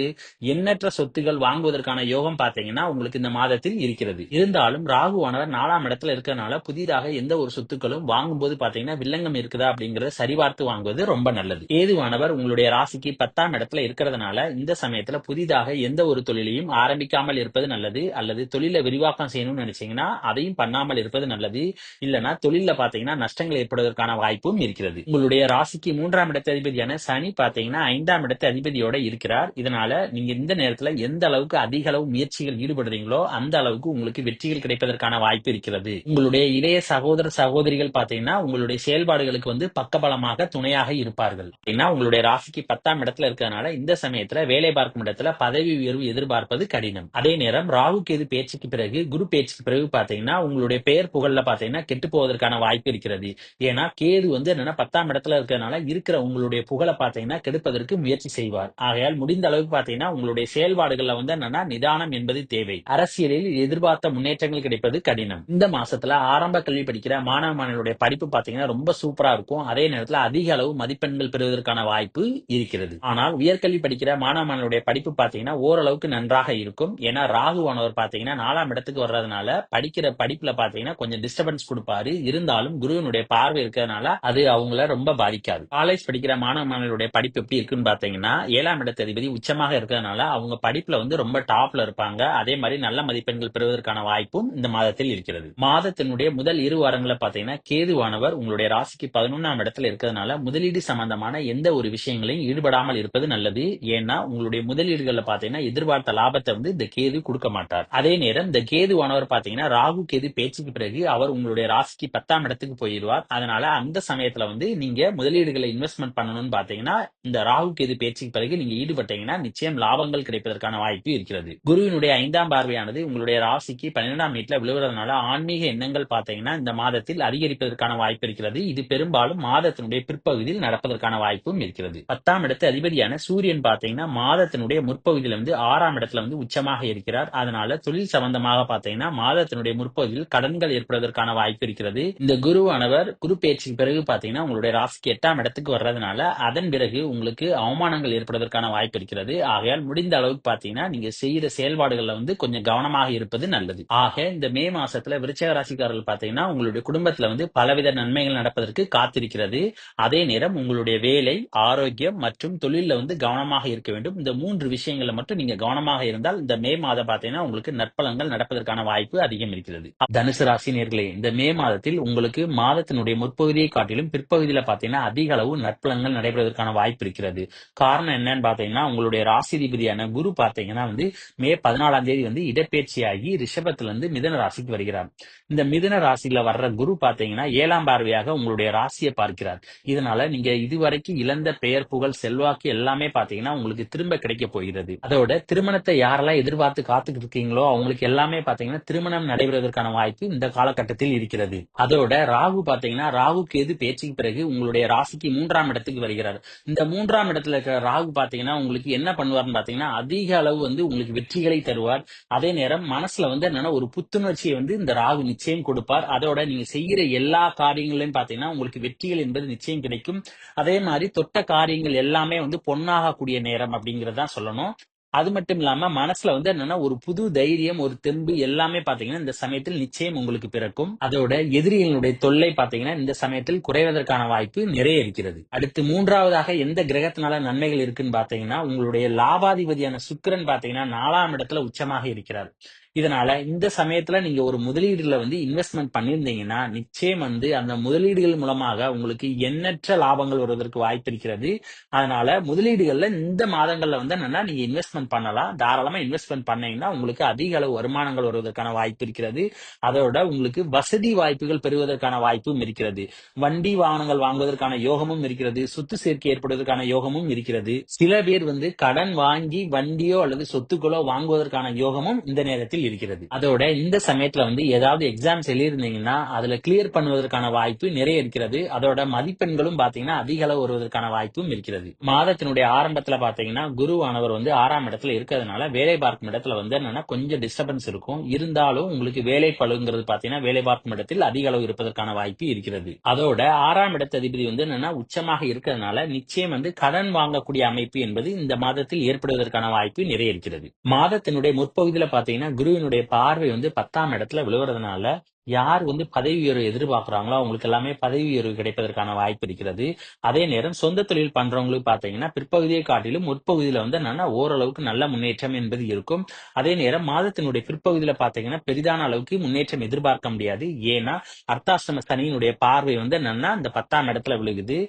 எண்ணற்ற சொத்துகள் வாங்குவதற்கான யோகம் பாத்தீங்கன்னா உங்களுக்கு இந்த மாதத்தில் இருக்கிறது. இருந்தாலும் ராகுவானவர் 4ஆம் இடத்துல இருக்கிறதுனால புதிதாக எந்த ஒரு சொத்துக்களும் வாங்கும்போது பாத்தீங்கன்னா வில்லங்கம் இருக்குதா அப்படிங்கறத சரிபார்த்து வாங்குவது ரொம்ப நல்லது. கேதுவானவர் உங்களுடைய ராசிக்கு 10ஆம் இடத்துல இருக்கிறதுனால இந்த சமயத்துல புதிதாக எந்த ஒரு தொழிலையும் ஆரம்பிக்காமல் இருப்பது நல்லது. அல்லது தொழில விரிவாக்கம் செய்யணும்னு நினைச்சீங்கன்னா அதையும் பண்ணாமல் இருப்பது நல்லது. இல்லனா தொழில பாத்தீங்கன்னா நஷ்டங்கள் ஏற்படுவதற்கான வாய்ப்பும் இருக்கிறது. உங்களுடைய ராசிக்கு 3ஆம் இடத்து அதிபதியான சனி பாத்தீங்கன்னா 5ஆம் இடத்து அதிபதியோட இருக்கிறார். இதனால நீங்க இந்த நேரத்துல எந்த அளவுக்கு அதிக அளவு முயற்சிகள் ஈடுபடுறீங்களோ அந்த அளவுக்கு உங்களுக்கு வெற்றிகள் கிடைப்பதற்கான வாய்ப்பு இருக்கிறது. உங்களுடைய இளைய சகோதர சகோதரிகள் பாத்தீங்கன்னா உங்களுடைய செயல்பாடுகளுக்கு பக்கபலமாக துணையாக இருப்பார்கள். உங்களுடைய ராசிக்கு 10ஆம் இடத்துல இருக்கிறதுனால இந்த சமயத்துல வேலை பார்க்கும் இடத்துல பதவி உயர்வு எதிர்பார்ப்பது கடினம். அதே நேரம் ராகு கேது பேச்சுக்கு பிறகு குரு பேச்சுக்கு பிறகு பாத்தீங்கன்னா உங்களுடைய பெயர் புகழ்ல பாத்தீங்கன்னா கெட்டு போவதற்கான வாய்ப்பு இருக்கிறது. ஏன்னா கேது என்னன்னா 10ஆம் இடத்துல இருக்கிறதுனால இருக்கிற உங்களுடைய புகழை பாத்தீங்கன்னா கெடுப்பதற்கு முயற்சி செய்வார். ஆகையால் முடிந்த அளவுக்கு பாத்தீங்கன்னா உங்களுடைய செயல்பாடுகள்ல என்னன்னா நிதானம் என்பது தேவை. அரசியலில் எதிர்பார்த்த முன்னேற்றங்கள் கிடைப்பது கடினம். இந்த மாசத்துல ஆரம்ப கல்வி படிக்கிற மாணவ மாணவர்களுடைய படிப்பு பாத்தீங்கன்னா ரொம்ப சூப்பரா இருக்கும். அதே நேரத்துல அதிக அளவு மதிப்பெண்கள் பெறுவதற்கான வாய்ப்பு இருக்கிறது. ஆனால் உயர்கல்வி படிக்கிற மாணவ மாணவர்களுடைய படிப்பு பாத்தீங்கன்னா ஓரளவுக்கு நன்றாக இருக்கும். ஏன்னா ராகுவானவர் பாத்தீங்கன்னா 4ஆம் இடத்துக்கு வர்றதுனால படிக்கிற படிப்புல பாத்தீங்கன்னா கொஞ்சம் டிஸ்டர்பன்ஸ் கொடுப்பாரு. இருந்தாலும் குருவினுடைய பார்வை இருக்கிறதுனால அது அவங்கள ரொம்ப பாதிக்காது. காலேஜ் படிக்கிற மாணவ மாணவர்களுடைய படிப்பு எப்படி இருக்குன்னு பாத்தீங்கன்னா 7ஆம் இடத்து அதிபதி உச்சமாக இருக்கிறதுனால அவங்க படிப்புல ரொம்ப டாப்ல இருப்பாங்க. அதே மாதிரி நல்ல மதிப்பெண்கள் பெறுவதற்கான வாய்ப்பும் இந்த மாதத்தில் இருக்கிறது. மாதத்தினுடைய முதல் 2 வாரங்களை பாத்தீங்கன்னா கேதுவானவர் உங்களுடைய ராசிக்கு 11ஆம் இடத்துல இருக்கிறதுனால முதலீடு சம்பந்தமான எந்த ஒரு விஷயங்களையும் ஈடுபடாமல் இருப்பது நல்லது. ஏன்னா உங்களுடைய முதலீடுகள்ல பாத்தீங்கன்னா எதிர்பார்த்த லாபத்தை இந்த கேது கொடுக்க மாட்டார். அதே நேரம் இந்த கேதுவானவர் பாத்தீங்கன்னா ராகு கேது பேச்சுக்கு பிறகு அவர் உங்களுடைய ராசிக்கு 10ஆம் இடத்துக்கு போயிடுவார். அதனால அந்த சமயத்துல வந்து நீங்க முதலீடுகளை இன்வெஸ்ட்மெண்ட் பண்ணணும்னு பாத்தீங்கன்னா இந்த ராகு கேது பேச்சுக்கு பிறகு நீங்க ஈடுபட்டீங்கன்னா நிச்சயம் லாபங்கள் கிடைப்பதற்கான வாய்ப்பு இருக்கிறது. குருவினுடைய 5ஆம் பார்வையானது உங்களுடைய ராசிக்கு 12ஆம் வீட்டுல விழுவதனால ஆன்மீக எண்ணங்கள் பாத்தீங்கன்னா இந்த மாதத்தில் அதிகரிப்பதற்கான வாய்ப்பு இருக்கிறது. இது பெரும்பாலும் மாதத்தினுடைய பிற்பகுதியில் நடப்பதற்கான வாய்ப்பும் இருக்கிறது. 10ஆம் இடத்து அதிபதியான சூரியன் பாத்தீங்கன்னா மாதத்தினுடைய முற்பகுதியில வந்து 6ஆம் இடத்துல வந்து உச்சமாக இருக்கிறார். அதனால தொழில் சம்பந்தமாக பாத்தீங்கன்னா மாதத்தினுடைய முற்பகுதியில் கடன்கள் ஏற்படுவதற்கான வாய்ப்பு இருக்கிறது. இந்த குருவானவர் குரு பேச்சுக்கு பிறகு பாத்தீங்கன்னா உங்களுடைய ராசிக்கு 8ஆம் இடத்துக்கு வர்றதுனால அதன் பிறகு உங்களுக்கு அவமானங்கள் ஏற்படுவதற்கான வாய்ப்பு இருக்கிறது. ஆகையால் முடிந்த அளவுக்கு பாத்தீங்கன்னா நீங்க செய்யற செயல்பாடுகள்ல வந்து கொஞ்சம் கவனமாக இருப்பது நல்லது. ஆக இந்த மே மாசத்துல விருச்சிக ராசிக்காரர்கள் பாத்தீங்கன்னா உங்களுடைய குடும்பத்துல வந்து பலவித நன்மைகள் நடப்பதற்கு காத்திருக்கிறது. அதே நேரம் உங்களுடைய வேலை, ஆரோக்கியம் மற்றும் தொழில வந்து கவனமாக இருக்க வேண்டும். இந்த 3 விஷயங்கள்ல மட்டும் நீங்க கவனமாக இருந்தால் இந்த மே மாதம் பாத்தீங்கன்னா உங்களுக்கு நற்பலன்கள் நடப்பதற்கான வாய்ப்பு அதிகம் இருக்கிறது. தனுசு ராசி நேயர்களே, இந்த மே மாதத்தில் உங்களுக்கு மாதத்தினுடைய முற்பகுதியை காட்டிலும் பிற்பகுதியில பாத்தீங்கன்னா அதிக அளவு நற்பலன்கள் நடைபெறுவதற்கான வாய்ப்பு இருக்கிறது. காரணம் என்னன்னு பாத்தீங்கன்னா உங்களுடைய ராசிதிபதியான குரு பாத்தீங்கன்னா வந்து மே 14ஆம் தேதி வந்து இடப்பெயர்ச்சியாகி ரிஷபத்துல இருந்து மிதுன ராசிக்கு வருகிறார். இந்த மிதுன ராசியில வர்ற குரு பாத்தீங்கன்னா 7ஆம் பார்வையாக உங்களுடைய ராசியை பார்க்கிறார். இதனால நீங்க இதுவரைக்கும் இழந்த பெயர், புகழ், செல்வாக்கு எல்லாமே பாத்தீங்கன்னா உங்களுக்கு திரும்ப கிடைக்க போகிறது. அதோட திருமணத்தை யாரெல்லாம் எதிர்பார்த்து காத்துக்கிட்டு இருக்கீங்களோ அவங்களுக்கு எல்லாமே பாத்தீங்கன்னா திருமணம் நடைபெறுவதற்கான வாய்ப்பு இந்த காலகட்டத்தில் இருக்கிறது. அதோட ராகு பாத்தீங்கன்னா ராகு கேது பேச்சுக்கு பிறகு உங்களுடைய ராசிக்கு 3ஆம் இடத்துக்கு வருகிறார். இந்த 3ஆம் இடத்துல இருக்கிற ராகு பாத்தீங்கன்னா உங்களுக்கு என்ன பண்ணுவார்னு பாத்தீங்கன்னா அதிக அளவு வந்து உங்களுக்கு வெற்றிகளை தருவார். அதே நேரம் மனசுல வந்து என்னன்னா ஒரு புத்துணர்ச்சியை வந்து இந்த ராகு நிச்சயம் கொடுப்பார். அதோட நீங்க செய்யற எல்லா காரியங்களையும் பாத்தீங்கன்னா உங்களுக்கு வெற்றிகள் என்பது நிச்சயம் கிடைக்கும். அதே மாதிரி தொட்ட காரியங்கள் எல்லாமே வந்து பொன்னாக கூடிய நேரம் அப்படிங்கறதான் சொல்லணும். அது மட்டும் இல்லாம மனசுல வந்து என்னன்னா ஒரு புது தைரியம், ஒரு தெம்பு எல்லாமே பாத்தீங்கன்னா இந்த சமயத்தில் நிச்சயம் உங்களுக்கு பிறக்கும். அதோட எதிரிகளுடைய தொல்லை பாத்தீங்கன்னா இந்த சமயத்தில் குறைவதற்கான வாய்ப்பு நிறைய இருக்கிறது. அடுத்து 3ஆவதாக எந்த கிரகத்தினால நன்மைகள் இருக்குன்னு பாத்தீங்கன்னா உங்களுடைய லாபாதிபதியான சுக்கிரன் பாத்தீங்கன்னா 4ஆம் இடத்துல உச்சமாக இருக்கிறார். இதனால இந்த சமயத்துல நீங்க ஒரு முதலீடுல வந்து இன்வெஸ்ட்மெண்ட் பண்ணிருந்தீங்கன்னா நிச்சயம் வந்து அந்த முதலீடுகள் மூலமாக உங்களுக்கு எண்ணற்ற லாபங்கள் வருவதற்கு வாய்ப்பு இருக்கிறது. அதனால முதலீடுகள்ல இந்த மாதங்கள்ல வந்து என்னன்னா நீங்க இன்வெஸ்ட்மெண்ட் பண்ணலாம். தாராளமா இன்வெஸ்ட்மெண்ட் பண்ணீங்கன்னா உங்களுக்கு அதிக அளவு வருமானங்கள் வருவதற்கான வாய்ப்பு இருக்கிறது. அதோட உங்களுக்கு வசதி வாய்ப்புகள் பெறுவதற்கான வாய்ப்பும் இருக்கிறது. வண்டி வாகனங்கள் வாங்குவதற்கான யோகமும் இருக்கிறது. சொத்து சேர்க்கை ஏற்படுவதற்கான யோகமும் இருக்கிறது. சில பேர் வந்து கடன் வாங்கி வண்டியோ அல்லது சொத்துக்களோ வாங்குவதற்கான யோகமும் இந்த நேரத்தில் இருக்கிறது. அதோட இந்த சமயத்துல வந்து ஏதாவது எக்ஸாம்ஸ் எழுதிருந்தீங்கன்னா அதுல கிளியர் பண்ணுவதற்கான வாய்ப்பு நிறைய இருக்கிறது. அதோட மதிப்பெண்களும் பாத்தீங்கன்னா அதிக அளவு வருவதற்கான வாய்ப்பும் இருக்கிறது. மாதத்தினுடைய ஆரம்பத்துல பாத்தீங்கன்னா குருவானவர் வந்து 6ஆம் இடத்துல இருக்கிறதுனால வேலை பார்க்கும் இடத்துல வந்து என்னன்னா கொஞ்சம் டிஸ்டர்பன்ஸ் இருக்கும். இருந்தாலும் உங்களுக்கு வேலை பளுங்கிறது பாத்தீங்கன்னா வேலை பார்க்கும் இடத்தில் அதிக அளவு இருப்பதற்கான வாய்ப்பு இருக்கிறது. அதோட 6ஆம் இடத்து அதிபதி வந்து என்னன்னா உச்சமாக இருக்கிறதுனால நிச்சயம் வந்து கடன் வாங்கக்கூடிய அமைப்பு என்பது இந்த மாதத்தில் ஏற்படுவதற்கான வாய்ப்பு நிறைய இருக்கிறது. மாதத்தினுடைய முற்பகுதியில பாத்தீங்கன்னா குருவினுடைய பார்வை வந்து 10ஆம் இடத்துல விழுவறதுனால யார் வந்து பதவி உயர்வு எதிர்பார்க்கிறாங்களோ அவங்களுக்கு எல்லாமே பதவி உயர்வு கிடைப்பதற்கான வாய்ப்பு இருக்கிறது. அதே நேரம் சொந்த தொழில் பண்றவங்களுக்கு பாத்தீங்கன்னா பிற்பகுதியை காட்டிலும் முற்பகுதியில வந்து என்னன்னா ஓரளவுக்கு நல்ல முன்னேற்றம் என்பது இருக்கும். அதே நேரம் மாதத்தினுடைய பிற்பகுதியில பாத்தீங்கன்னா பெரிதான அளவுக்கு முன்னேற்றம் எதிர்பார்க்க முடியாது. ஏன்னா அர்த்தாஷ்டம சனியினுடைய பார்வை வந்து என்னன்னா இந்த 10ஆம் இடத்துல விழுகுது.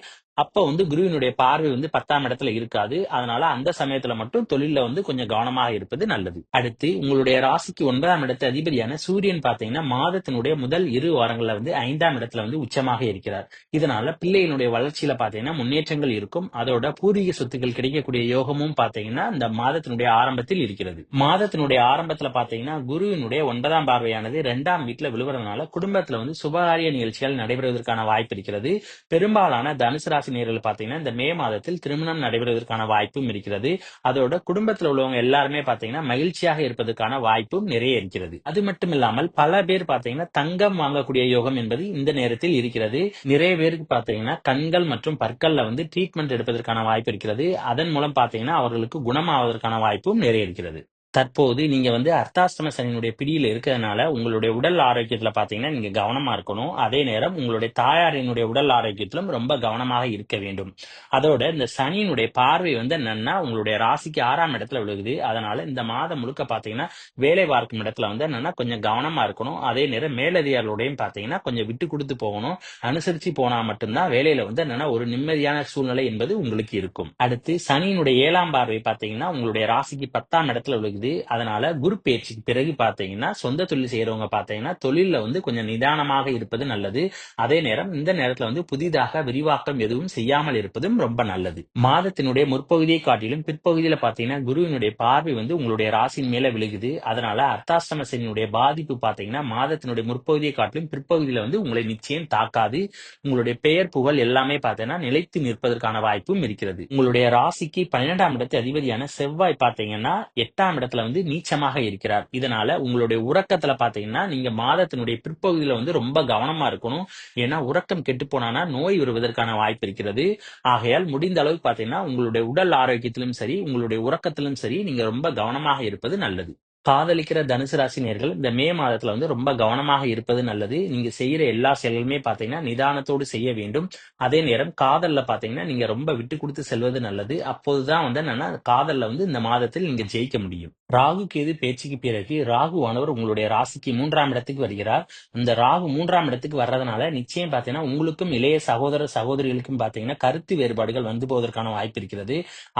அப்ப வந்து குருவினுடைய பார்வை வந்து 10ஆம் இடத்துல இருக்காது. அதனால அந்த சமயத்துல மட்டும் தொழில வந்து கொஞ்சம் கவனமாக இருப்பது நல்லது. அடுத்து உங்களுடைய ராசிக்கு 9ஆம் இடத்து அதிபதியான சூரியன் பாத்தீங்கன்னா மாதத்தினுடைய முதல் 2 வாரங்கள்ல வந்து 5ஆம் இடத்துல வந்து உச்சமாக இருக்கிறார். இதனால பிள்ளைகளுடைய வளர்ச்சியில பாத்தீங்கன்னா முன்னேற்றங்கள் இருக்கும். அதோட பூர்வீக சொத்துக்கள் கிடைக்கக்கூடிய யோகமும் பாத்தீங்கன்னா இந்த மாதத்தினுடைய ஆரம்பத்தில் இருக்கிறது. மாதத்தினுடைய ஆரம்பத்துல பாத்தீங்கன்னா குருவினுடைய 9ஆம் பார்வையானது 2ஆம் வீட்டுல விழுவதனால குடும்பத்துல வந்து சுபகாரிய நிகழ்ச்சிகள் நடைபெறுவதற்கான வாய்ப்பு இருக்கிறது. பெரும்பாலான தனுசு ராசி நேயர்கள் பாத்தீங்கன்னா இந்த மே மாதத்தில் திருமணம் நடைபெறுவதற்கான வாய்ப்பும் இருக்கிறது. அதோட குடும்பத்துல உள்ளவங்க எல்லாருமே பாத்தீங்கன்னா மகிழ்ச்சியாக இருப்பதற்கான வாய்ப்பும் நிறைய இருக்கிறது. அது மட்டும் இல்லாமல் பல பேர் பாத்தீங்கன்னா தங்கம் வாங்கக்கூடிய யோகம் என்பது இந்த நேரத்தில் இருக்கிறது. நிறைய பேருக்கு பாத்தீங்கன்னா கண்கள் மற்றும் பற்கள்ல வந்து ட்ரீட்மெண்ட் எடுப்பதற்கான வாய்ப்பு இருக்கிறது. அதன் மூலம் பாத்தீங்கன்னா அவர்களுக்கு குணமாவதற்கான வாய்ப்பும் நிறைய இருக்கிறது. தற்போது நீங்க வந்து அர்த்தாஷ்டம சனியினுடைய பிடியில இருக்கிறதுனால உங்களுடைய உடல் ஆரோக்கியத்துல பாத்தீங்கன்னா நீங்க கவனமா இருக்கணும். அதே நேரம் உங்களுடைய தாயாரினுடைய உடல் ஆரோக்கியத்திலும் ரொம்ப கவனமாக இருக்க வேண்டும். அதோட இந்த சனியினுடைய பார்வை வந்து என்னன்னா உங்களுடைய ராசிக்கு 6ஆம் இடத்துல விழுகுது. அதனால இந்த மாதம் முழுக்க பாத்தீங்கன்னா வேலை பார்க்கும் இடத்துல வந்து என்னன்னா கொஞ்சம் கவனமா இருக்கணும். அதே நேரம் மேலதிகாரியோடையும் பாத்தீங்கன்னா கொஞ்சம் விட்டு கொடுத்து போகணும். அனுசரிச்சு போனா மட்டும்தான் வேலையில வந்து என்னன்னா ஒரு நிம்மதியான சூழ்நிலை என்பது உங்களுக்கு இருக்கும். அடுத்து சனியினுடைய 7ஆம் பார்வை பாத்தீங்கன்னா உங்களுடைய ராசிக்கு 10ஆம் இடத்துல விழுகுது. இருக்குது. அதனால குரு பயிற்சிக்கு பிறகு பாத்தீங்கன்னா சொந்த தொழில் செய்யறவங்க பாத்தீங்கன்னா தொழில்ல வந்து கொஞ்சம் நிதானமாக இருப்பது நல்லது. அதே நேரம் இந்த நேரத்துல வந்து புதிதாக விரிவாக்கம் எதுவும் செய்யாமல் இருப்பதும் ரொம்ப நல்லது. மாதத்தினுடைய முற்பகுதியை காட்டிலும் பிற்பகுதியில பாத்தீங்கன்னா குருவினுடைய பார்வை வந்து உங்களுடைய ராசியின் மேல விழுகுது. அதனால அர்த்தாஷ்டம சனியினுடைய பாதிப்பு பாத்தீங்கன்னா மாதத்தினுடைய முற்பகுதியை காட்டிலும் பிற்பகுதியில வந்து உங்களை நிச்சயம் தாக்காது. உங்களுடைய பெயர் புகழ் எல்லாமே பாத்தீங்கன்னா நிலைத்து நிற்பதற்கான வாய்ப்பும் இருக்கிறது. உங்களுடைய ராசிக்கு 12ஆம் இடத்து அதிபதியான செவ்வாய் பாத்தீங்கன்னா 8ஆம் இடத்துல வந்து நீச்சமாக இருக்கிறார். இதனால உங்களுடைய உறக்கத்துல பாத்தீங்கன்னா நீங்க மாதத்தினுடைய பிற்பகுதியில வந்து ரொம்ப கவனமா இருக்கணும். ஏன்னா உறக்கம் கெட்டு போனானா நோய் வருவதற்கான வாய்ப்பு இருக்கிறது. ஆகையால் முடிந்த அளவுக்கு பாத்தீங்கன்னா உங்களுடைய உடல் ஆரோக்கியத்திலும் சரி உங்களுடைய உறக்கத்திலும் சரி நீங்க ரொம்ப கவனமாக இருப்பது நல்லது. காதலிக்கிற தனுசு ராசி நேயர்கள் இந்த மே மாதத்துல வந்து ரொம்ப கவனமாக இருப்பது நல்லது. நீங்க செய்யற எல்லா செயல்களுமே பாத்தீங்கன்னா நிதானத்தோடு செய்ய வேண்டும். அதே நேரம் காதல்ல பாத்தீங்கன்னா நீங்க ரொம்ப விட்டு கொடுத்து செல்வது நல்லது. அப்போதுதான் வந்து என்னன்னா காதல்ல வந்து இந்த மாதத்தில் நீங்க ஜெயிக்க முடியும். ராகு கேது பேச்சுக்கு பிறகு ராகுவானவர் உங்களுடைய ராசிக்கு 3ஆம் இடத்துக்கு வருகிறார். இந்த ராகு 3ஆம் இடத்துக்கு வர்றதுனால நிச்சயம் பாத்தீங்கன்னா உங்களுக்கும் இளைய சகோதர சகோதரிகளுக்கும் பாத்தீங்கன்னா கருத்து வேறுபாடுகள் வந்து போவதற்கான வாய்ப்பு இருக்கிறது.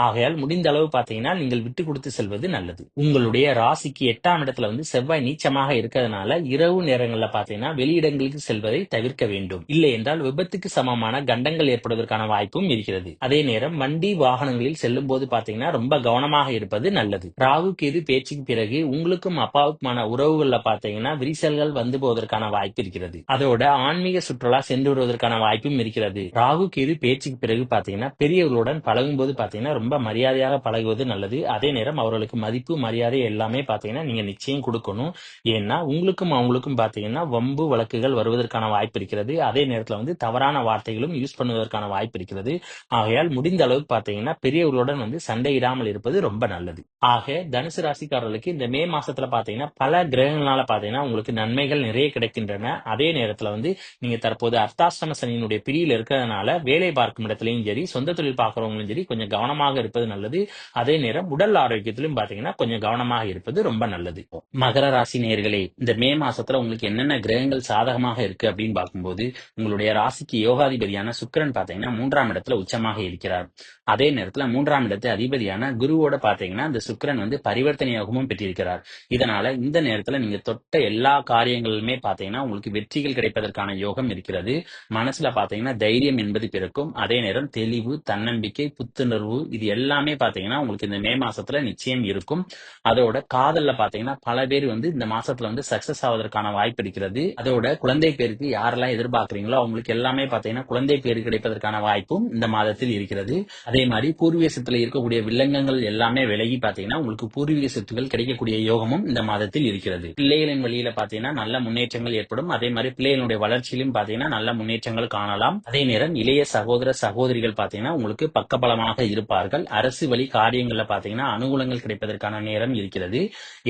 ஆகையால் முடிந்த அளவு பாத்தீங்கன்னா நீங்கள் விட்டு கொடுத்து செல்வது நல்லது. உங்களுடைய ராசிக்கு 8ஆம் இடத்துல வந்து செவ்வாய் நீச்சமாக இருக்கிறதுனால இரவு நேரங்கள்ல பாத்தீங்கன்னா வெளியிடங்களுக்கு செல்வதை தவிர்க்க வேண்டும். இல்லை என்றால் விபத்துக்கு சமமான கண்டங்கள் ஏற்படுவதற்கான வாய்ப்பும் இருக்கிறது. அதே நேரம் வண்டி வாகனங்களில் செல்லும் போது பாத்தீங்கன்னா ரொம்ப கவனமாக இருப்பது நல்லது. ராகு கேது பேச்சுக்கு பிறகு உங்களுக்கும் அப்பாவுக்குமான உறவுகள்ல பாத்தீங்கன்னா விரிசல்கள் வந்து போவதற்கான வாய்ப்பு இருக்கிறது. அதோட ஆன்மீக சுற்றுலா சென்று வருவதற்கான வாய்ப்பும் இருக்கிறது. ராகு கேது பேச்சுக்கு பிறகு பாத்தீங்கன்னா பெரியவர்களுடன் பழகும் போது பாத்தீங்கன்னா ரொம்ப மரியாதையாக பழகுவது நல்லது. அதே நேரம் அவர்களுக்கு மதிப்பு மரியாதை எல்லாமே பாத்தீங்கன்னா நீங்க நிச்சயம் கொடுக்கணும். ஏன்னா உங்களுக்கும் அவங்களுக்கும் பாத்தீங்கன்னா வம்பு வழக்குகள் வருவதற்கான வாய்ப்பு இருக்கிறது. அதே நேரத்துல வந்து தவறான வார்த்தைகளும் யூஸ் பண்ணுவதற்கான வாய்ப்பு இருக்கிறது. ஆகையால் முடிந்த அளவுக்கு பாத்தீங்கன்னா பெரியவர்களுடன் வந்து சண்டையிடாமல் இருப்பது ரொம்ப நல்லது. ஆக தனுசு ராசிக்காரர்களுக்கு இந்த மே மாசத்துல பாத்தீங்கன்னா பல கிரகங்களால பாத்தீங்கன்னா உங்களுக்கு நன்மைகள் நிறைய கிடைக்கின்றன. அதே நேரத்துல வந்து நீங்க தற்போது அர்த்தாஷ்டம சனியினுடைய பிடியில் இருக்கிறதுனால வேலை பார்க்கும் இடத்திலையும் சரி சொந்த தொழில் பார்க்கறவங்களும் சரி கொஞ்சம் கவனமாக இருப்பது நல்லது. அதே நேரம் உடல் ஆரோக்கியத்திலும் பாத்தீங்கன்னா கொஞ்சம் கவனமாக இருப்பது ரொம்ப நல்லது. மகர ராசி நேயர்களே, இந்த மே மாசத்துல உங்களுக்கு என்னென்ன கிரகங்கள் சாதகமாக இருக்கு அப்படின்னு பார்க்கும்போது உங்களுடைய ராசிக்கு யோகாதிபதியான சுக்கிரன் பாத்தீங்கன்னா 3ஆம் இடத்துல உச்சமாக இருக்கிறார். அதே நேரத்துல 3ஆம் இடத்து அதிபதியான குருவோட பாத்தீங்கன்னா இந்த சுக்கிரன் வந்து பரிவர்த்தனை யோகமும் பெற்றிருக்கிறார். இதனால இந்த நேரத்துல நீங்க தொட்ட எல்லா காரியங்களிலுமே பாத்தீங்கன்னா உங்களுக்கு வெற்றிகள் கிடைப்பதற்கான யோகம் இருக்கிறது. மனசுல பாத்தீங்கன்னா தைரியம் என்பது பிறக்கும். அதே நேரம் தெளிவு, தன்னம்பிக்கை, புத்துணர்வு இது எல்லாமே பாத்தீங்கன்னா உங்களுக்கு இந்த மே மாசத்துல நிச்சயம் இருக்கும். அதோட காதல்ல பாத்தீங்கன்னா பல பேர் வந்து இந்த மாசத்துல வந்து சக்சஸ் ஆவதற்கான வாய்ப்பு இருக்கிறது. அதோட குழந்தை பேருக்கு யாரெல்லாம் எதிர்பார்க்கறீங்களோ அவங்களுக்கு எல்லாமே பாத்தீங்கன்னா குழந்தை பேரு கிடைப்பதற்கான வாய்ப்பும் இந்த மாதத்தில் இருக்கிறது. அதே மாதிரி பூர்வீக சொத்துல இருக்கக்கூடிய வில்லங்கங்கள் எல்லாமே விலகி பாத்தீங்கன்னா உங்களுக்கு பூர்வீக சொத்துகள் கிடைக்கக்கூடிய யோகமும் இந்த மாதத்தில் இருக்கிறது. பிள்ளைகளின் வழியில பாத்தீங்கன்னா நல்ல முன்னேற்றங்கள் ஏற்படும். அதே மாதிரி பிள்ளைகளுடைய வளர்ச்சியிலும் பாத்தீங்கன்னா நல்ல முன்னேற்றங்கள் காணலாம். அதே நேரம் இளைய சகோதர சகோதரிகள் பாத்தீங்கன்னா உங்களுக்கு பக்கபலமாக இருப்பார்கள். அரசு வழி காரியங்கள்ல பாத்தீங்கன்னா அனுகூலங்கள் கிடைப்பதற்கான நேரம் இருக்கிறது.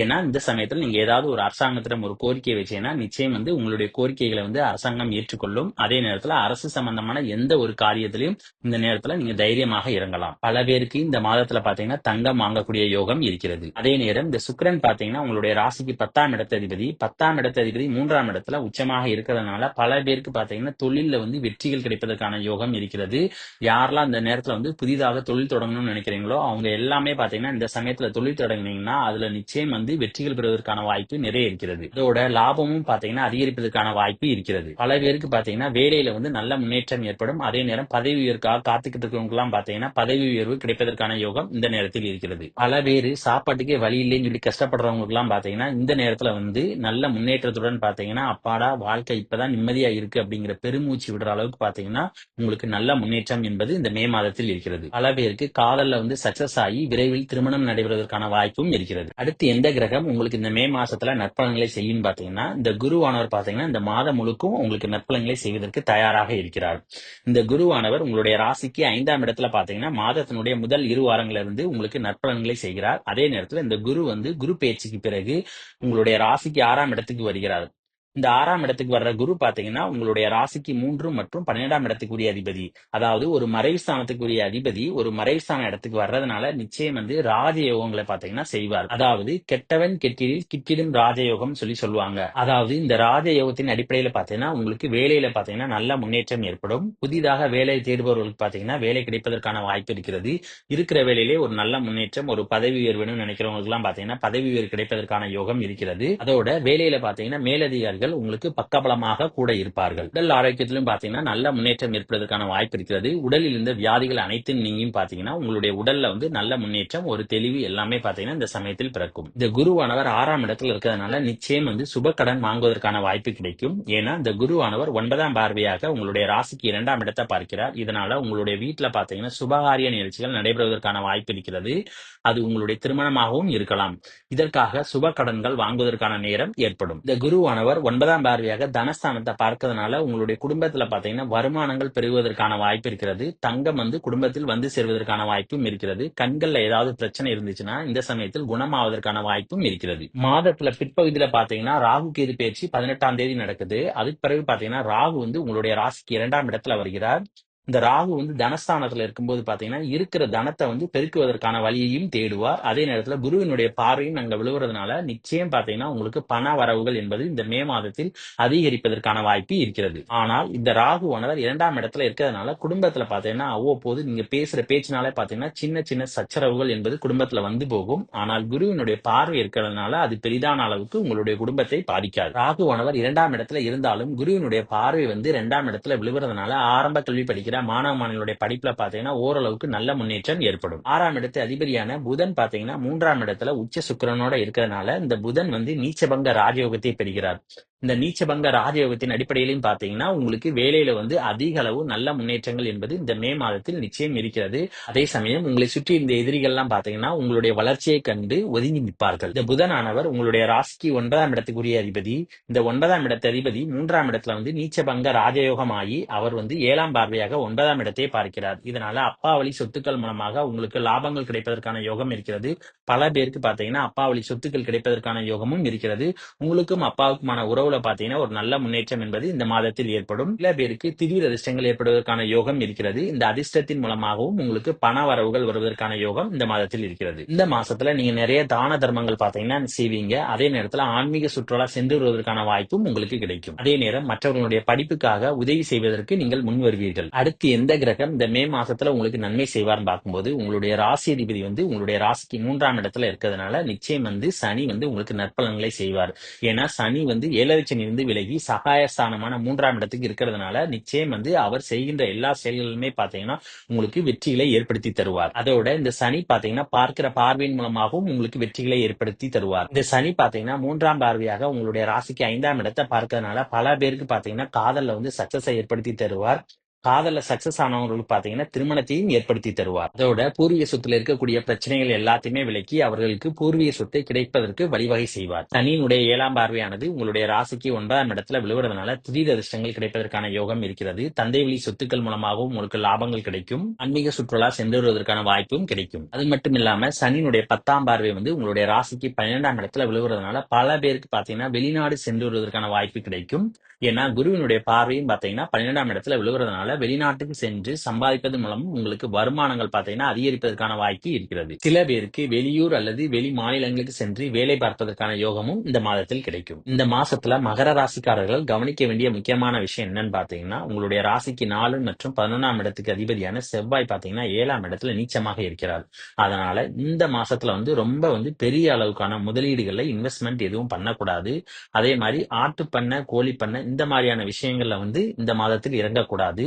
ஏன்னா இந்த சமயத்தில் நீங்க ஏதாவது ஒரு அரசாங்கத்திடம் ஒரு கோரிக்கை வச்சீங்கன்னா நிச்சயம் வந்து உங்களுடைய கோரிக்கைகளை வந்து அரசாங்கம் ஏற்றுக்கொள்ளும். அதே நேரத்துல அரசு சம்பந்தமான எந்த ஒரு காரியத்திலையும் இந்த நேரத்துல நீங்க தைரியமாக இறங்கலாம். பல பேருக்கு இந்த மாதத்துல பாத்தீங்கன்னா தங்கம் வாங்கக்கூடிய யோகம் இருக்கிறது. அதே நேரம் இந்த சுக்கிரன் பாத்தீங்கன்னா உங்களுடைய ராசிக்கு 10ஆம் இடத்து அதிபதி 10ஆம் இடத்து அதிபதி 3ஆம் இடத்துல உச்சமாக இருக்கிறதுனால பல பேருக்கு பாத்தீங்கன்னா தொழில்ல வந்து வெற்றிகள் கிடைப்பதற்கான யோகம் இருக்கிறது. யாரெல்லாம் இந்த நேரத்துல வந்து புதிதாக தொழில் தொடங்கணும்னு நினைக்கிறீங்களோ அவங்க எல்லாமே பாத்தீங்கன்னா இந்த சமயத்துல தொழில் தொடங்கினீங்கன்னா அதுல நிச்சயம் வந்து வெற்றிகள் பெறுவதற்கான வாய்ப்பு நிறைய இருக்கிறது. இதோட லாபமும் பாத்தீங்கன்னா அதிகரிப்பதற்கான வாய்ப்பு இருக்கிறது. பல பேருக்கு பாத்தீங்கன்னா வேலையில வந்து நல்ல முன்னேற்றம் ஏற்படும். அதே நேரம் பதவி உயர்வுக்காக காத்துக்கிட்டு இருக்கவங்க எல்லாம் பாத்தீங்கன்னா பதவி உயர்வு கிடைப்பதற்கான யோகம் இந்த நேரத்தில் இருக்கிறது. பல பேரு சாப்பாட்டுக்கே வழி இல்லைன்னு சொல்லி கஷ்டப்படுறவங்களுக்கு எல்லாம் பாத்தீங்கன்னா இந்த நேரத்துல வந்து நல்ல முன்னேற்றத்துடன் பாத்தீங்கன்னா அப்பாடா வாழ்க்கை இப்பதான் நிம்மதியா இருக்கு அப்படிங்கிற பெருமூச்சு விடுற அளவுக்கு பாத்தீங்கன்னா உங்களுக்கு நல்ல முன்னேற்றம் என்பது இந்த மே மாதத்தில் இருக்கிறது. பல பேருக்கு காதல்ல வந்து சக்சஸ் ஆகி விரைவில் திருமணம் நடைபெறுவதற்கான வாய்ப்பும் இருக்கிறது. அடுத்து எந்த கிரகம் உங்களுக்கு இந்த மே மாசத்துல நற்பலன்களை செய்யும் பாத்தீங்கன்னா இந்த குருவானவர் பாத்தீங்கன்னா இந்த மாதம் முழுக்கும் உங்களுக்கு நற்பலன்களை செய்வதற்கு தயாராக இருக்கிறார். இந்த குருவானவர் உங்களுடைய ராசிக்கு 5ஆம் இடத்துல பாத்தீங்கன்னா மாதத்தினுடைய முதல் 2 வாரங்கள்ல இருந்து உங்களுக்கு நற்பலன்களை செய்கிறார். அதே நேரத்துல இந்த குரு வந்து குரு பயிற்சிக்கு பிறகு உங்களுடைய ராசிக்கு 6ஆம் இடத்துக்கு வருகிறார். இந்த 6ஆம் இடத்துக்கு வர்ற குரு பாத்தீங்கன்னா உங்களுடைய ராசிக்கு 3 மற்றும் 12ஆம் இடத்துக்குரிய அதிபதி. அதாவது ஒரு மறைவு ஸ்தானத்துக்குரிய அதிபதி ஒரு மறைவு ஸ்தான இடத்துக்கு வர்றதுனால நிச்சயம் வந்து ராஜயோகங்களை பாத்தீங்கன்னா செய்வார். அதாவது கெட்டவன் கெட்டிடில் கிட்டிடும் ராஜயோகம் சொல்லுவாங்க. அதாவது இந்த ராஜயோகத்தின் அடிப்படையில பாத்தீங்கன்னா உங்களுக்கு வேலையில பாத்தீங்கன்னா நல்ல முன்னேற்றம் ஏற்படும். புதிதாக வேலை தேடுபவர்களுக்கு பாத்தீங்கன்னா வேலை கிடைப்பதற்கான வாய்ப்பு இருக்கிறது. இருக்கிற வேலையிலே ஒரு நல்ல முன்னேற்றம், ஒரு பதவி உயர்வுன்னு நினைக்கிறவங்களுக்கு எல்லாம் பாத்தீங்கன்னா பதவி உயர்வு கிடைப்பதற்கான யோகம் இருக்கிறது. அதோட வேலையில பாத்தீங்கன்னா மேலதிகாரிகள் உங்களுக்கு பக்கபலமாக கூட இருப்பார்கள். உடல் ஆரோக்கியத்திலும் பாத்தீங்கன்னா நல்ல முன்னேற்றம் ஏற்படுவதற்கான வாய்ப்பு இருக்கிறது. உடலில் இருந்த வியாதிகள் அனைத்தும் நீங்கியும் பாத்தீங்கன்னா உங்களுடைய உடல்ல வந்து நல்ல முன்னேற்றம், ஒரு தெளிவு எல்லாமே பாத்தீங்கன்னா இந்த சமயத்தில் பிறக்கும். இந்த குருவானவர் 6ஆம் இடத்துல இருக்கிறதுனால நிச்சயம் வந்து சுப கடன் வாங்குவதற்கான வாய்ப்பு கிடைக்கும். ஏன்னா இந்த குருவானவர் 9ஆம் பார்வையாக உங்களுடைய ராசிக்கு 2ஆம் இடத்தை பார்க்கிறார். இதனால உங்களுடைய வீட்டுல பாத்தீங்கன்னா சுபகாரிய நிகழ்ச்சிகள் நடைபெறுவதற்கான வாய்ப்பு இருக்கிறது. அது உங்களுடைய திருமணமாகவும் இருக்கலாம். இதற்காக சுப கடன்கள் வாங்குவதற்கான நேரம் ஏற்படும். இந்த குருவானவர் 9ஆம் பார்வையாக தனஸ்தானத்தை பார்க்கறதுனால உங்களுடைய குடும்பத்துல பாத்தீங்கன்னா வருமானங்கள் பெருகுவதற்கான வாய்ப்பு இருக்கிறது. தங்கம் வந்து குடும்பத்தில் வந்து சேர்வதற்கான வாய்ப்பும் இருக்கிறது. கண்கள்ல ஏதாவது பிரச்சனை இருந்துச்சுன்னா இந்த சமயத்தில் குணமாவதற்கான வாய்ப்பும் இருக்கிறது. மாதத்துல பிற்பகுதியில பாத்தீங்கன்னா ராகு கேது பயிற்சி 18ஆம் தேதி நடக்குது. அதுக்கு பிறகு பாத்தீங்கன்னா ராகு வந்து உங்களுடைய ராசிக்கு 2ஆம் இடத்துல வருகிறார். இந்த ராகு வந்து தனஸ்தானத்துல இருக்கும்போது பாத்தீங்கன்னா இருக்கிற தனத்தை வந்து பெருக்குவதற்கான வழியையும் தேடுவார். அதே நேரத்துல குருவினுடைய பார்வையும் அங்க விழுவுறதுனால நிச்சயம் பாத்தீங்கன்னா உங்களுக்கு பண வரவுகள் என்பது இந்த மே மாதத்தில் அதிகரிப்பதற்கான வாய்ப்பு இருக்கிறது. ஆனால் இந்த ராகுவானவர் 2ஆம் இடத்துல இருக்கிறதுனால குடும்பத்துல பாத்தீங்கன்னா அவ்வப்போது நீங்க பேசுற பேச்சினாலே பாத்தீங்கன்னா சின்ன சின்ன சச்சரவுகள் என்பது குடும்பத்துல வந்து போகும். ஆனால் குருவினுடைய பார்வை இருக்கிறதுனால அது பெரிதான அளவுக்கு உங்களுடைய குடும்பத்தை பாதிக்காது. ராகுவானவர் 2ஆம் இடத்துல இருந்தாலும் குருவினுடைய பார்வை வந்து 2ஆம் இடத்துல விழுவுறதுனால ஆரம்ப கல்வி படிக்கிற மாணவ மாணவிகளுடைய படிப்புல பாத்தீங்கன்னா ஓரளவுக்கு நல்ல முன்னேற்றம் ஏற்படும். 6ஆம் இடத்து அதிபதியான புதன் பாத்தீங்கன்னா 3ஆம் இடத்துல உச்ச சுக்கிரனோட இருக்கிறதுனால இந்த புதன் வந்து நீச்சபங்க ராஜயோகத்தை பெறுகிறார். இந்த நீச்சபங்க ராஜயோகத்தின் அடிப்படையிலும் பாத்தீங்கன்னா உங்களுக்கு வேலையில வந்து அதிக அளவு நல்ல முன்னேற்றங்கள் என்பது இந்த மே மாதத்தில் நிச்சயம் இருக்கிறது. அதே சமயம் உங்களை சுற்றி இந்த எதிரிகள் எல்லாம் பாத்தீங்கன்னா உங்களுடைய வளர்ச்சியை கண்டு ஒதுங்கி நிற்பார்கள். இந்த புதனானவர் உங்களுடைய ராசிக்கு 9ஆம் இடத்துக்குரிய அதிபதி. இந்த 9ஆம் இடத்து அதிபதி 3ஆம் இடத்துல வந்து நீச்சபங்க ராஜயோகம் ஆகி அவர் வந்து 7ஆம் பார்வையாக 9ஆம் இடத்தை பார்க்கிறார். இதனால அப்பா வழி சொத்துக்கள் மூலமாக உங்களுக்கு லாபங்கள் கிடைப்பதற்கான யோகம் இருக்கிறது. பல பேருக்கு பாத்தீங்கன்னா அப்பா வழி சொத்துக்கள் கிடைப்பதற்கான யோகமும் இருக்கிறது. உங்களுக்கும் அப்பாவுக்குமான உறவுல பாத்தீங்கன்னா ஒரு நல்ல முன்னேற்றம் என்பது இந்த மாதத்தில் ஏற்படும். சில பேருக்கு திடீர் அதிர்ஷ்டங்கள் ஏற்படுவதற்கான யோகம் இருக்கிறது. இந்த அதிர்ஷ்டத்தின் மூலமாகவும் உங்களுக்கு பண வரவுகள் வருவதற்கான யோகம் இந்த மாதத்தில் இருக்கிறது. இந்த மாசத்துல நீங்க நிறைய தான தர்மங்கள் பாத்தீங்கன்னா செய்வீங்க. அதே நேரத்துல ஆன்மீக சுற்றுலா சென்று வருவதற்கான வாய்ப்பும் உங்களுக்கு கிடைக்கும். அதே நேரம் மற்றவர்களுடைய படிப்புக்காக உதவி செய்வதற்கு நீங்கள் முன் வருவீர்கள். அடுத்து எந்த கிரகம் இந்த மே மாசத்துல உங்களுக்கு நன்மை செய்வார்னு பார்க்கும்போது உங்களுடைய ராசி அதிபதி வந்து உங்களுடைய ராசிக்கு 3ஆம் இடத்துல இருக்கிறதுனால நிச்சயம் வந்து சனி வந்து உங்களுக்கு நற்பலன்களை செய்வார். ஏன்னா சனி வந்து 7வது சனியிலிருந்து விலகி சகாயஸ்தானமான 3ஆம் இடத்துக்கு இருக்கிறதுனால நிச்சயம் வந்து அவர் செய்கின்ற எல்லா செயல்களுமே பாத்தீங்கன்னா உங்களுக்கு வெற்றிகளை ஏற்படுத்தி தருவார். அதோட இந்த சனி பாத்தீங்கன்னா பார்க்கிற பார்வையின் மூலமாகவும் உங்களுக்கு வெற்றிகளை ஏற்படுத்தி தருவார். இந்த சனி பாத்தீங்கன்னா 3ஆம் பார்வையாக உங்களுடைய ராசிக்கு 5ஆம் இடத்தை பார்க்கறதுனால பல பேருக்கு பாத்தீங்கன்னா காதல்ல வந்து சக்சஸை ஏற்படுத்தி தருவார். காதல்ல சக்சஸ் ஆனவங்களுக்கு பாத்தீங்கன்னா திருமணத்தையும் ஏற்படுத்தி தருவார். அதோட பூர்வீக சொத்துல இருக்கக்கூடிய பிரச்சனைகள் எல்லாத்தையுமே விலக்கி அவர்களுக்கு பூர்வீக சொத்தை கிடைப்பதற்கு வழிவகை செய்வார். சனியினுடைய 7ஆம் பார்வையானது உங்களுடைய ராசிக்கு 9ஆம் இடத்துல விழுவதனால திடீர் அதிர்ஷ்டங்கள் கிடைப்பதற்கான யோகம் இருக்கிறது. தந்தை வழி சொத்துக்கள் மூலமாகவும் உங்களுக்கு லாபங்கள் கிடைக்கும். ஆன்மீக சுற்றுலா சென்று வருவதற்கான வாய்ப்பும் கிடைக்கும். அது மட்டும் இல்லாம சனியினுடைய 10ஆம் பார்வை வந்து உங்களுடைய ராசிக்கு 12ஆம் இடத்துல விழுவதனால பல பேருக்கு பாத்தீங்கன்னா வெளிநாடு சென்று வருவதற்கான வாய்ப்பு கிடைக்கும். ஏன்னா குருவினுடைய பார்வையும் பாத்தீங்கன்னா 12ஆம் இடத்துல விழுவதனால வெளிநாட்டுக்கு சென்று சம்பாதிப்பது மூலம் உங்களுக்கு வருமானங்கள் பாத்தீங்கன்னா அதிகரிப்பதற்கான வாய்ப்பு இருக்கிறது. சில பேருக்கு வெளியூர் அல்லது வெளி மாநிலங்களுக்கு சென்று வேலை பார்ப்பதற்கான யோகமும் இந்த மாதத்தில் கிடைக்கும். இந்த மாசத்துல மகர ராசிக்காரர்கள் கவனிக்க வேண்டிய முக்கியமான விஷயம் என்னன்னு பாத்தீங்கன்னா உங்களுடைய ராசிக்கு 4 மற்றும் 11ஆம் இடத்துக்கு அதிபதியான செவ்வாய் பாத்தீங்கன்னா 7ஆம் இடத்துல நீச்சமாக இருக்கிறார். அதனால இந்த மாசத்துல வந்து ரொம்ப வந்து பெரிய அளவுக்கான முதலீடுகள்ல இன்வெஸ்ட்மெண்ட் எதுவும் பண்ணக்கூடாது. அதே மாதிரி ஆட்டு பண்ணை, கோழி பண்ணை இந்த மாதிரியான விஷயங்கள்ல வந்து இந்த மாதத்தில் இறங்கக்கூடாது.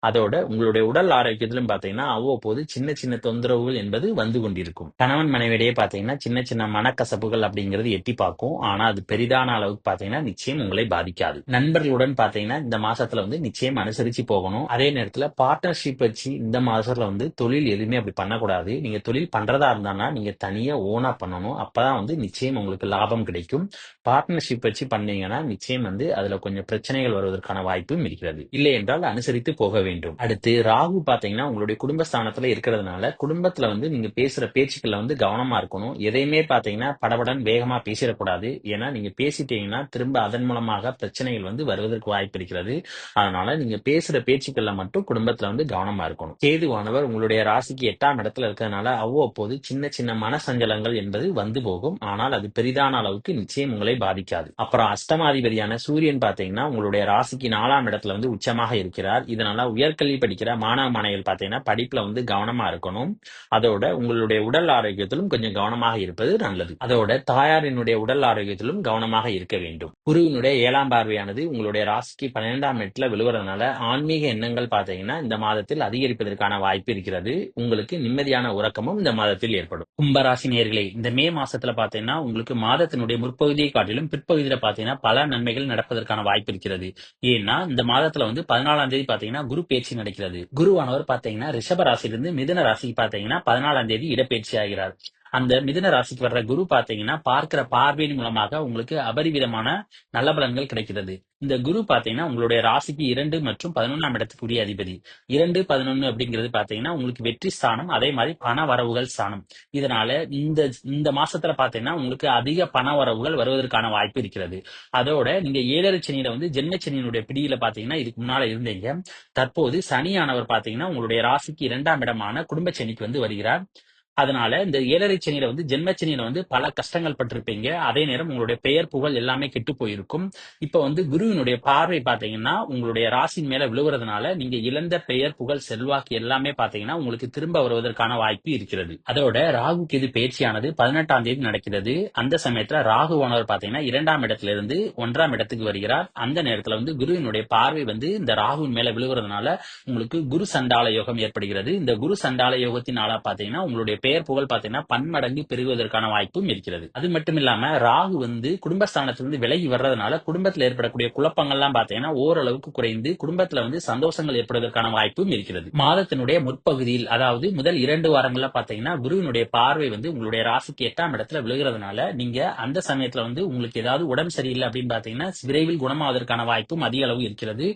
அதோட உங்களுடைய உடல் ஆரோக்கியத்திலும் பாத்தீங்கன்னா அவ்வப்போது சின்ன சின்ன தொந்தரவுகள் என்பது வந்து கொண்டிருக்கும். கணவன் மனைவிடையே பாத்தீங்கன்னா சின்ன சின்ன மனக்கசப்புகள் அப்படிங்கிறது எட்டி பார்க்கும். ஆனா அது பெரிதான அளவுக்கு பாத்தீங்கன்னா நிச்சயம் உங்களை பாதிக்காது. நண்பர்களுடன் பாத்தீங்கன்னா இந்த மாசத்துல வந்து நிச்சயம் அனுசரிச்சு போகணும். அதே நேரத்துல பார்ட்னர்ஷிப் வச்சு இந்த மாசத்துல வந்து தொழில் எதுவுமே அப்படி பண்ணக்கூடாது. நீங்க தொழில் பண்றதா இருந்தானா நீங்க தனியா ஓனா பண்ணணும். அப்பதான் வந்து நிச்சயம் உங்களுக்கு லாபம் கிடைக்கும். பார்ட்னர்ஷிப் வச்சு பண்ணீங்கன்னா நிச்சயம் வந்து அதுல கொஞ்சம் பிரச்சனைகள் வருவதற்கான வாய்ப்பும் இருக்கிறது. இல்லை என்றால் அனுசரித்து போக வேண்டும். வேண்டும். அடுத்து ராகு பாத்தீங்கன்னா உங்களுடைய குடும்பஸ்தானத்துல இருக்கிறதுனால குடும்பத்துல நீங்க பேசுற பேச்சுக்கள்ல கவனமா இருக்கணும். எதையுமே பாத்தீங்கன்னா படபடன் வேகமா பேசிடக்கூடாது. ஏன்னா நீங்க பேசிட்டீங்கன்னா திரும்ப அதன் மூலமாக பிரச்சனைகள் வருவதற்கு வாய்ப்பு இருக்கிறது. அதனால நீங்க பேசுற பேச்சுக்கள்ல மட்டும் குடும்பத்துல கவனமா இருக்கணும். கேதுவானவர் உங்களுடைய ராசிக்கு 8ஆம் இடத்துல இருக்கிறதுனால அவ்வப்போது சின்ன சின்ன மனசஞ்சலங்கள் என்பது வந்து போகும். ஆனால் அது பெரிதான அளவுக்கு நிச்சயம் உங்களை பாதிக்காது. அப்புறம் அஷ்டமாதிபதியான சூரியன் பாத்தீங்கன்னா உங்களுடைய ராசிக்கு 4ஆம் இடத்துல உச்சமாக இருக்கிறார். இதனால உயர்கல்வி படிக்கிற மாணவ மாணவிகள் பாத்தீங்கன்னா படிப்புல கவனமா இருக்கணும். அதோட உங்களுடைய உடல் ஆரோக்கியத்திலும் கொஞ்சம் கவனமாக இருப்பது நல்லது. அதோட தாயாரினுடைய உடல் ஆரோக்கியத்திலும் கவனமாக இருக்க வேண்டும். குருவினுடைய 7ஆம் பார்வையானது உங்களுடைய ராசிக்கு 12ஆம் இடத்துல விழுவதனால ஆன்மீக எண்ணங்கள் பாத்தீங்கன்னா இந்த மாதத்தில் அதிகரிப்பதற்கான வாய்ப்பு இருக்கிறது. உங்களுக்கு நிம்மதியான உறக்கமும் இந்த மாதத்தில் ஏற்படும். கும்பராசி நேயர்களே, இந்த மே மாசத்துல பாத்தீங்கன்னா உங்களுக்கு மாதத்தினுடைய முற்பகுதியை காட்டிலும் பிற்பகுதியில பாத்தீங்கன்னா பல நன்மைகள் நடப்பதற்கான வாய்ப்பு இருக்கிறது. ஏன்னா இந்த மாதத்துல 14ஆம் தேதி பாத்தீங்கன்னா குரு பேச்சு நடக்கிறது. குருவானவர் பாத்தீங்கன்னா ரிஷப ராசியிலிருந்து மிதுன ராசிக்கு பாத்தீங்கன்னா 14ஆம் தேதி இடப்பெயர்ச்சி ஆகிறார். அந்த மிதுன ராசிக்கு வர்ற குரு பாத்தீங்கன்னா பார்க்கிற பார்வையின் மூலமாக உங்களுக்கு அபரிவிதமான நல்ல பலன்கள் கிடைக்கிறது. இந்த குரு பாத்தீங்கன்னா உங்களுடைய ராசிக்கு 2 மற்றும் 11ஆம் இடத்துக்குரிய அதிபதி. 2, 11 அப்படிங்கிறது பாத்தீங்கன்னா உங்களுக்கு வெற்றி ஸ்தானம், அதே மாதிரி பண வரவுகள் ஸ்தானம். இதனால இந்த இந்த மாசத்துல பாத்தீங்கன்னா உங்களுக்கு அதிக பண வரவுகள் வருவதற்கான வாய்ப்பு இருக்கிறது. அதோட நீங்க 7 சனியில ஜென்ம பிடியில பாத்தீங்கன்னா இதுக்கு முன்னால இருந்தீங்க. தற்போது சனியானவர் பாத்தீங்கன்னா உங்களுடைய ராசிக்கு 2ஆம் இடமான குடும்ப சனிக்கு வருகிறார். அதனால இந்த 7 சனியில ஜென்ம சனியில பல கஷ்டங்கள் பட்டிருப்பீங்க. அதே நேரம் உங்களுடைய பெயர் புகழ் எல்லாமே கெட்டு போயிருக்கும். இப்ப குருவினுடைய பார்வை பாத்தீங்கன்னா உங்களுடைய ராசியின் மேல விழுவுறதுனால நீங்க இழந்த பெயர் புகழ் செல்வாக்கு எல்லாமே பாத்தீங்கன்னா உங்களுக்கு திரும்ப வருவதற்கான வாய்ப்பு இருக்கிறது. அதோட ராகு கேது பயிற்சியானது 18ஆம் தேதி நடக்கிறது. அந்த சமயத்துல ராகுவானவர் பாத்தீங்கன்னா 2ஆம் இடத்துல இருந்து 1ஆம் இடத்துக்கு வருகிறார். அந்த நேரத்துல குருவினுடைய பார்வை இந்த ராகுவின் மேல விழுவுறதுனால உங்களுக்கு குரு சண்டால யோகம் ஏற்படுகிறது. இந்த குரு சண்டால யோகத்தினால பாத்தீங்கன்னா உங்களுடைய பெயர் புகழ் பாத்தீங்கன்னா பன்மடங்கு பெருகுவதற்கான வாய்ப்பும் இருக்கிறது. அது மட்டும் இல்லாம ராகு குடும்பஸ்தானத்திலிருந்து விலகி வர்றதுனால குடும்பத்தில் ஏற்படக்கூடிய குழப்பங்கள்லாம் பாத்தீங்கன்னா ஓரளவுக்கு குறைந்து குடும்பத்துல சந்தோஷங்கள் ஏற்படுவதற்கான வாய்ப்பும் இருக்கிறது. மாதத்தினுடைய முற்பகுதியில் அதாவது முதல் 2 வாரங்கள்ல பாத்தீங்கன்னா குருவினுடைய பார்வை உங்களுடைய ராசிக்கு 8ஆம் இடத்துல விழுகிறதுனால நீங்க அந்த சமயத்துல உங்களுக்கு ஏதாவது உடம்பு சரியில்லை அப்படின்னு பாத்தீங்கன்னா விரைவில் குணமாவதற்கான வாய்ப்பும் அதிக அளவு இருக்கிறது.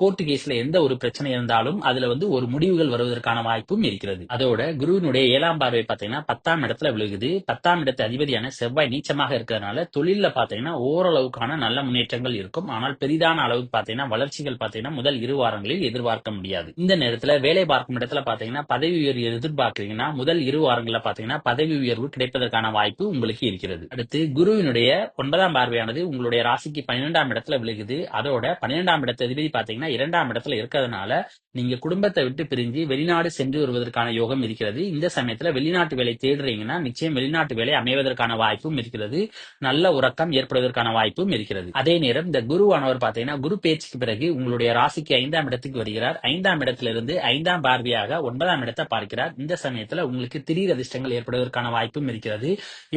கோர்ட்டு கேஸ்ல எந்த ஒரு பிரச்சனை இருந்தாலும் அதுல ஒரு முடிவுகள் வருவதற்கான வாய்ப்பும் இருக்கிறது. அதோட குருவினுடைய 7ஆம் பார்வை பாத்தீங்கன்னா 10ஆம் இடத்துல விழுகுது. 10ஆம் இடத்து அதிபதியான செவ்வாய் நீச்சமாக இருக்கிறதுனால தொழில பாத்தீங்கன்னா ஓரளவுக்கான நல்ல முன்னேற்றங்கள் இருக்கும். ஆனால் பெரிதான அளவுக்கு பாத்தீங்கன்னா வளர்ச்சிகள் பாத்தீங்கன்னா முதல் 2 வாரங்களில் எதிர்பார்க்க முடியாது. இந்த நேரத்துல வேலை பார்க்கும் இடத்துல பாத்தீங்கன்னா பதவி உயர்வு எதிர்பார்க்கிறீங்கன்னா முதல் 2 வாரங்கள்ல பாத்தீங்கன்னா பதவி உயர்வு கிடைப்பதற்கான வாய்ப்பு உங்களுக்கு இருக்கிறது. அடுத்து குருவினுடைய 9ஆம் பார்வையானது உங்களுடைய ராசிக்கு 12ஆம் இடத்துல விழுகுது. அதோட 12ஆம் இடத்து அதிபதி பாத்தீங்கன்னா 2ஆம் இடத்துல இருக்கிறதுனால நீங்க குடும்பத்தை விட்டு பிரிஞ்சு வெளிநாடு சென்று வருவதற்கான யோகம் இருக்கிறது. இந்த சமயத்துல வெளிநாட்டு வேலை தேடுறீங்கன்னா நிச்சயம் வெளிநாட்டு வேலை அமைவதற்கான வாய்ப்பும் இருக்கிறது. நல்ல உறக்கம் ஏற்படுவதற்கான வாய்ப்பும் இருக்கிறது. அதே நேரம் இந்த குருவானவர் பாத்தீங்கன்னா குரு பேச்சுக்கு பிறகு உங்களுடைய ராசிக்கு 5ஆம் இடத்துக்கு வருகிறார். 5ஆம் இடத்துல இருந்து 5ஆம் பார்வையாக 9ஆம் இடத்தை பார்க்கிறார். இந்த சமயத்துல உங்களுக்கு திடீர் அதிர்ஷ்டங்கள் ஏற்படுவதற்கான வாய்ப்பும் இருக்கிறது.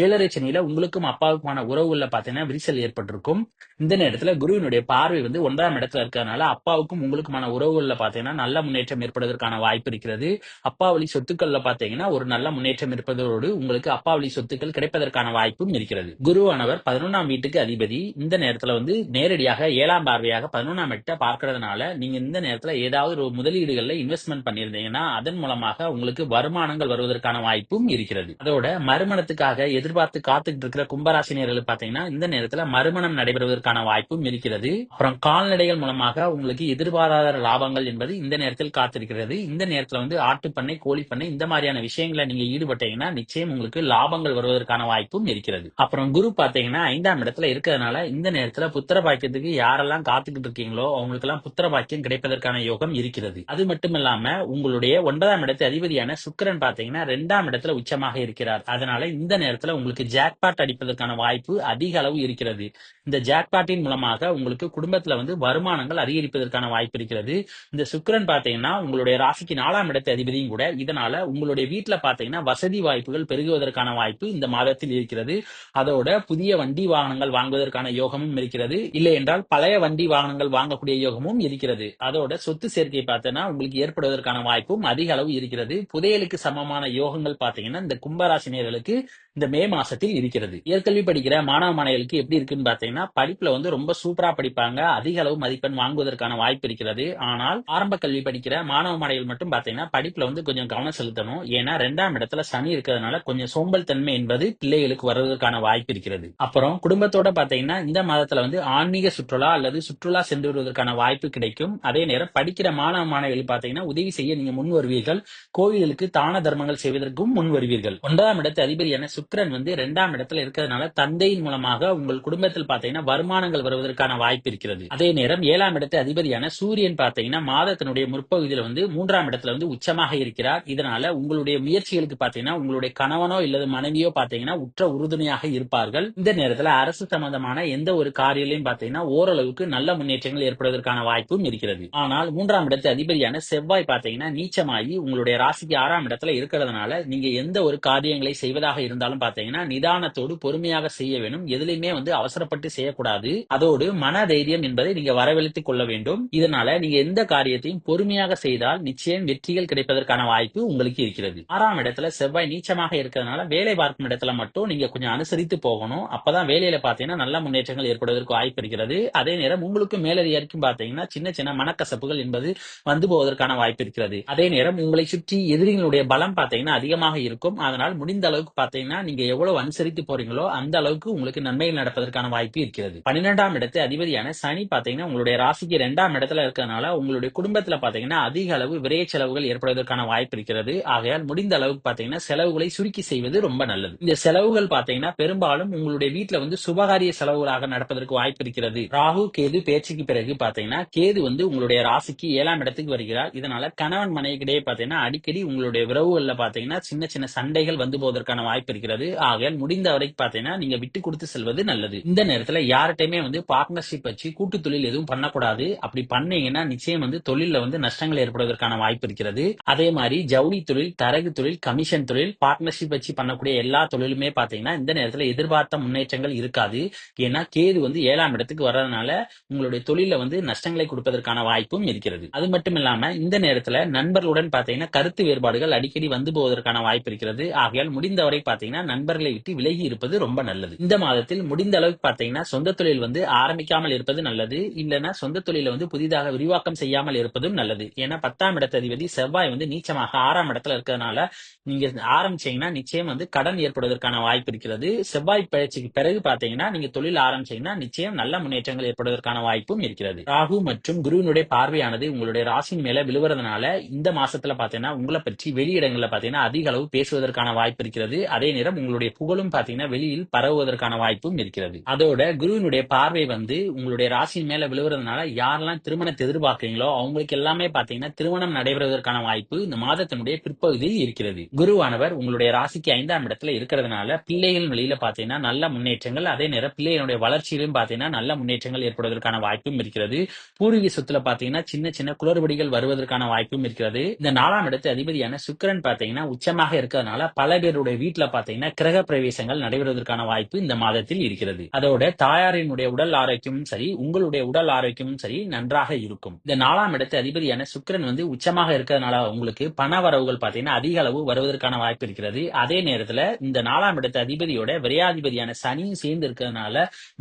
7 சனியில உங்களுக்கும் அப்பாவுக்குமான உறவுல பாத்தீங்கன்னா விரிசல் ஏற்பட்டிருக்கும். இந்த நேரத்துல குருவினுடைய பார்வை 9ஆம் இடத்துல இருக்கிறதுனால அப்பாவுக்கும் உங்களுக்குமான உறவுகள்ல பாத்தீங்கன்னா நல்ல முன்னேற்றம் ஏற்படுவதற்கான வாய்ப்பு இருக்கிறது. அப்பா வழி சொத்துக்கள்ல பாத்தீங்கன்னா ஒரு நல்ல முன்னேற்றம் இருப்பதோடு உங்களுக்கு அப்பா வழி சொத்துக்கள் கிடைப்பதற்கான வாய்ப்பும் இருக்கிறது. குருவானவர் 11ஆம் வீட்டுக்கு அதிபதி. இந்த நேரத்துல நேரடியாக 7ஆம் பார்வையாக 11ஆம் இடத்தை பார்க்கறதுனால நீங்க இந்த நேரத்துல ஏதாவது ஒரு முதலீடுகள்ல இன்வெஸ்ட்மெண்ட் பண்ணியிருந்தீங்கன்னா அதன் மூலமாக உங்களுக்கு வருமானங்கள் வருவதற்கான வாய்ப்பும் இருக்கிறது. அதோட மறுமணத்துக்காக எதிர்பார்த்து காத்துக்கிட்டு இருக்கிற கும்பராசினியர்கள் பாத்தீங்கன்னா இந்த நேரத்துல மறுமணம் நடைபெறுவதற்கான வாய்ப்பும் இருக்கிறது. அப்புறம் கால்நடைகள் மூலமாக உங்களுக்கு எதிர்பாராத லாபங்கள் என்பது இந்த நேரத்தில் காத்திருக்கிறது. இந்த நேரத்துல ஆட்டுப்பண்ணை, கோழிப்பண்ணை இந்த மாதிரியான விஷயங்களை நீங்க ஈடுபட்டீங்கன்னா நிச்சயம் உங்களுக்கு லாபங்கள் வருவதற்கான வாய்ப்பும் இருக்கிறது. அப்புறம் குரு பாத்தீங்கன்னா 5ஆம் இடத்துல இருக்கிறதுனால இந்த நேரத்துல புத்திர பாக்கியத்துக்கு யாரெல்லாம் காத்துக்கிட்டு இருக்கீங்களோ அவங்களுக்கு எல்லாம் புத்திர பாக்கியம் கிடைப்பதற்கான யோகம் இருக்கிறது. அது மட்டும் இல்லாம உங்களுடைய 9ஆம் இடத்து அதிபதியான சுக்கிரன் பாத்தீங்கன்னா 2ஆம் இடத்துல உச்சமாக இருக்கிறார். அதனால இந்த நேரத்துல உங்களுக்கு ஜாக்பாட் அடிப்பதற்கான வாய்ப்பு அதிக அளவு இருக்கிறது. இந்த ஜாக்பாட்டின் மூலமாக உங்களுக்கு குடும்பத்துல வருமானங்கள் அதிகரிப்பதற்கான வாய்ப்பு இருக்கிறது. இந்த சுக்கிரன் பாத்தீங்கன்னா உங்களுடைய ராசிக்கு 4ஆம் இடத்து அதிபதியும் கூட. இதனால உங்களுடைய வீட்டுல பாத்தீங்கன்னா வசதி வாய்ப்புகள் பெருகுவதற்கான வாய்ப்பு இந்த மாதத்தில் இருக்கிறது. அதோட புதிய வண்டி வாகனங்கள் வாங்குவதற்கான யோகமும் இருக்கிறது. இல்லை என்றால் பழைய வண்டி வாகனங்கள் வாங்கக்கூடிய யோகமும் இருக்கிறது. அதோட சொத்து சேர்க்கை பார்த்தீங்கன்னா உங்களுக்கு ஏற்படுவதற்கான வாய்ப்பும் அதிக அளவு இருக்கிறது. புதையலுக்கு சமமான யோகங்கள் பாத்தீங்கன்னா இந்த கும்பராசினியர்களுக்கு இந்த மே மாசத்தில் இருக்கிறது. உயர்கல்வி படிக்கிற மாணவ மாணவிகளுக்கு எப்படி இருக்குன்னு பார்த்தீங்கன்னா, படிப்புல வந்து ரொம்ப சூப்பரா படிப்பாங்க. அதிக அளவு மதிப்பெண் வாங்குவதற்கான வாய்ப்பு இருக்கிறது. ஆனால் ஆரம்ப கல்வி படிக்கிற மாணவ மாணவிகள் மட்டும் பார்த்தீங்கன்னா, படிப்புல வந்து கொஞ்சம் கவனம் செலுத்தணும். ஏன்னா 2ஆம் இடத்துல சனி இருக்கிறதுனால கொஞ்சம் சோம்பல் தன்மை என்பது பிள்ளைகளுக்கு வருவதற்கான வாய்ப்பு இருக்கிறது. அப்புறம் குடும்பத்தோட பார்த்தீங்கன்னா, இந்த மாதத்துல வந்து ஆன்மீக சுற்றுலா அல்லது சுற்றுலா சென்று வருவதற்கான வாய்ப்பு கிடைக்கும். அதே நேரம் படிக்கிற மாணவ மாணவிகள் பார்த்தீங்கன்னா, உதவி செய்ய நீங்க முன் வருவீர்கள். கோவிலுக்கு தான தர்மங்கள் செய்வதற்கும் முன் வருவீர்கள். 9ஆம் இடத்து அதிபதியான சுக்கிரன் வந்து 2ஆம் இடத்துல இருக்கிறதுனால தந்தையின் மூலமாக உங்கள் குடும்பத்தில் பார்த்தீங்கன்னா வருமானங்கள் வருவதற்கான வாய்ப்பு இருக்கிறது. அதே நேரம் 7ஆம் இடத்து அதிபதியான சூரியன் பார்த்தீங்கன்னா மாதத்தினுடைய முற்பகுதியில வந்து 3ஆம் இடத்துல வந்து உச்சமாக இருக்கிறார். இதனால உங்களுடைய முயற்சிகளுக்கு பார்த்தீங்கன்னா உங்களுடைய கணவனோ இல்லது மனைவியோ பார்த்தீங்கன்னா உற்ற உறுதுணையாக இருப்பார்கள். இந்த நேரத்துல அரசு சம்பந்தமான எந்த ஒரு காரியங்களையும் பார்த்தீங்கன்னா ஓரளவுக்கு நல்ல முன்னேற்றங்கள் ஏற்படுவதற்கான வாய்ப்பும் இருக்கிறது. ஆனால் 3ஆம் இடத்து அதிபதியான செவ்வாய் பார்த்தீங்கன்னா நீச்சமாகி உங்களுடைய ராசிக்கு 6ஆம் இடத்துல இருக்கிறதுனால நீங்க எந்த ஒரு காரியங்களை செய்வதாக இருந்தாலும் பார்த்தீங்கன்னா நிதானத்தோடு பொறுமையாக செய்ய வேணும். எதுலையுமே வந்து அவசரப்பட்டு செய்யக்கூடாது. அதோடு மன தைரியம் என்பதை நீங்க வரவழைத்துக் கொள்ள வேண்டும். இதனால நீங்க எந்த காரியத்தையும் பொறுமையாக செய்தால் நிச்சயம் வெற்றிகள் கிடைப்பதற்கான வாய்ப்பு உங்களுக்கு இருக்கிறது. 6ஆம் இடத்துல செவ்வாய் நீச்சமாக இருக்கிறதுனால வேலை பார்க்கும் இடத்துல மட்டும் நீங்க கொஞ்சம் அனுசரித்து போகணும். அப்பதான் வேலையில பார்த்தீங்கன்னா நல்ல முன்னேற்றங்கள் ஏற்படுவதற்கு வாய்ப்பு இருக்கிறது. அதே நேரம் உங்களுக்கு மேலதிகாரிக்கும் பார்த்தீங்கன்னா சின்ன சின்ன மனக்கசப்புகள் என்பது வந்து போவதற்கான வாய்ப்பு இருக்கிறது. அதே நேரம் உங்களை சுற்றி எதிரிகளுடைய பலம் பார்த்தீங்கன்னா அதிகமாக இருக்கும். அதனால் முடிந்த அளவுக்கு பார்த்தீங்கன்னா நீங்க எவ்வளவு அனுசரித்து போறீங்களோ அந்த அளவுக்கு உங்களுக்கு நன்மைகள் நடப்பதற்கான வாய்ப்பு இருக்கிறது. 12ஆம் இடத்து அதிபதியான சனி பார்த்தீங்கன்னா உங்களுடைய ராசிக்கு 2ஆம் இடத்துல இருக்கிறதுனால உங்களுடைய குடும்பத்துல பார்த்தீங்கன்னா அதிக அளவு விரைய செலவுகள் ஏற்படுவதற்கான வாய்ப்பு இருக்கிறது. ஆகையால் முடிந்த அளவுக்கு பார்த்தீங்கன்னா செலவுகளை சுருக்கி செய்வது ரொம்ப நல்லது. இந்த செலவுகள் பார்த்தீங்கன்னா பெரும்பாலும் உங்களுடைய வீட்டுல வந்து சுபகாரிய செலவுகளாக நடப்பதற்கு வாய்ப்பு இருக்கிறது. ராகு கேது பேச்சுக்கு பிறகு பார்த்தீங்கன்னா கேது வந்து உங்களுடைய ராசிக்கு 7ஆம் இடத்துக்கு வருகிறார். இதனால கணவன் மனைவிக்கிடையே பார்த்தீங்கன்னா அடிக்கடி உங்களுடைய உறவுகள்ல பார்த்தீங்கன்னா சின்ன சின்ன சண்டைகள் வந்து போவதற்கான வாய்ப்பு இருக்கிறது. ஆகையால் முடிந்த வரைக்கும் பார்த்தீங்கன்னா நீங்க விட்டு கொடுத்து செல்வது நல்லது. இந்த நேரத்துல யார்கிட்டயுமே வந்து பார்ட்னர்ஷிப் வச்சு கூட்டு தொழில் எதுவும் பண்ணக்கூடாது. அப்படி பண்ணீங்கன்னா நிச்சயம் வந்து தொழில வந்து நஷ்டங்கள் ஏற்படுவதற்கான வாய்ப்பு இருக்கிறது. அதே மாதிரி ஜவுளி தொழில், தரகு தொழில், கமிஷன் தொழில், பார்ட்னர்ஷிப் வச்சு பண்ணக்கூடிய எல்லா தொழிலுமே பார்த்தீங்கன்னா இந்த நேரத்துல எதிர்பார்த்த முன்னேற்றங்கள் இருக்காது. ஏன்னா கேது வந்து 7ஆம் இடத்துக்கு வர்றதுனால உங்களுடைய தொழில வந்து நஷ்டங்களை கொடுப்பதற்கான வாய்ப்பும் இருக்கிறது. அது மட்டும் இல்லாம இந்த நேரத்துல நண்பர்களுடன் பார்த்தீங்கன்னா கருத்து வேறுபாடுகள் அடிக்கடி வந்து போவதற்கான வாய்ப்பு இருக்கிறது. ஆகையால் முடிந்தவரை பார்த்தீங்கன்னா நண்பர்களை விட்டு விலகி இருப்பது ரொம்ப நல்லது. இந்த மாதத்தில் முடிந்த அளவுக்கு பார்த்தீங்கன்னா சொந்த தொழில் வந்து ஆரம்பிக்காமல் இருப்பது நல்லது. இல்லைன்னா சொந்த தொழில வந்து புதிதாக விரிவாக்கம் செய்யாமல் இருப்பதும் நல்லது. ஏன்னா 10ஆம் இடத்து அதிபதி செவ்வாய் வந்து நீச்சமாக 6ஆம் இடத்துல இருக்கிறதுனால நீங்க ஆரம்பிச்சீங்கன்னா நிச்சயம் வந்து கடன் ஏற்படுவதற்கான வாய்ப்பு இருக்கிறது. செவ்வாய் பயிற்சிக்கு பிறகு பார்த்தீங்கன்னா நீங்க தொழில் ஆரம்பிச்சீங்கன்னா நிச்சயம் நல்ல முன்னேற்றங்கள் ஏற்படுவதற்கான வாய்ப்பும் இருக்கிறது. ராகு மற்றும் குருவினுடைய பார்வையானது உங்களுடைய ராசியின் மேல விழுவறதுனால இந்த மாசத்துல பார்த்தீங்கன்னா உங்களை பற்றி வெளியிடங்கள்ல பார்த்தீங்கன்னா அதிக அளவு பேசுவதற்கான வாய்ப்பு இருக்கிறது. அதே நேரம் உங்களுடைய புகழும் பார்த்தீங்கன்னா வெளியில் பரவுவதற்கான வாய்ப்பும் இருக்கிறது. அதோட குருவினுடைய பார்வை வந்து உங்களுடைய ராசியின் மேல விழுவறதுனால யாரெல்லாம் திருமணத்தை எதிர்பார்க்கீங்களோ அவங்களுக்கு எல்லாமே பார்த்தீங்கன்னா திருமணம் நடைபெறுவதற்கான வாய்ப்பு இந்த மாதத்தினுடைய பிற்பகுதியில் இருக்கிறது. குருவானவர் உங்களுடைய ராசிக்கு 5ஆம் இடத்துல இருக்கிறதுனால பிள்ளைகள் வழியில பார்த்தீங்கன்னா நல்ல முன்னேற்றங்கள், அதே நேரம் பிள்ளைகளுடைய வளர்ச்சியிலும் பார்த்தீங்கன்னா நல்ல முன்னேற்றங்கள் ஏற்படுவதற்கான வாய்ப்பும் இருக்கிறது. பூர்வீக சொத்துல பார்த்தீங்கன்னா சின்ன சின்ன குளறுபடிகள் வருவதற்கான வாய்ப்பும் இருக்கிறது. இந்த 4ஆம் இடத்து அதிபதியான சுக்கிரன் பார்த்தீங்கன்னா உச்சமாக இருக்கிறதுனால பல பேருடைய வீட்டுல பார்த்தீங்கன்னா கிரக பிரவேசங்கள் நடைபெறுவதற்கான வாய்ப்பு இந்த மாதத்தில் இருக்கிறது. அதோட தாயாரினுடைய உடல் ஆரோக்கியமும் சரி, உங்களுடைய உடல் ஆரோக்கியமும் சரி நன்றாக இருக்கும். இந்த 4ஆம் இடத்து அதிபதியான சுக்கிரன் வந்து உச்சமாக இருக்கிறதுனால உங்களுக்கு பண வரவுகள் பார்த்தீங்கன்னா அதிக அளவு வருவதற்கான வாய்ப்பு இருக்கிறது. அதே நேரத்துல இந்த 4ஆம் இடத்து அதிபதியோட விரையாதிபதியான சனியும் சேர்ந்து இருக்கிறதுனால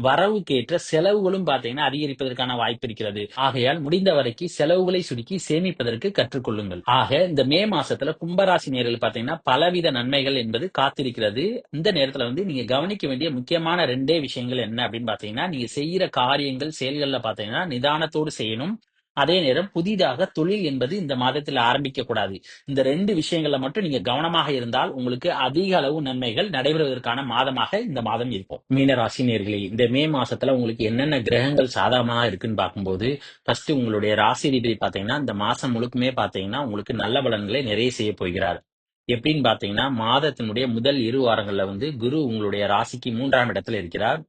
வரவுக்கேற்ற செலவுகளும் பார்த்தீங்கன்னா அதிகரிப்பதற்கான வாய்ப்பு இருக்கிறது. ஆகையால் முடிந்த வரைக்கும் செலவுகளை சுருக்கி சேமிப்பதற்கு கற்றுக்கொள்ளுங்கள். ஆக இந்த மே மாசத்துல கும்பராசி நேயர்கள் பார்த்தீங்கன்னா பலவித நன்மைகள் என்பது காத்திருக்கிறது. இந்த நேரத்துல வந்து நீங்க கவனிக்க வேண்டிய முக்கியமான 2 விஷயங்கள் என்ன அப்படின்னு பார்த்தீங்கன்னா நீங்க செய்யற காரியங்கள் செயல்கள்ல பார்த்தீங்கன்னா நிதானத்தோடு செய்யணும். அதே நேரம் புதிதாக தொழில் என்பது இந்த மாதத்தில் ஆரம்பிக்க கூடாது. இந்த 2 விஷயங்கள்ல மட்டும் நீங்க கவனமாக இருந்தால் உங்களுக்கு அதிக அளவு நன்மைகள் நடைபெறுவதற்கான மாதமாக இந்த மாதம் இருக்கும். மீன ராசி நேயர்களே, இந்த மே மாசத்துல உங்களுக்கு என்னென்ன கிரகங்கள் சாதகமாக இருக்குன்னு பார்க்கும்போது ஃபர்ஸ்ட் உங்களுடைய ராசி அதிபதி பாத்தீங்கன்னா இந்த மாசம் முழுக்குமே பாத்தீங்கன்னா உங்களுக்கு நல்ல பலன்களை நிறைய செய்ய போகிறார். எப்படின்னு பாத்தீங்கன்னா மாதத்தினுடைய முதல் 2 வாரங்கள்ல வந்து குரு உங்களுடைய ராசிக்கு 3ஆம் இடத்துல இருக்கிறார்.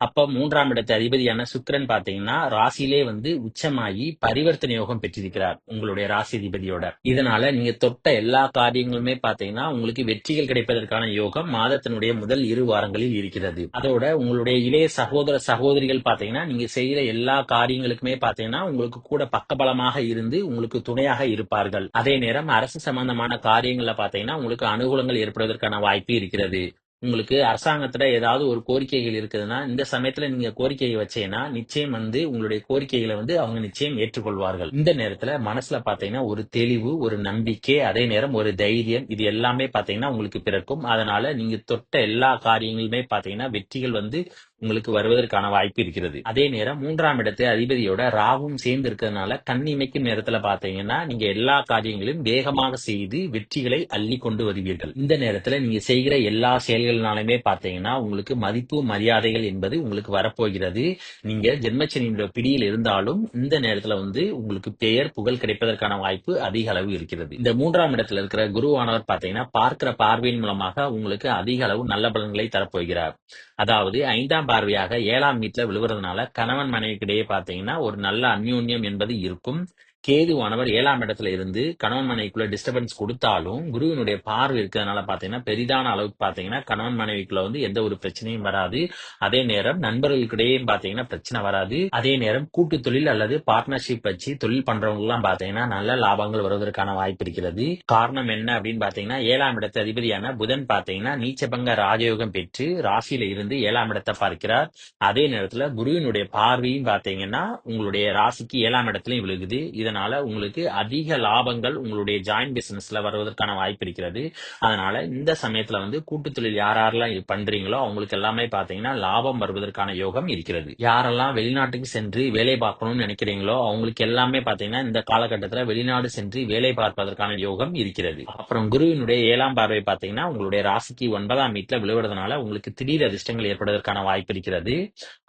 அப்ப 3ஆம் இடத்து அதிபதியான சுக்கிரன் பாத்தீங்கன்னா ராசியிலே வந்து உச்சமாகி பரிவர்த்தனை யோகம் பெற்றிருக்கிறார் உங்களுடைய ராசி அதிபதியோட. இதனால நீங்க தொட்ட எல்லா காரியங்களுமே பாத்தீங்கன்னா உங்களுக்கு வெற்றிகள் கிடைப்பதற்கான யோகம் மாதத்தினுடைய முதல் 2 வாரங்களில் இருக்கிறது. அதோட உங்களுடைய இளைய சகோதர சகோதரிகள் பாத்தீங்கன்னா நீங்க செய்யற எல்லா காரியங்களுக்குமே பாத்தீங்கன்னா உங்களுக்கு கூட பக்கபலமாக இருந்து உங்களுக்கு துணையாக இருப்பார்கள். அதே நேரம் அரசு சம்பந்தமான காரியங்கள்ல பாத்தீங்கன்னா உங்களுக்கு அனுகூலங்கள் ஏற்படுவதற்கான வாய்ப்பு இருக்கிறது. உங்களுக்கு அரசாங்கத்துல ஏதாவது ஒரு கோரிக்கைகள் இருக்குதுன்னா, இந்த சமயத்துல நீங்க கோரிக்கைய வச்சீங்கன்னா, நிச்சயம் வந்து உங்களுடைய கோரிக்கைகள வந்து அவங்க நிச்சயம் ஏற்றுக்கொள்வார்கள். இந்த நேரத்துல மனசுல பார்த்தீங்கன்னா, ஒரு தெளிவு, ஒரு நம்பிக்கை, அதே நேரம் ஒரு தைரியம் இது எல்லாமே பார்த்தீங்கன்னா உங்களுக்கு பிறக்கும். அதனால நீங்க தொட்ட எல்லா காரியங்களுமே பார்த்தீங்கன்னா, வெற்றிகள் வந்து உங்களுக்கு வருவதற்கான வாய்ப்பு இருக்கிறது. அதே நேரம் 3ஆம் இடத்து அதிபதியோட ராகும் சேர்ந்து இருக்கிறதுனால, கண் இமைக்கும் நேரத்துல பார்த்தீங்கன்னா, நீங்க எல்லா காரியங்களையும் வேகமாக செய்து வெற்றிகளை அள்ளிக் கொண்டு வருவீர்கள். இந்த நேரத்துல நீங்க செய்கிற எல்லா செயல்கள்னாலுமே பார்த்தீங்கன்னா, உங்களுக்கு மதிப்பு, மரியாதைகள் என்பது உங்களுக்கு வரப்போகிறது. நீங்க ஜென்மச்சனியினுடைய பிடியில் இருந்தாலும், இந்த நேரத்துல வந்து உங்களுக்கு பெயர், புகழ் கிடைப்பதற்கான வாய்ப்பு அதிக அளவு இருக்கிறது. இந்த 3ஆம் இடத்துல இருக்கிற குருவானவர் பார்த்தீங்கன்னா, பார்க்கிற பார்வையின் மூலமாக உங்களுக்கு அதிக அளவு நல்ல பலன்களை தரப்போகிறார். அதாவது 5ஆம் பார்வையாக 7ஆம் வீட்ல விழுவறதுனால கணவன் மனைவிக்கிடையே பார்த்தீங்கன்னா, ஒரு நல்ல அந்யோன்யம் என்பது இருக்கும். கேதுவானவர் 7ஆம் இடத்துல இருந்து கணவன் மனைவிக்குள்ள டிஸ்டர்பன்ஸ் குடுத்தாலும், குருவினுடைய பார்வை இருக்கிறதுனால பார்த்தீங்கன்னா, பெரிதான அளவுக்கு பார்த்தீங்கன்னா, கணவன் மனைவிக்குள்ள வந்து எந்த ஒரு பிரச்சனையும் வராது. அதே நேரம் நண்பர்களுக்கிடையேயும் பார்த்தீங்கன்னா, பிரச்சனை வராது. அதே நேரம் கூட்டு தொழில் அல்லது பார்ட்னர்ஷிப் வச்சு தொழில் பண்றவங்கலாம் பார்த்தீங்கன்னா, நல்ல லாபங்கள் வருவதற்கான வாய்ப்பு இருக்கிறது. காரணம் என்ன அப்படின்னு பார்த்தீங்கன்னா, 7ஆம் இடத்து அதிபதியான புதன் பார்த்தீங்கன்னா, நீச்சபங்க ராஜயோகம் பெற்று ராசியில இருந்து 7ஆம் இடத்தை பார்க்கிறார். அதே நேரத்துல குருவினுடைய பார்வையும் பார்த்தீங்கன்னா, உங்களுடைய ராசிக்கு 7ஆம் இடத்துலயும் விழுகுது. இதனால உங்களுக்கு அதிக லாபங்கள் உங்களுடைய ஜாயிண்ட் பிசினஸ்ல வருவதற்கான வாய்ப்பு இருக்கிறது. அதனால இந்த சமயத்துல வந்து கூட்டு தொழில் யாரெல்லாம் இது பண்றீங்களோ அவங்களுக்கு எல்லாமே பார்த்தீங்கன்னா லாபம் வருவதற்கான யோகம் இருக்கிறது. யாரெல்லாம் வெளிநாட்டுக்கு சென்று வேலை பார்க்கணும்னு நினைக்கிறீங்களோ அவங்களுக்கு எல்லாமே பார்த்தீங்கன்னா இந்த காலகட்டத்துல வெளிநாடு சென்று வேலை பார்ப்பதற்கான யோகம் இருக்கிறது. அப்புறம் குருவினுடைய 7ஆம் பார்வை பார்த்தீங்கன்னா உங்களுடைய ராசிக்கு 9ஆம் வீட்டுல விழுவதனால உங்களுக்கு திடீர் அதிர்ஷ்டங்கள் ஏற்படுவதற்கான வாய்ப்பு இருக்கிறது.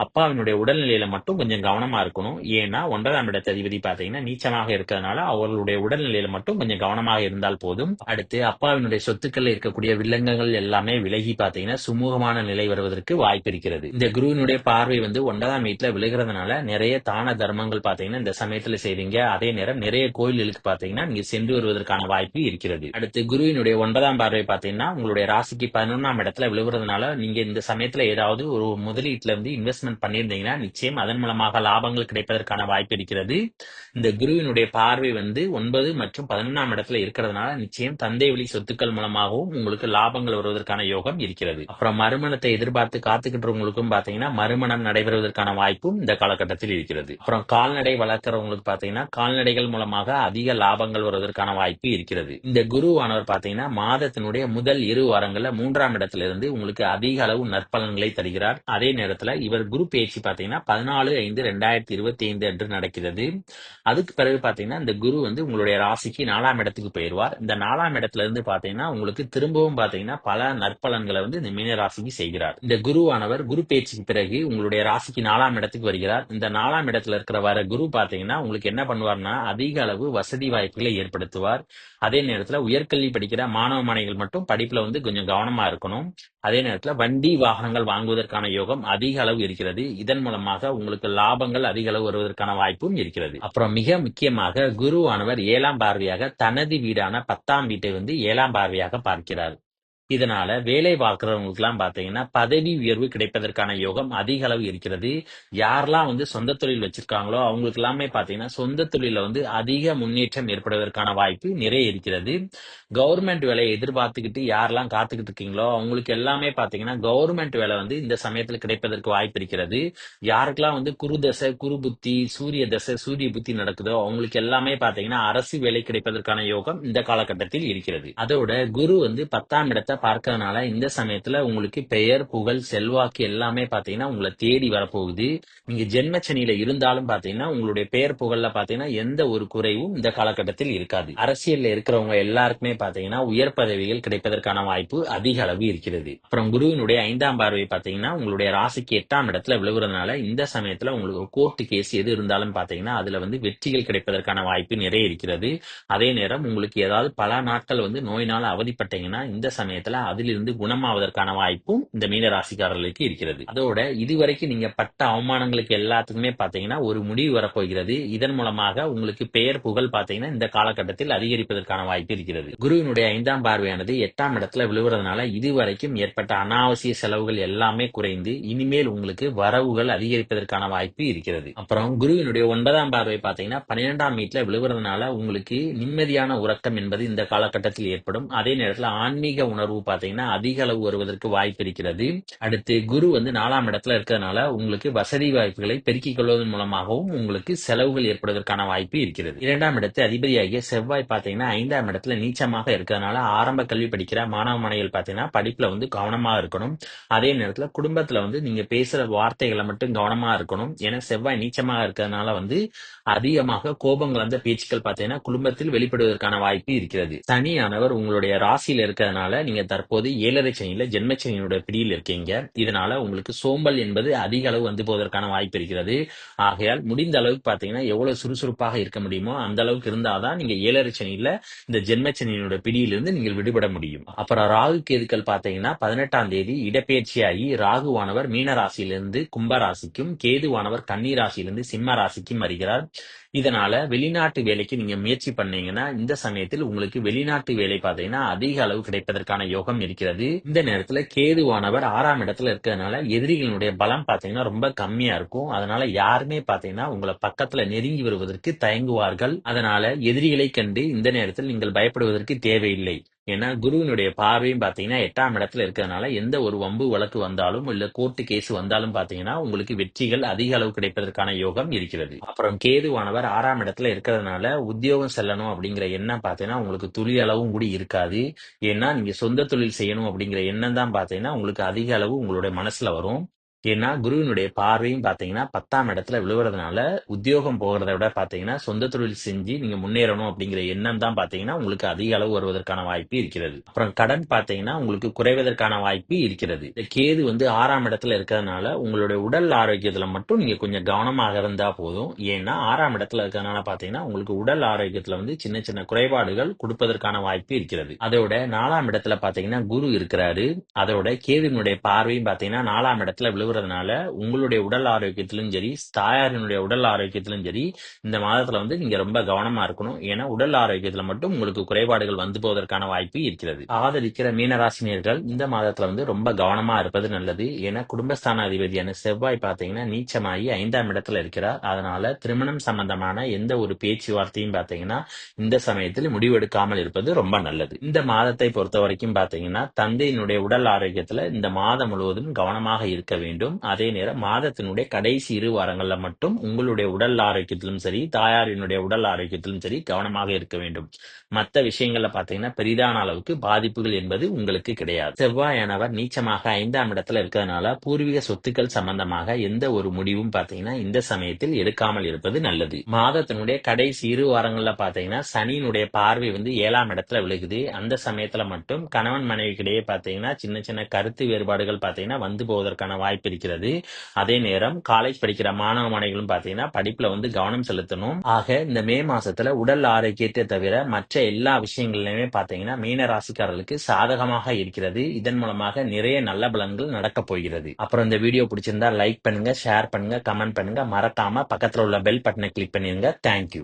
அப்பாவினுடைய உடல்நிலையில மட்டும் கொஞ்சம் கவனமா இருக்கணும். ஏன்னா 9ஆம் இடத்து அதிபதி பார்த்தீங்கன்னா நீச்சமாக இருக்கிறதுனால அவர்களுடைய உடல்நிலையில மட்டும் கொஞ்சம் கவனமாக இருந்தால் போதும். அடுத்து அப்பாவினுடைய சொத்துக்கள்ல இருக்கக்கூடிய வில்லங்கங்கள் எல்லாமே விலகி பார்த்தீங்கன்னா சுமூகமான நிலை வருவதற்கு வாய்ப்பு இருக்கிறது. இந்த குருவினுடைய பார்வை வந்து 9ஆம் வீட்டுல விழுகிறதுனால நிறைய தான தர்மங்கள் பார்த்தீங்கன்னா இந்த சமயத்துல செய்வீங்க. அதே நேரம் நிறைய கோயில்களுக்கு பார்த்தீங்கன்னா நீங்க சென்று வருவதற்கான வாய்ப்பு இருக்கிறது. அடுத்து குருவினுடைய 9ஆம் பார்வை பார்த்தீங்கன்னா உங்களுடைய ராசிக்கு 11ஆம் இடத்துல விழுகிறதுனால நீங்க இந்த சமயத்துல ஏதாவது ஒரு முதலீட்டுல இருந்து இன்வெஸ்ட்மெண்ட் பண்ணியிருந்தீங்கன்னா நிச்சயம் அதன் மூலமாக லாபங்கள் கிடைப்பதற்கான வாய்ப்பு இருக்கிறது. இந்த குருவினுடைய பார்வை வந்து 9 மற்றும் 11ஆம் இடத்துல இருக்கிறதுனால நிச்சயம் தந்தை வழி சொத்துக்கள் மூலமாகவும் உங்களுக்கு லாபங்கள் வருவதற்கான யோகம் இருக்கிறது. அப்புறம் மறுமணத்தை எதிர்பார்த்து காத்துக்கிட்டவங்களுக்கும் பாத்தீங்கன்னா மறுமணம் நடைபெறுவதற்கான வாய்ப்பும் இந்த காலகட்டத்தில் இருக்கிறது. அப்புறம் கால்நடை வளர்க்கிறவங்களுக்கு பாத்தீங்கன்னா கால்நடைகள் மூலமாக அதிக லாபங்கள் வருவதற்கான வாய்ப்பு இருக்கிறது. இந்த குருவானவர் பாத்தீங்கன்னா மாதத்தினுடைய முதல் 2 வாரங்கள்ல 3ஆம் இடத்துல இருந்து உங்களுக்கு அதிக அளவு நற்பலன்களை தருகிறார். அதே நேரத்துல இவர் குரு பேச்சு பாத்தீங்கன்னா 14/5/2025 அன்று நடக்கிறது. அதுக்கு பிறகு பாத்தீங்கன்னா இந்த குரு வந்து உங்களுடைய ராசிக்கு 4ஆம் இடத்துக்கு போயிருவார். இந்த 4ஆம் இடத்துல இருந்து பாத்தீங்கன்னா உங்களுக்கு திரும்பவும் பாத்தீங்கன்னா பல நற்பலன்களை வந்து இந்த மீன ராசிக்கு செய்கிறார். இந்த குருவானவர் குரு பேச்சுக்கு பிறகு உங்களுடைய ராசிக்கு 4ஆம் இடத்துக்கு வருகிறார். இந்த 4ஆம் இடத்துல இருக்கிற வர குரு பாத்தீங்கன்னா உங்களுக்கு என்ன பண்ணுவார்னா அதிக அளவு வசதி வாய்ப்புகளை ஏற்படுத்துவார். அதே நேரத்துல உயர்கல்வி படிக்கிற மாணவ மாணவிகள் மட்டும் படிப்புல வந்து கொஞ்சம் கவனமா இருக்கணும். அதே நேரத்துல வண்டி வாகனங்கள் வாங்குவதற்கான யோகம் அதிக அளவு இருக்கிறது. இதன் மூலமாக உங்களுக்கு லாபங்கள் அதிக அளவு வருவதற்கான வாய்ப்பும் இருக்கிறது. அப்புறம் மிக முக்கியமாக குருவானவர் 7ஆம் பார்வையாக தனது வீடான 10ஆம் வீட்டை வந்து 7ஆம் பார்வையாக பார்க்கிறார். இதனால வேலை பார்க்கிறவங்களுக்கு எல்லாம் பாத்தீங்கன்னா பதவி உயர்வு கிடைப்பதற்கான யோகம் அதிக அளவு இருக்கிறது. யாரெல்லாம் வந்து சொந்த தொழில் வச்சிருக்காங்களோ அவங்களுக்கு எல்லாமே பாத்தீங்கன்னா சொந்த தொழில வந்து அதிக முன்னேற்றம் ஏற்படுவதற்கான வாய்ப்பு நிறைய இருக்கிறது. கவர்மெண்ட் வேலையை எதிர்பார்த்துக்கிட்டு யாரெல்லாம் காத்துக்கிட்டு இருக்கீங்களோ அவங்களுக்கு எல்லாமே பாத்தீங்கன்னா கவர்மெண்ட் வேலை வந்து இந்த சமயத்துல கிடைப்பதற்கு வாய்ப்பு இருக்கிறது. யாருக்கெல்லாம் வந்து குரு தசை, குரு புத்தி, சூரிய தசை, சூரிய புத்தி நடக்குதோ அவங்களுக்கு எல்லாமே பாத்தீங்கன்னா அரசு வேலை கிடைப்பதற்கான யோகம் இந்த காலகட்டத்தில் இருக்கிறது. அதோட குரு வந்து 10ஆம் இடத்தை பார்க்கறதுனால இந்த சமயத்துல உங்களுக்கு பெயர், புகழ், செல்வாக்கு எல்லாமே பாத்தீங்கன்னா உங்களை தேடி வரப்போகுது. நீங்க ஜென்மச்சனியில இருந்தாலும் பாத்தீங்கன்னா உங்களுடைய பெயர் புகழ்ல பாத்தீங்கன்னா எந்த ஒரு குறைவும் இந்த காலகட்டத்தில் இருக்காது. அரசியல்ல இருக்கிறவங்க எல்லாருக்குமே பாத்தீங்கன்னா உயர் பதவிகள் கிடைப்பதற்கான வாய்ப்பு அதிக அளவு இருக்கிறது. அப்புறம் குருவினுடைய 5ஆம் பார்வை பாத்தீங்கன்னா உங்களுடைய ராசிக்கு 8ஆம் இடத்துல விழுவுறதுனால இந்த சமயத்துல உங்களுக்கு கோர்ட்டு கேஸ் எது இருந்தாலும் பாத்தீங்கன்னா அதுல வந்து வெற்றிகள் கிடைப்பதற்கான வாய்ப்பு நிறைய இருக்கிறது. அதே நேரம் உங்களுக்கு ஏதாவது பல நாட்கள் வந்து நோயினால அவதிப்பட்டீங்கன்னா இந்த சமயத்துல அதிலிருந்து குணமாவதற்கான வாய்ப்பும் இந்த மீன ராசிக்காரர்களுக்கு இருக்கிறது. அதோட இதுவரைக்கும் நீங்க பட்ட அவமானங்களுக்கு எல்லாத்துக்குமே பாத்தீங்கன்னா ஒரு முடிவு வரப்போகிறது. இதன் மூலமாக உங்களுக்கு பெயர் புகழ் பாத்தீங்கன்னா இந்த காலகட்டத்தில் அதிகரிப்பதற்கான வாய்ப்பு இருக்கிறது. குருவினுடைய 5ஆம் பார்வையானது 8ஆம் இடத்துல விழுவுறதுனால இதுவரைக்கும் ஏற்பட்ட அனாவசிய செலவுகள் எல்லாமே குறைந்து இனிமேல் உங்களுக்கு வரவுகள் அதிகரிப்பதற்கான வாய்ப்பு இருக்கிறது. அப்புறம் குருவினுடைய 9ஆம் பார்வை பாத்தீங்கன்னா 12ஆம் வீட்டுல விழுவுறதுனால உங்களுக்கு நிம்மதியான உறக்கம் என்பது இந்த காலகட்டத்தில் ஏற்படும். அதே நேரத்தில் ஆன்மீக உணர்வு வரவு பாத்தீங்கன்னா அதிக அளவு வருவதற்கு வாய்ப்பு இருக்கிறது. அடுத்து குரு வந்து 4ஆம் இடத்துல இருக்கிறதுனால உங்களுக்கு வசதி வாய்ப்புகளை பெருக்கிக் கொள்வதன் மூலமாகவும் உங்களுக்கு செலவுகள் ஏற்படுவதற்கான வாய்ப்பு இருக்கிறது. 2ஆம் இடத்து அதிபதியாகிய செவ்வாய் பாத்தீங்கன்னா 5ஆம் இடத்துல நீச்சமாக இருக்கிறதுனால ஆரம்ப கல்வி படிக்கிற மாணவ மாணவிகள் பாத்தீங்கன்னா படிப்புல வந்து கவனமா இருக்கணும். அதே நேரத்துல குடும்பத்துல வந்து நீங்க பேசுற வார்த்தைகளை மட்டும் கவனமா இருக்கணும். ஏன்னா செவ்வாய் நீச்சமாக இருக்கிறதுனால வந்து அதிகமாக கோபம் கலந்த பேச்சுக்கள் பாத்தீங்கன்னா குடும்பத்தில் வெளிப்படுவதற்கான வாய்ப்பு இருக்கிறது. சனியானவர் உங்களுடைய ராசியில இருக்கிறதுனால நீங்க தற்போது 7.5 சனியில ஜென்மச்சனியினுடைய பிடியில் இருக்கீங்க. இதனால உங்களுக்கு சோம்பல் என்பது அதிக அளவு வந்து போவதற்கான வாய்ப்பு இருக்கிறது. ஆகையால் முடிந்த அளவுக்கு பாத்தீங்கன்னா எவ்வளவு சுறுசுறுப்பாக இருக்க முடியுமோ அந்த அளவுக்கு இருந்தாதான் நீங்க 7.5 சனியில இந்த ஜென்மச்சனியினுடைய பிடியிலிருந்து நீங்கள் விடுபட முடியும். அப்புறம் ராகு கேதுக்கள் பாத்தீங்கன்னா 18ஆம் தேதி இடப்பெயர்ச்சியாகி ராகுவானவர் மீன ராசியிலிருந்து கும்ப ராசிக்கும், கேதுவானவர் கன்னி ராசியிலிருந்து சிம்ம ராசிக்கும் வருகிறார். இதனால வெளிநாட்டு வேலைக்கு நீங்க முயற்சி பண்ணீங்கன்னா இந்த சமயத்தில் உங்களுக்கு வெளிநாட்டு வேலை பாத்தீங்கன்னா அதிக அளவு கிடைப்பதற்கான யோகம் இருக்கிறது. இந்த நேரத்துல கேதுவானவர் 6ஆம் இடத்துல இருக்கிறதுனால எதிரிகளுடைய பலம் பாத்தீங்கன்னா ரொம்ப கம்மியா இருக்கும். அதனால யாருமே பாத்தீங்கன்னா உங்களை பக்கத்துல நெருங்கி வருவதற்கு தயங்குவார்கள். அதனால எதிரிகளை கண்டு இந்த நேரத்தில் நீங்கள் பயப்படுவதற்கு தேவையில்லை. ஏன்னா குருவினுடைய பார்வையும் பாத்தீங்கன்னா 8ஆம் இடத்துல இருக்கிறதுனால எந்த ஒரு வம்பு வழக்கு வந்தாலும் இல்ல கோர்ட்டு கேஸ் வந்தாலும் பாத்தீங்கன்னா உங்களுக்கு வெற்றிகள் அதிக அளவு கிடைப்பதற்கான யோகம் இருக்கிறது. அப்புறம் கேதுவானவர் 6ஆம் இடத்துல இருக்கிறதுனால உத்தியோகம் செல்லணும் அப்படிங்கிற எண்ணம் பாத்தீங்கன்னா உங்களுக்கு துளி அளவும் கூட இருக்காது. ஏன்னா நீங்க சொந்த தொழில் செய்யணும் அப்படிங்கிற எண்ணம் தான் பாத்தீங்கன்னா உங்களுக்கு அதிக அளவு உங்களுடைய மனசுல வரும். ஏன்னா குருவினுடைய பார்வையும் பாத்தீங்கன்னா 10ஆம் இடத்துல விழுவுறதுனால உத்தியோகம் போகிறதை விட பாத்தீங்கன்னா சொந்த தொழில் செஞ்சு நீங்க முன்னேறணும் அப்படிங்கிற எண்ணம் தான் பாத்தீங்கன்னா உங்களுக்கு அதிக அளவு வருவதற்கான வாய்ப்பு இருக்கிறது. அப்புறம் கடன் பாத்தீங்கன்னா உங்களுக்கு குறைவதற்கான வாய்ப்பு இருக்கிறது. இந்த கேது வந்து 6ஆம் இடத்துல இருக்கிறதுனால உங்களுடைய உடல் ஆரோக்கியத்துல மட்டும் நீங்க கொஞ்சம் கவனமாக இருந்தா போதும். ஏன்னா 6ஆம் இடத்துல இருக்கிறதுனால பாத்தீங்கன்னா உங்களுக்கு உடல் ஆரோக்கியத்துல வந்து சின்ன சின்ன குறைபாடுகள் கொடுப்பதற்கான வாய்ப்பு இருக்கிறது. அதோட 4ஆம் இடத்துல பாத்தீங்கன்னா குரு இருக்கிறாரு. அதோட கேதுவினுடைய பார்வையும் பாத்தீங்கன்னா 4ஆம் இடத்துல விழுவுறதுனால உங்களுடைய உடல் ஆரோக்கியத்திலும் சரி, தாயாரினுடைய உடல் ஆரோக்கியத்திலும் சரி இந்த மாதத்துல வந்து நீங்க ரொம்ப கவனமா இருக்கணும். ஏன்னா உடல் ஆரோக்கியத்துல மட்டும் உங்களுக்கு குறைபாடுகள் வந்து போவதற்கான வாய்ப்பு இருக்கிறது. ஆதரிக்கிற மீனராசினியர்கள் இந்த மாதத்துல வந்து ரொம்ப கவனமா இருப்பது நல்லது. ஏன்னா குடும்பஸ்தான அதிபதியான செவ்வாய் பாத்தீங்கன்னா நீச்சமாகி 5ஆம் இடத்துல இருக்கிறார். அதனால திருமணம் சம்பந்தமான எந்த ஒரு பேச்சுவார்த்தையும் பாத்தீங்கன்னா இந்த சமயத்தில் முடிவெடுக்காமல் இருப்பது ரொம்ப நல்லது. இந்த மாதத்தை பொறுத்த வரைக்கும் பாத்தீங்கன்னா தந்தையினுடைய உடல் ஆரோக்கியத்துல இந்த மாதம் முழுவதும் கவனமாக இருக்க வேண்டும். அதே நேரம் மாதத்தினுடைய கடைசி 2 வாரங்கள்ல மட்டும் உங்களுடைய உடல் ஆரோக்கியத்திலும் சரி, தாயாரினுடைய உடல் ஆரோக்கியத்திலும் சரி கவனமாக இருக்க வேண்டும். மற்ற விஷயங்கள்ல பாத்தீங்கன்னா பெரிதான அளவுக்கு பாதிப்புகள் என்பது உங்களுக்கு கிடையாது. செவ்வாயானவர் நீச்சமாக 5ஆம் இடத்துல இருக்கிறதுனால பூர்வீக சொத்துக்கள் சம்பந்தமாக எந்த ஒரு முடிவும் பாத்தீங்கன்னா இந்த சமயத்தில் எடுக்காமல் இருப்பது நல்லது. மாதத்தினுடைய கடைசி 2 வாரங்கள்ல பாத்தீங்கன்னா சனியினுடைய பார்வை வந்து 7ஆம் இடத்துல விழுகுது. அந்த சமயத்துல மட்டும் கணவன் மனைவிக்கிடையே பாத்தீங்கன்னா சின்ன சின்ன கருத்து வேறுபாடுகள் பாத்தீங்கன்னா வந்து போவதற்கான வாய்ப்பு இருக்கிறது. அதே நேரம் காலேஜ் படிக்கிற மாணவ மாணவிகளும் பாத்தீங்கன்னா படிப்புல வந்து கவனம் செலுத்தணும். ஆக இந்த மே மாசத்துல உடல் ஆரோக்கியத்தை தவிர மற்ற எல்லா விஷயங்களிலுமே பாத்தீங்கன்னா மீன ராசிக்காரர்களுக்கு சாதகமாக இருக்கிறது. இதன் மூலமாக நிறைய நல்ல பலன்கள் நடக்க போகிறது. அப்புறம் இந்த வீடியோ பிடிச்சிருந்தா லைக் பண்ணுங்க, ஷேர் பண்ணுங்க, கமெண்ட் பண்ணுங்க. மறக்காம பக்கத்துல உள்ள பெல் பட்டனை கிளிக் பண்ணிருங்க. தேங்க்யூ.